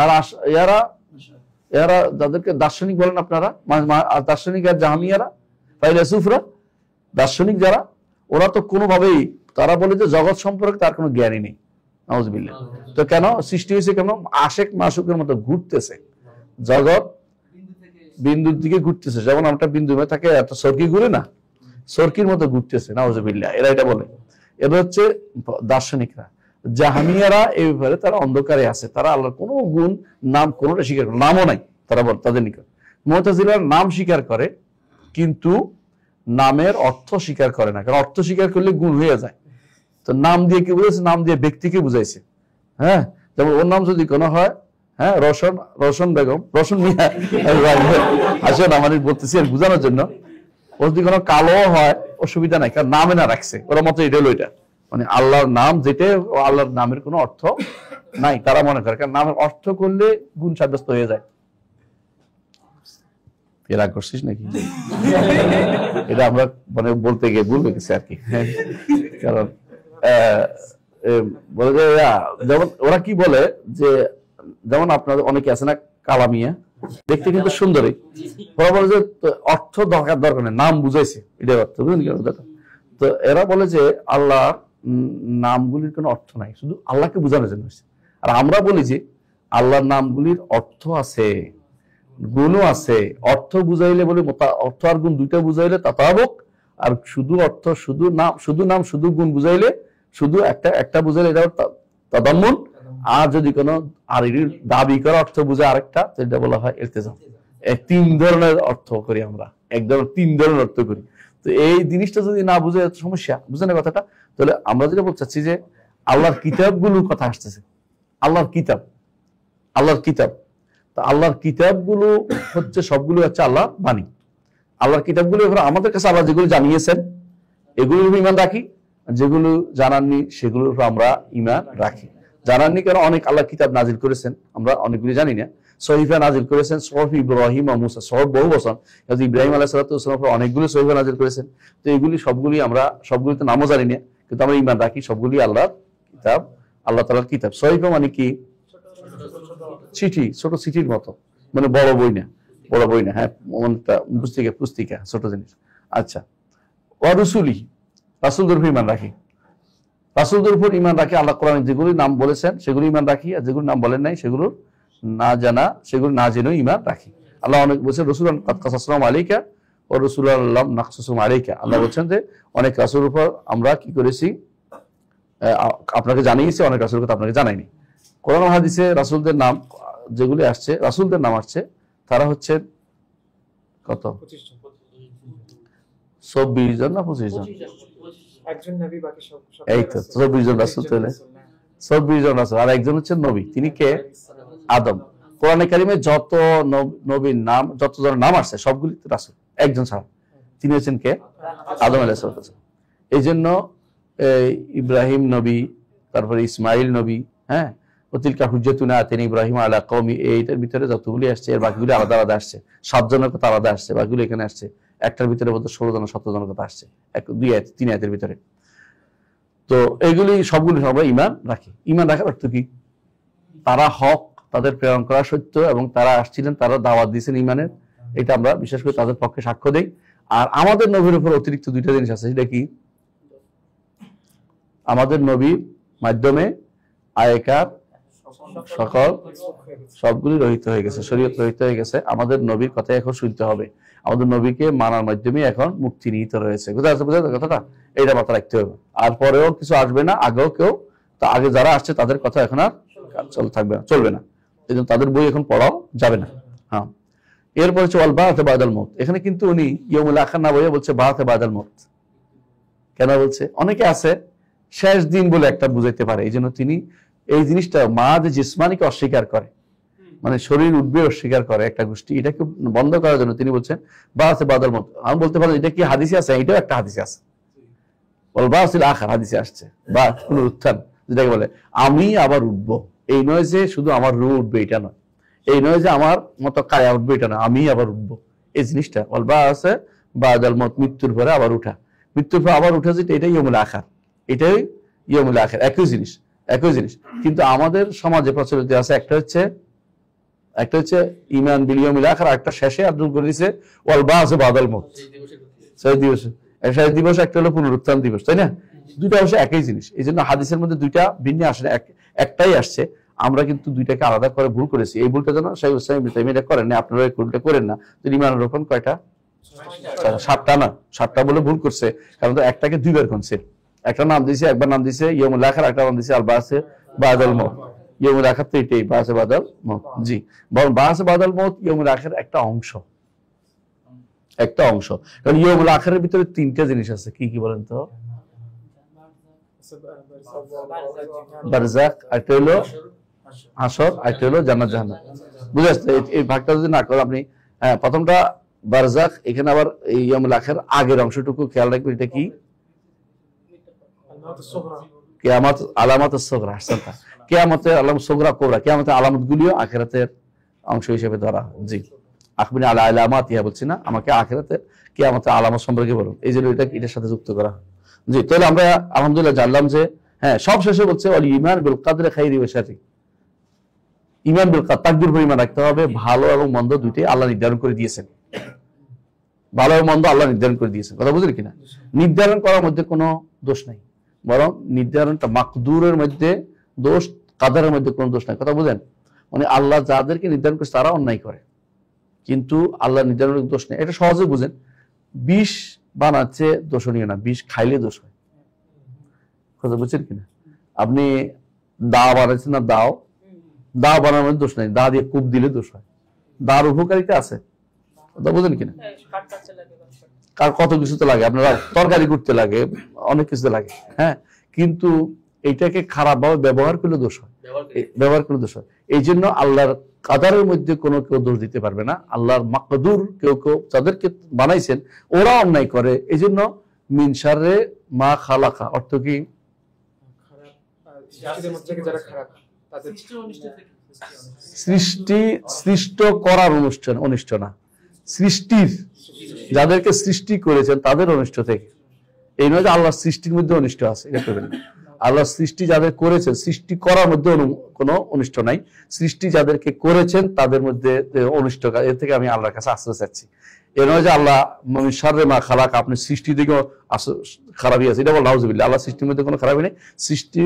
আর এরা যাদেরকে দার্শনিক বলেন আপনারা, দার্শনিক আর জাহামিয়ারা, ফাইলাসুফরা, দার্শনিক যারা, ওরা তো কোনোভাবেই, তারা বলে যে জগৎ সম্পর্কে তার কোনো জ্ঞানই নেই। নাউজুবিল্লাহ। তো কেন সৃষ্টি হয়েছে? কেন? আশেক মাসুকের মতো ঘুরতেছে জগৎ, বিন্দুর দিকে ঘুরতেছে, যেমন আমরা বিন্দু থাকে এত সরকি ঘুরে না, সরকির মতো ঘুরতেছে। নাউজুবিল্লাহ। এরা এটা বলে, এরা হচ্ছে দার্শনিকরা। জাহামিয়ারা এই ব্যাপারে তারা অন্ধকারে আছে, তারা আল্লাহর কোনো গুণ নাম কোনোটা স্বীকার করে, নামও নাই তারা বলে তাদের নিকট। মুতাজিলার নাম স্বীকার করে, কিন্তু নামের অর্থ স্বীকার করে না, কারণ অর্থ স্বীকার করলে গুণ হয়ে যায়। তো নাম দিয়ে কি বুঝাইছে? নাম দিয়ে ব্যক্তিকে বুঝাইছে। হ্যাঁ, যেমন ওর নাম যদি কোনো হয়, হ্যাঁ, রোশন বেগম, রোশন মিয়া, আসলে না মানে বলতেছি আর বুঝানোর জন্য। ও যদি কোনো কালো হয় অসুবিধা নাই, কারণ নামে না রাখছে, ওরা মতো এটা হলো এটা, মানে আল্লাহর নাম যেটা, আল্লাহর নামের কোনো অর্থ নাই তারা মনে করে, কারণ নামের অর্থ করলে গুণ সাব্যস্ত হয়ে যায়। রাগ করছিস নাকি? এটা আমরা মানে বলতে গিয়ে ভুল হয়ে গেছে আর কি। কারণ বলে যে যেমন ওরা কি বলে যে, যেমন আপনাদের অনেকে আছে না কালামিয়া, দেখতে কিন্তু সুন্দরী, ওরা বলে যে অর্থ দরকার নেই, নাম বুঝাইছে এটার অর্থ, বুঝলেন? তো এরা বলে যে আল্লাহ নামগুলির কোনো অর্থ নাই, শুধু আল্লাহকে বোঝানোর জন্য হয়েছে। আর আমরা বলি যে আল্লাহর নামগুলির অর্থ আছে, গুণও আছে। অর্থ বুঝাইলে বলে অর্থ আর গুণ দুইটা বুঝাইলে তাতাবক, আর শুধু অর্থ শুধু নাম শুধু গুণ বুঝাইলে, শুধু একটা বুঝাইলে এটা তাদাম্মুন। আর যদি কোনো আর দাবি করা অর্থ বুঝে আরেকটা, সেটা বলা হয় ইলতিজাম। তিন ধরনের অর্থ করি আমরা, এক ধরনের তিন ধরনের অর্থ করি। তো এই জিনিসটা যদি না বুঝে সমস্যা, বুঝে না কথাটা। তাহলে আমরা যেটা বলতে চাচ্ছি যে আল্লাহর কিতাবগুলোর কথা আসতেছে, আল্লাহর কিতাব তো আল্লাহর কিতাবগুলো হচ্ছে সবগুলো হচ্ছে আল্লাহ বাণী। আল্লাহর কিতাবগুলো আমাদের কাছে আল্লাহ যেগুলো জানিয়েছেন এগুলোর উপর ঈমান রাখি, যেগুলো জানাননি সেগুলোর উপর আমরা ঈমান রাখি। জানাননি কেন? অনেক আল্লাহ কিতাব নাজিল করেছেন, আমরা অনেকগুলি জানি না। সহিফা নাজিল করেছেন, সহফ ইব্রাহিম ও মুসা, সহফ বহু বচন, ইব্রাহিম আলাইহিস সালাম অনেকগুলো সহিফা নাজিল করেছেন। তো এগুলি সবগুলি আমরা সবগুলিতে নামও জানি না, কিন্তু আমরা ঈমান রাখি সবগুলি আল্লাহর কিতাব, আল্লাহ তাআলার কিতাব। সহিফা মানে কি? চিঠি, ছোট চিঠির মতো, মানে বড় বই না, হ্যাঁ, পুস্তিকা, ছোট জিনিস। আচ্ছা, ওয়ারুসুলি, রাসূলদের উপর ঈমান রাখি, রাসূলদের উপর ঈমান রাখি। আল্লাহ কোরআনে যেগুলি নাম বলেছেন সেগুলো ঈমান রাখি, আর যেগুলো নাম বলেন নাই সেগুলো না জানা, সেগুলো না জেনেও ঈমান রাখি। আল্লাহ অনেক বলছেন রাসূলুন কাদ কাসাসনাহুম আলাইকা ওয়া রাসূলুন লাম নাকসুসহুম আলাইকা। আল্লাহ বলছেন যে অনেক রাসূলের উপর আমরা কি করেছি, আপনাকে জানিয়েছি, অনেক রাসূলের কথা আপনাকে জানাইনি। কোরআন হাদিসে রাসূলদের নাম যেগুলি আসছে, রাসূলদের নাম আসছে, তারা হচ্ছে কত? 24 জন না 25 জন? একজন নবী, বাকি সব এই তো 24 জন রাসূল, তাহলে 24 জন রাসূল, আর একজন হচ্ছে নবী। তিনি কে? আদম। কোরআনে কারিমে যত নবীর নাম, যত জনের নাম আসছে সবগুলি রাসূল, একজন ছাড়া। তিনি হচ্ছেন কে? আদম আলাইহিস সালাম। এই জন্য ইব্রাহিম নবী, তারপরে ইসমাইল নবী, হ্যাঁ, ওতিলকা হুজ্জাতুনা আতাইনা ইব্রাহিম আলা কওমি, এইটার ভিতরে যতগুলি আসছে এর বাকিগুলি আলাদা আলাদা আসছে। 7 জনের কথা আলাদা আসছে, বাকিগুলো এখানে আসছে। একটার ভিতরে বলতে 16 জন 17 জনের কথা আসছে, 2 আয়াত 3 আয়াতের ভিতরে। তো এইগুলি সবগুলি আমরা ঈমান রাখি। ঈমান রাখার অর্থ কি? তারা হক, তাদের প্রেরণ করা সত্য, এবং তারা আসছিলেন, তারা দাওয়াত দিয়েছেন ঈমানের, এটা আমরা বিশেষ করে তাদের পক্ষে সাক্ষ্য দেই। আর আমাদের নবীর উপর অতিরিক্ত 2টা জিনিস আছে, সেটা কি? আমাদের নবীর মাধ্যমে আয়কার সকল সবগুলি রহিত হয়ে গেছে, শরীয়ত রহিত হয়ে গেছে। আমাদের নবীর কথা এখন শুনতে হবে, আমাদের নবীকে মানার মাধ্যমে এখন মুক্তি নিহিত রয়েছে। বুঝা যাচ্ছে কথাটা? এইটা মাথা রাখতে হবে। আর পরেও কিছু আসবে না, আগেও কেউ, তা আগে যারা আসছে তাদের কথা এখন আর চলবে না, এই জন্য তাদের বই এখন পড়াও যাবে না। হ্যাঁ, এরপর হচ্ছে ওয়াল বাআথে বাদাল মউত। এখানে কিন্তু উনি ইয়াউমুল আখির না বলে বলছে বাআথে বাদাল মউত। কেন বলছে? অনেকে আছে শেষ দিন বলে একটা বুঝাইতে পারে, এই জন্য তিনি এই জিনিসটা মাদ জিসমানিকে অস্বীকার করে, মানে শরীর উঠবে অস্বীকার করে একটা গোষ্ঠী, এটাকে বন্ধ করার জন্য তিনি বলছেন বাআথে বাদাল মউত। আমি বলতে পারি এটা কি হাদিসে আছে? এটাও একটা হাদিসে আছে, ওয়াল বাআসিল আখির হাদিসে আসছে, বা পুনরুত্থান যেটাকে বলে আমি আবার উঠবো। এই নয় যে শুধু আমার রূহ উঠবে, এটা নয়। এই নয় যে আমার মতো কায়া উঠবে, এটা নয়। আমি আবার উঠবো, এই জিনিসটা ওয়াল বাআসে বাদাল মউত, মৃত্যুর পরে আবার উঠা, মৃত্যুর পরে আবার উঠা, যেটা এটাই ইয়াউমুল আখির, এটাই ইয়াউমুল আখির, একই জিনিস। কিন্তু আমাদের সমাজে প্রচলিত আছে একটা হচ্ছে ঈমান বিল ইয়াউমিল আখির, আর একটা শেষে আব্দুল করে দিয়েছে ওয়াল বাআসে বাদাল মউত, সেই দিবস। শেষ দিবস একটা হলো পুনরুত্থান দিবস, তাই না? দুইটা অবশ্য একই জিনিস। এই জন্য হাদিসের মধ্যে দুইটা ভিন্ন আসে না, একটাই আসছে। আমরা কিন্তু দুইটাকে আলাদা করে ভুল করেছি। এই ভুলটা যেন শাইখ ইসলাম ইবনে তাইমিয়া করেন না, আপনারা এই ভুলটা করেন না। ঈমানের রকম কয়টা? 7টা না, 7টা বলে ভুল করছে, কারণ তো একটাকে 2 বার করছে। একটা নাম দিয়েছে, একবার নাম দিয়েছে ইয়াউমুল আখির, একটা নাম দিয়েছে আল বাআসে বাদাল মউত। ইয়াউমুল আখির তো এটাই, বাআসে বাদাল মউত। জি, বরং বাআসে বাদাল মউত ইয়াউমুল আখির একটা অংশ, একটা অংশ। কারণ ইয়াউমুল আখিরের ভিতরে তিনটা জিনিস আছে, কি কি বলেন তো? বারজাখ, একটা হলো হাসর, একটা হলো জান্নাত জাহান্নাম। বুঝে আসছে? এই ভাগটা যদি না করো আপনি, হ্যাঁ প্রথমটা বারজাখ, এখানে আবার এই ইয়াউমুল আখির আগের অংশটুকু খেয়াল রাখবেন, এটা কি? কিয়ামত আলামাত সুগরা। আহসানতা। কিয়ামতের আলামত সুগরা কোবরা, কিয়ামতের আলামতগুলিও আখিরাতের অংশ হিসেবে ধরা হয়। জি, আখবিরনি আলা আলামাত, ইয়া বলছি না, আমাকে আখিরাতের কিয়ামতের আলামত সম্পর্কে বলুন, এই জন্য এটার সাথে যুক্ত করা হয়। জি, তাহলে আমরা আলহামদুলিল্লাহ জানলাম যে হ্যাঁ সব শেষে বলছে ওয়াল ঈমান বিল কদরি খাইরি ওয়া শাররি। ঈমান বিল কদর, তাকদীর পরিমাণ রাখতে হবে। ভালো এবং মন্দ দুইটাই আল্লাহ নির্ধারণ করে দিয়েছেন। ভালো এবং মন্দ আল্লাহ নির্ধারণ করে দিয়েছেন, কথা বুঝলেন কিনা? নির্ধারণ করার মধ্যে কোনো দোষ নাই, বরং নির্ধারণটা মাকদুরের মধ্যে দোষ, কাদারের মধ্যে কোনো দোষ নাই, কথা বুঝেন? মানে আল্লাহ যাদেরকে নির্ধারণ করে তারা অন্যায় করে, কিন্তু আল্লাহ নির্ধারণের দোষ নেই। এটা সহজে বুঝেন। বিষ বানাচ্ছে দোষণীয় না, বিষ খাইলে দোষ হয়, কথা বুঝছেন কিনা? আপনি দা বানাচ্ছেন না, দাও বানানোর মধ্যে দোষ নাই, দা দিয়ে কূপ দিলে দোষ হয়। দার উপকারিতা আছে, কথা বুঝেন কিনা? কার কত কিছুতে লাগে, আপনারা তরকারি করতে লাগে, অনেক কিছুতে লাগে, হ্যাঁ, কিন্তু এইটাকে খারাপ ভাবে ব্যবহার করলে দোষ হয়, ব্যবহার করলে দোষ হয়। এই জন্য আল্লাহর কাদারের মধ্যে কোনো কেউ দোষ দিতে পারবে না। আল্লাহর মাকদুর কেউ কেউ যাদেরকে বানাইছেন ওরা অন্যায় করে, এই জন্য মিন শাররে মা খালাকা, অর্থ কি? সৃষ্টি, সৃষ্ট করার অনুষ্ঠান, অনিষ্ট না, সৃষ্টির, যাদেরকে সৃষ্টি করেছেন তাদের অনিষ্ট থেকে। এই নয় যে আল্লাহর সৃষ্টির মধ্যে অনিষ্ট আছে, এটা করবেন না। আল্লাহ সৃষ্টি যাদের করেছেন, সৃষ্টি করার মধ্যে কোনো অনিষ্ট নাই। সৃষ্টি যাদেরকে করেছেন তাদের মধ্যে অনিষ্ট, এর থেকে আমি আল্লাহর কাছে আশ্রয় চাচ্ছি। এ নয় যে আল্লাহ শাররে মা খালাক, আপনি সৃষ্টি দিকেও খারাপই আছে, এটা বল নাউজুবিল্লাহ। আল্লাহ সৃষ্টির মধ্যে কোনো খারাপই নেই। সৃষ্টি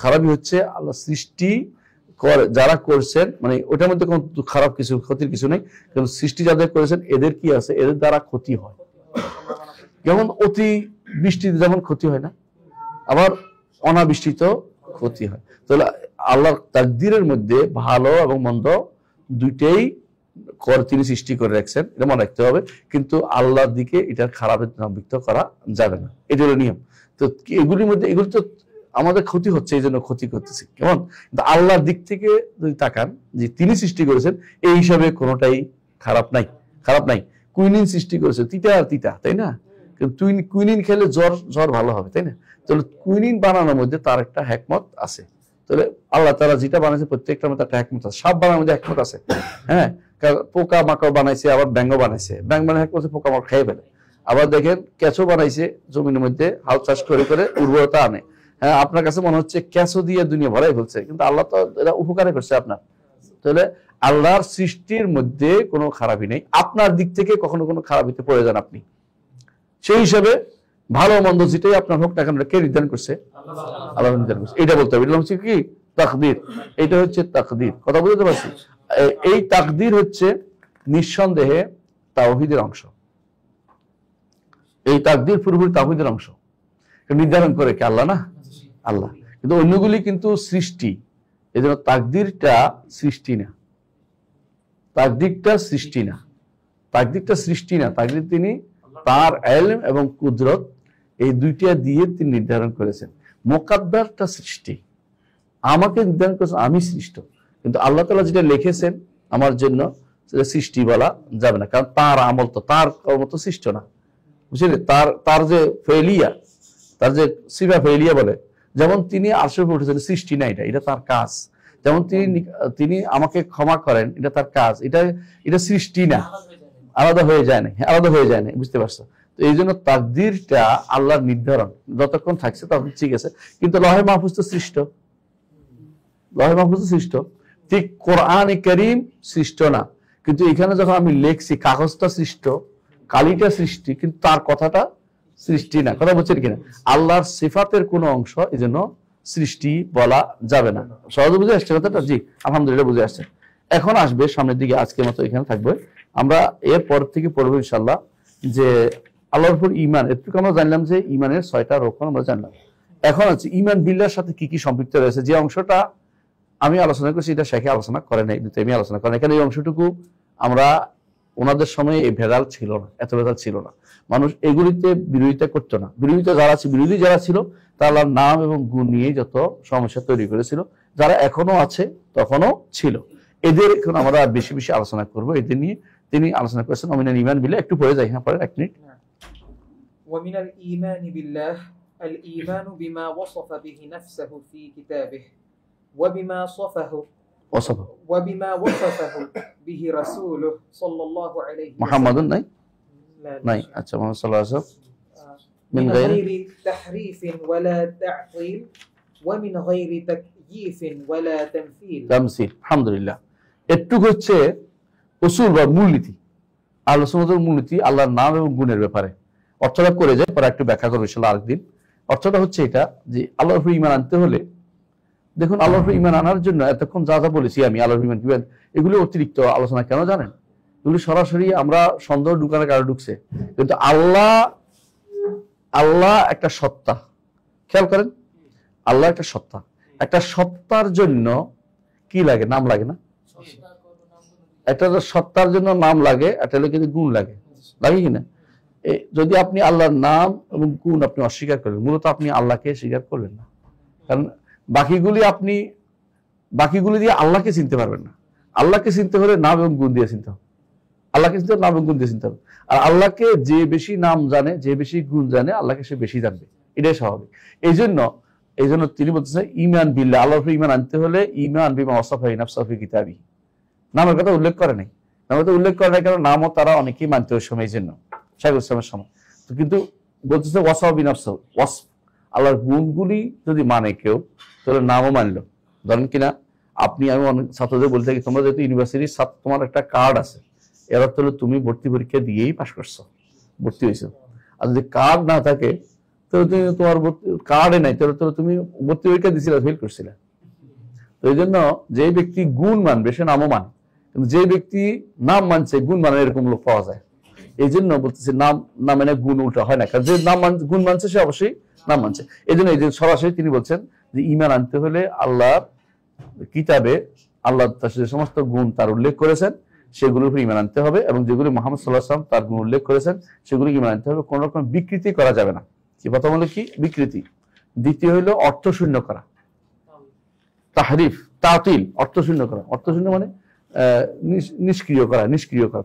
খারাপই হচ্ছে আল্লাহ সৃষ্টি যারা করছেন, মানে ওটার মধ্যে কোনো খারাপ কিছু, ক্ষতির কিছু নেই। কিন্তু সৃষ্টি যাদের করেছেন এদের কি আছে, এদের দ্বারা ক্ষতি হয়। যেমন অতি বৃষ্টিতে যেমন ক্ষতি হয় না, আবার অনাবৃষ্টিতেও ক্ষতি হয়। তাহলে আল্লাহর তাকদীরের মধ্যে ভালো এবং মন্দ দুইটাই তিনি সৃষ্টি করে রাখছেন, এটা মনে রাখতে হবে। কিন্তু আল্লাহর দিকে এটার খারাপের নাবিক্ত করা যাবে না, এটা হলো নিয়ম। তো এগুলির মধ্যে, এগুলি তো আমাদের ক্ষতি হচ্ছে, এই জন্য ক্ষতি করতেছি, কেমন? কিন্তু আল্লাহর দিক থেকে যদি তাকান, যে তিনি সৃষ্টি করেছেন এই হিসাবে কোনোটাই খারাপ নাই, খারাপ নাই। কুইনিন সৃষ্টি করেছে, তিতা আর তিতা, তাই না? কিন্তু কুইনিন খেলে জ্বর ভালো হবে, তাই না? তাহলে কুইনিন বানানোর মধ্যে তার একটা হিকমত আছে। তাহলে আল্লাহ তাআলা যেটা বানাইছে প্রত্যেকটার মধ্যে একটা হিকমত আছে। সাপ বানানোর মধ্যে হিকমত আছে, হ্যাঁ। পোকা মাকড় বানাইছে, আবার ব্যাঙ্গ বানাইছে, ব্যাঙ্গ বানায় হিকমত, পোকা মাকড় খেয়ে ফেলে। আবার দেখেন কেঁচো বানাইছে, জমিনের মধ্যে হাল চাষ করে করে উর্বরতা আনে। হ্যাঁ, আপনার কাছে মনে হচ্ছে কেঁচো দিয়ে দুনিয়া ভরাই ফেলছে, কিন্তু আল্লাহ তো এটা উপকারে করছে আপনার। তাহলে আল্লাহর সৃষ্টির মধ্যে কোনো খারাপই নেই। আপনার দিক থেকে কখনো কোনো খারাপিতে পড়ে যান আপনি, সেই হিসাবে ভালো মন্দ যেটাই আপনার হোক না কেন, কে নির্ধারণ করছে? আল্লাহ নির্ধারণ করছে। এটা বলতে হবে, এটা হচ্ছে কি? তাকদীর। এটা হচ্ছে তাকদীর, কথা বুঝতে পারছি? এই তাকদীর হচ্ছে নিঃসন্দেহে তাওহীদের অংশ। এই তাকদীর পুরোপুরি তাওহীদের অংশ। নির্ধারণ করে কে? আল্লাহ না? আল্লাহ। কিন্তু অন্যগুলি কিন্তু সৃষ্টি, এই জন্য তাকদীরটা সৃষ্টি না, তাকদীরটা সৃষ্টি না, তাকদীরটা সৃষ্টি না। তাকদীর তিনি তার ইলম এবং কুদরত এই দুইটা দিয়ে তিনি নির্ধারণ করেছেন। মুকাদ্দারটা সৃষ্টি, আমাকে নির্ধারণ করেছেন, আমি সৃষ্ট। কিন্তু আল্লাহ তাআলা যেটা লিখেছেন আমার জন্য সেটা সৃষ্টি বলা যাবে না, কারণ তার আমল তো, তার কর্ম তো সৃষ্ট না, বুঝলেন? তার যে ফেলিয়া, তার যে সিফা ফেলিয়া বলে, যেমন তিনি আরশের উপরে উঠেছেন, সৃষ্টি না, এটা তার কাজ। যেমন তিনি আমাকে ক্ষমা করেন, এটা তার কাজ, এটা সৃষ্টি না, আলাদা হয়ে যায় না, আলাদা হয়ে যায় না, বুঝতে পারছো? তো এই জন্য তাকদীরটা আল্লাহর নির্ধারণ, যতক্ষণ থাকছে তখন ঠিক আছে। কিন্তু লহে মাহফুজ তো সৃষ্ট, লহে মাহফুজ তো সৃষ্ট, ঠিক কোরআনে কারীম সৃষ্ট না। কিন্তু এখানে যখন আমি লেখছি, কাগজটা সৃষ্ট, কালিটা সৃষ্টি, কিন্তু তার কথাটা সৃষ্টি না, কথা বলছেন কিনা? আল্লাহর সিফাতের কোনো অংশ এই জন্য সৃষ্টি বলা যাবে না। সহজে বুঝে আসছে কথাটা? জি, আলহামদুলিল্লাহ বুঝে আসছে। এখন আসবে সামনের দিকে, আজকের মতো এখানে থাকবে। আমরা এরপর থেকে পড়বো ইনশাআল্লাহ যে আল্লাহর উপর ঈমান। এটুকু আমরা জানলাম যে ঈমানের 6টা রকম আমরা জানলাম। এখন আছে ঈমান বিল্লাহর সাথে কি কি সম্পৃক্ত রয়েছে। যে অংশটা আমি আলোচনা করছি এটা শেখে আলোচনা করে নাই, আমি আলোচনা করেন। এখানে এই অংশটুকু আমরা ওনাদের সময় এই ভেজাল ছিল না, এত ভেজাল ছিল না। মানুষ এগুলিতে বিরোধিতা করতো না। বিরোধী যারা ছিল তারা নাম এবং গুণ নিয়ে যত সমস্যা তৈরি করেছিল, যারা এখনো আছে তখনও ছিল। এদের এখন আমরা বেশি বেশি আলোচনা করব, এদের নিয়ে তিনি আলোচনা করেছেন। অমিনাল ঈমান বিল্লাহ, একটু পড়ে যাই, হ্যাঁ পড়েন 1 মিনিট। ومن الإيمان بالله الإيمان بما وصف به نفسه في كتابه وبما وصفه به رسوله صلى الله عليه وسلم محمد নাই আচ্ছা মুহাম্মদ সাল্লাল্লাহু আলাইহি ওয়াসাল্লাম من غير تحريف ولا تعطيل ومن غير تكييف ولا تمثيل আলহামদুলিল্লাহ। একটু হচ্ছে উসুল বা মূলনীতি, আহলে সুন্নাতের মূলনীতি আল্লাহর নাম এবং গুণের ব্যাপারে। অর্থটা করে যায়, পরে একটু ব্যাখ্যা করবো ইনশাআল্লাহ আরেকদিন। অর্থটা হচ্ছে এটা যে আল্লাহর উপর ঈমান আনতে হলে, দেখুন আল্লাহর উপর ঈমান আনার জন্য এতক্ষণ যা যা বলেছি আমি আল্লাহর ঈমান কিভাবে, এগুলো অতিরিক্ত আলোচনা কেন জানেন? এগুলো সরাসরি আমরা সন্দেহ ঢুকানোর কারণে ঢুকছে। কিন্তু আল্লাহ একটা সত্তা, খেয়াল করেন, আল্লাহ একটা সত্তা। একটা সত্তার জন্য কি লাগে? নাম লাগে না? একটা সত্তার জন্য নাম লাগে, একটা হলে কিন্তু গুণ লাগে, লাগে কিনা? যদি আপনি আল্লাহর নাম এবং গুণ আপনি অস্বীকার করেন, মূলত আপনি আল্লাহকে স্বীকার করলেন না। কারণ বাকিগুলি দিয়ে আল্লাহকে চিনতে পারবেন না। আল্লাহকে চিনতে হলে নাম এবং গুণ দিয়ে চিনতে হবে। আল্লাহকে চিনতে হলে নাম এবং গুণ দিয়ে চিনতে হবে। আর আল্লাহকে যে বেশি নাম জানে, যে বেশি গুণ জানে, আল্লাহকে সে বেশি জানবে, এটাই স্বাভাবিক। এই জন্য তিনি বলতেছেন ঈমান বিল্লাহ, আল্লাহর উপর ঈমান আনতে হলে ঈমান বিমা ওয়াসাফা নাফসাহু ফি কিতাবি। নামের কথা উল্লেখ করে নাই, কারণ নামও তারা অনেকেই মানতে ওই সময়, এই জন্য শাইখুল ইসলামের সময়। তো কিন্তু বলতেছে ওয়াসাফা বিনাফসাহু, আল্লাহর গুণগুলি যদি মানে কেউ, তাহলে নামও মানলো। ধরেন কিনা আমি অনেক ছাত্রদের বলতে থাকি, তোমরা যেহেতু ইউনিভার্সিটির ছাত্র, তোমার একটা কার্ড আছে, এর অর্থ হলো তুমি ভর্তি পরীক্ষা দিয়েই পাশ করছো, ভর্তি হয়েছো। আর যদি কার্ড না থাকে, তাহলে তুমি তোমার কার্ডে নাই, তাহলে তুমি ভর্তি পরীক্ষা দিয়েছিলে, ফেল করছিলে। তো এই জন্য যে ব্যক্তি গুণ মানবে সে নামও মানে, কিন্তু যে ব্যক্তি নাম মানছে গুণ মানে, এরকম লোক পাওয়া যায়। এই জন্য বলতেছে নাম না মানে গুণ উল্টা হয় না, কারণ যে গুণ মানছে সে অবশ্যই নাম মানছে। এই জন্য সরাসরি তিনি বলছেন যে ঈমান আনতে হলে আল্লাহর কিতাবে আল্লাহ যে সমস্ত গুণ তার উল্লেখ করেছেন সেগুলোর উপর ঈমান আনতে হবে, এবং যেগুলি মুহাম্মদ সাল্লাল্লাহু আলাইহি ওয়াসাল্লাম তার গুণ উল্লেখ করেছেন সেগুলো ঈমান আনতে হবে। কোন রকম বিকৃতি করা যাবে না। কি কথা বলে? কি বিকৃতি? দ্বিতীয় হলো অর্থ শূন্য করা, তাহরিফ, তাতিল, অর্থ শূন্য করা। অর্থ শূন্য মানে নিষ্ক্রিয় করা,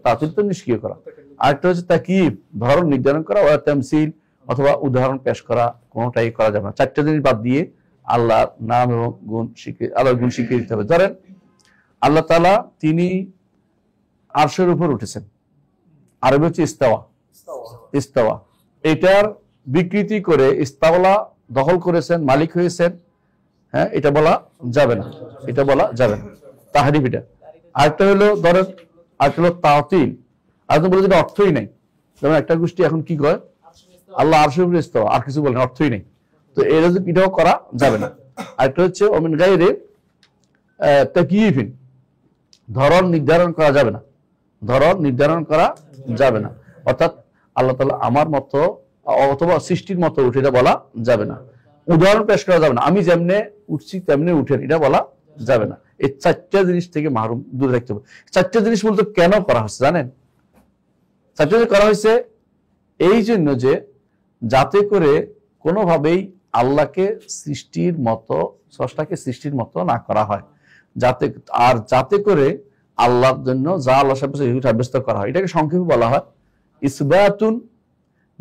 তাতিল তো নিষ্ক্রিয় করা। আরেকটা হচ্ছে তাকিয়িফ, ধরন নির্ধারণ করা, ওয়া তামসিল অথবা উদাহরণ পেশ করা, কোনোটাই করা যাবে না। 4টা জিনিস বাদ দিয়ে আল্লাহর নাম এবং আল্লাহর গুণ শিখিয়ে দিতে হবে। ধরেন আল্লাহ তাআলা তিনি আরশের উপর উঠেছেন, আরবি হচ্ছে ইস্তাওয়া। এটার বিকৃতি করে ইস্তাওলা দখল করেছেন, মালিক হয়েছেন, হ্যাঁ, এটা বলা যাবে না, তাহরিফ এটা। আরেকটা হলো ধরেন, আরেকটা হলো তাতিল, আর বলে যেটা অর্থই নাই। যেমন একটা গোষ্ঠী এখন কি কয়, আল্লাহ আরশের উপরে ইস্তাওয়া, আর কিছু বলেন, অর্থই নেই। তো এটাও করা যাবে না। আরেকটা হচ্ছে ওমিন গায়রি তাকয়িফিন, ধরন নির্ধারণ করা যাবে না, অর্থাৎ আল্লাহ তাআলা আমার মতো অথবা সৃষ্টির মতো উঠে, এটা বলা যাবে না। উদাহরণ পেশ করা যাবে না, আমি যেমনে উঠছি তেমনি উঠেন, এটা বলা যাবে না। এই 4টা জিনিস থেকে মাহরুম, দূরে রাখতে হবে। 4টা জিনিস বলতে কেন করা হচ্ছে জানেন? 4টা জিনিস করা হয়েছে এই জন্য যে যাতে করে কোনোভাবেই আল্লাহকে সৃষ্টির মতো, স্রষ্টাকে সৃষ্টির মতো না করা হয়, যাতে করে আল্লাহর জন্য যা আল্লাহ সাব্যস্ত করা হয়, এটাকে সংক্ষেপে বলা হয় ইসবাতুন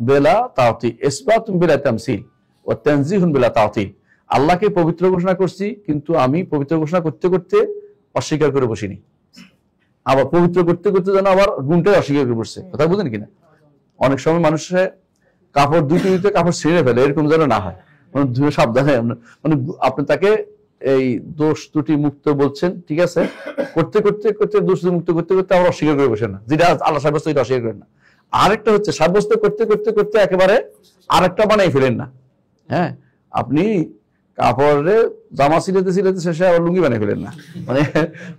বিলা তাওতিল, ইসবাতুন বিলা তামসিল ওয়া তানজিহুন বিলা তাওতিল। আল্লাহকে পবিত্র ঘোষণা করছি, কিন্তু আমি পবিত্র ঘোষণা করতে করতে অস্বীকার করে বসিনি, আবার পবিত্র করতে করতে যেন আবার গুণটাই অস্বীকার করে বসছে। কথা বুঝেন কিনা? অনেক সময় মানুষের কাপড় ধুতে কাপড় ছিঁড়ে ফেলে, এরকম যেন না হয়, সাবধানে। মানে আপনি তাকে এই দোষ ত্রুটি মুক্ত বলছেন, ঠিক আছে, করতে দোষ মুক্ত করতে আবার অস্বীকার করে বসেন না, যেটা আল্লাহ সাব্যস্ত এটা অস্বীকার করেন না। আরেকটা হচ্ছে সাব্যস্ত করতে একেবারে আরেকটা বানাই ফেলেন না। হ্যাঁ, আপনি কাপড়ে জামা সিলাতে শেষে আবার লুঙ্গি বানাই ফেলেন না,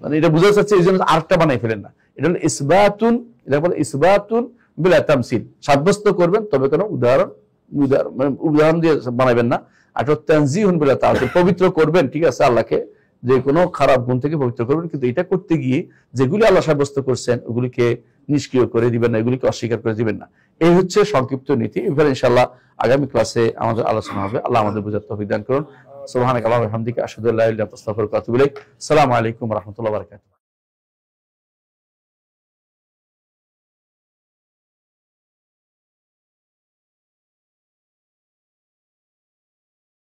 মানে এটা বোঝা যাচ্ছে এই জন্য আরেকটা বানাই ফেলেন না। এটা হলো ইসবাতুন বিলা তামসিল, সাব্যস্ত করবেন, তবে কোনো উদাহরণ দিয়ে বানাবেন না। আর তানজিহুন বিলা তাওতিল, পবিত্র করবেন, ঠিক আছে, আল্লাহকে যে কোনো খারাপ গুণ থেকে পবিত্র করবেন, কিন্তু এটা করতে গিয়ে যেগুলি আল্লাহ সাব্যস্ত করছেন ওগুলিকে নিষ্ক্রিয় করে দিবেন না, এগুলিকে অস্বীকার করে দিবেন না। এই হচ্ছে সংক্ষিপ্ত নীতি। এবারে ইনশাআল্লাহ আগামী ক্লাসে আমাদের আলোচনা হবে। আল্লাহ আমাদের বুঝার তৌফিক দান করুন। সুবহানাকা আল্লাহুম্মা ওয়া বিহামদিকা আশহাদু আল্লা ইলাহা ইল্লা আনতা আস্তাগফিরুকা ওয়া আতুবু ইলাইক। আসসালামু আলাইকুম ওয়া রাহমাতুল্লাহি ওয়া বারাকাতুহু।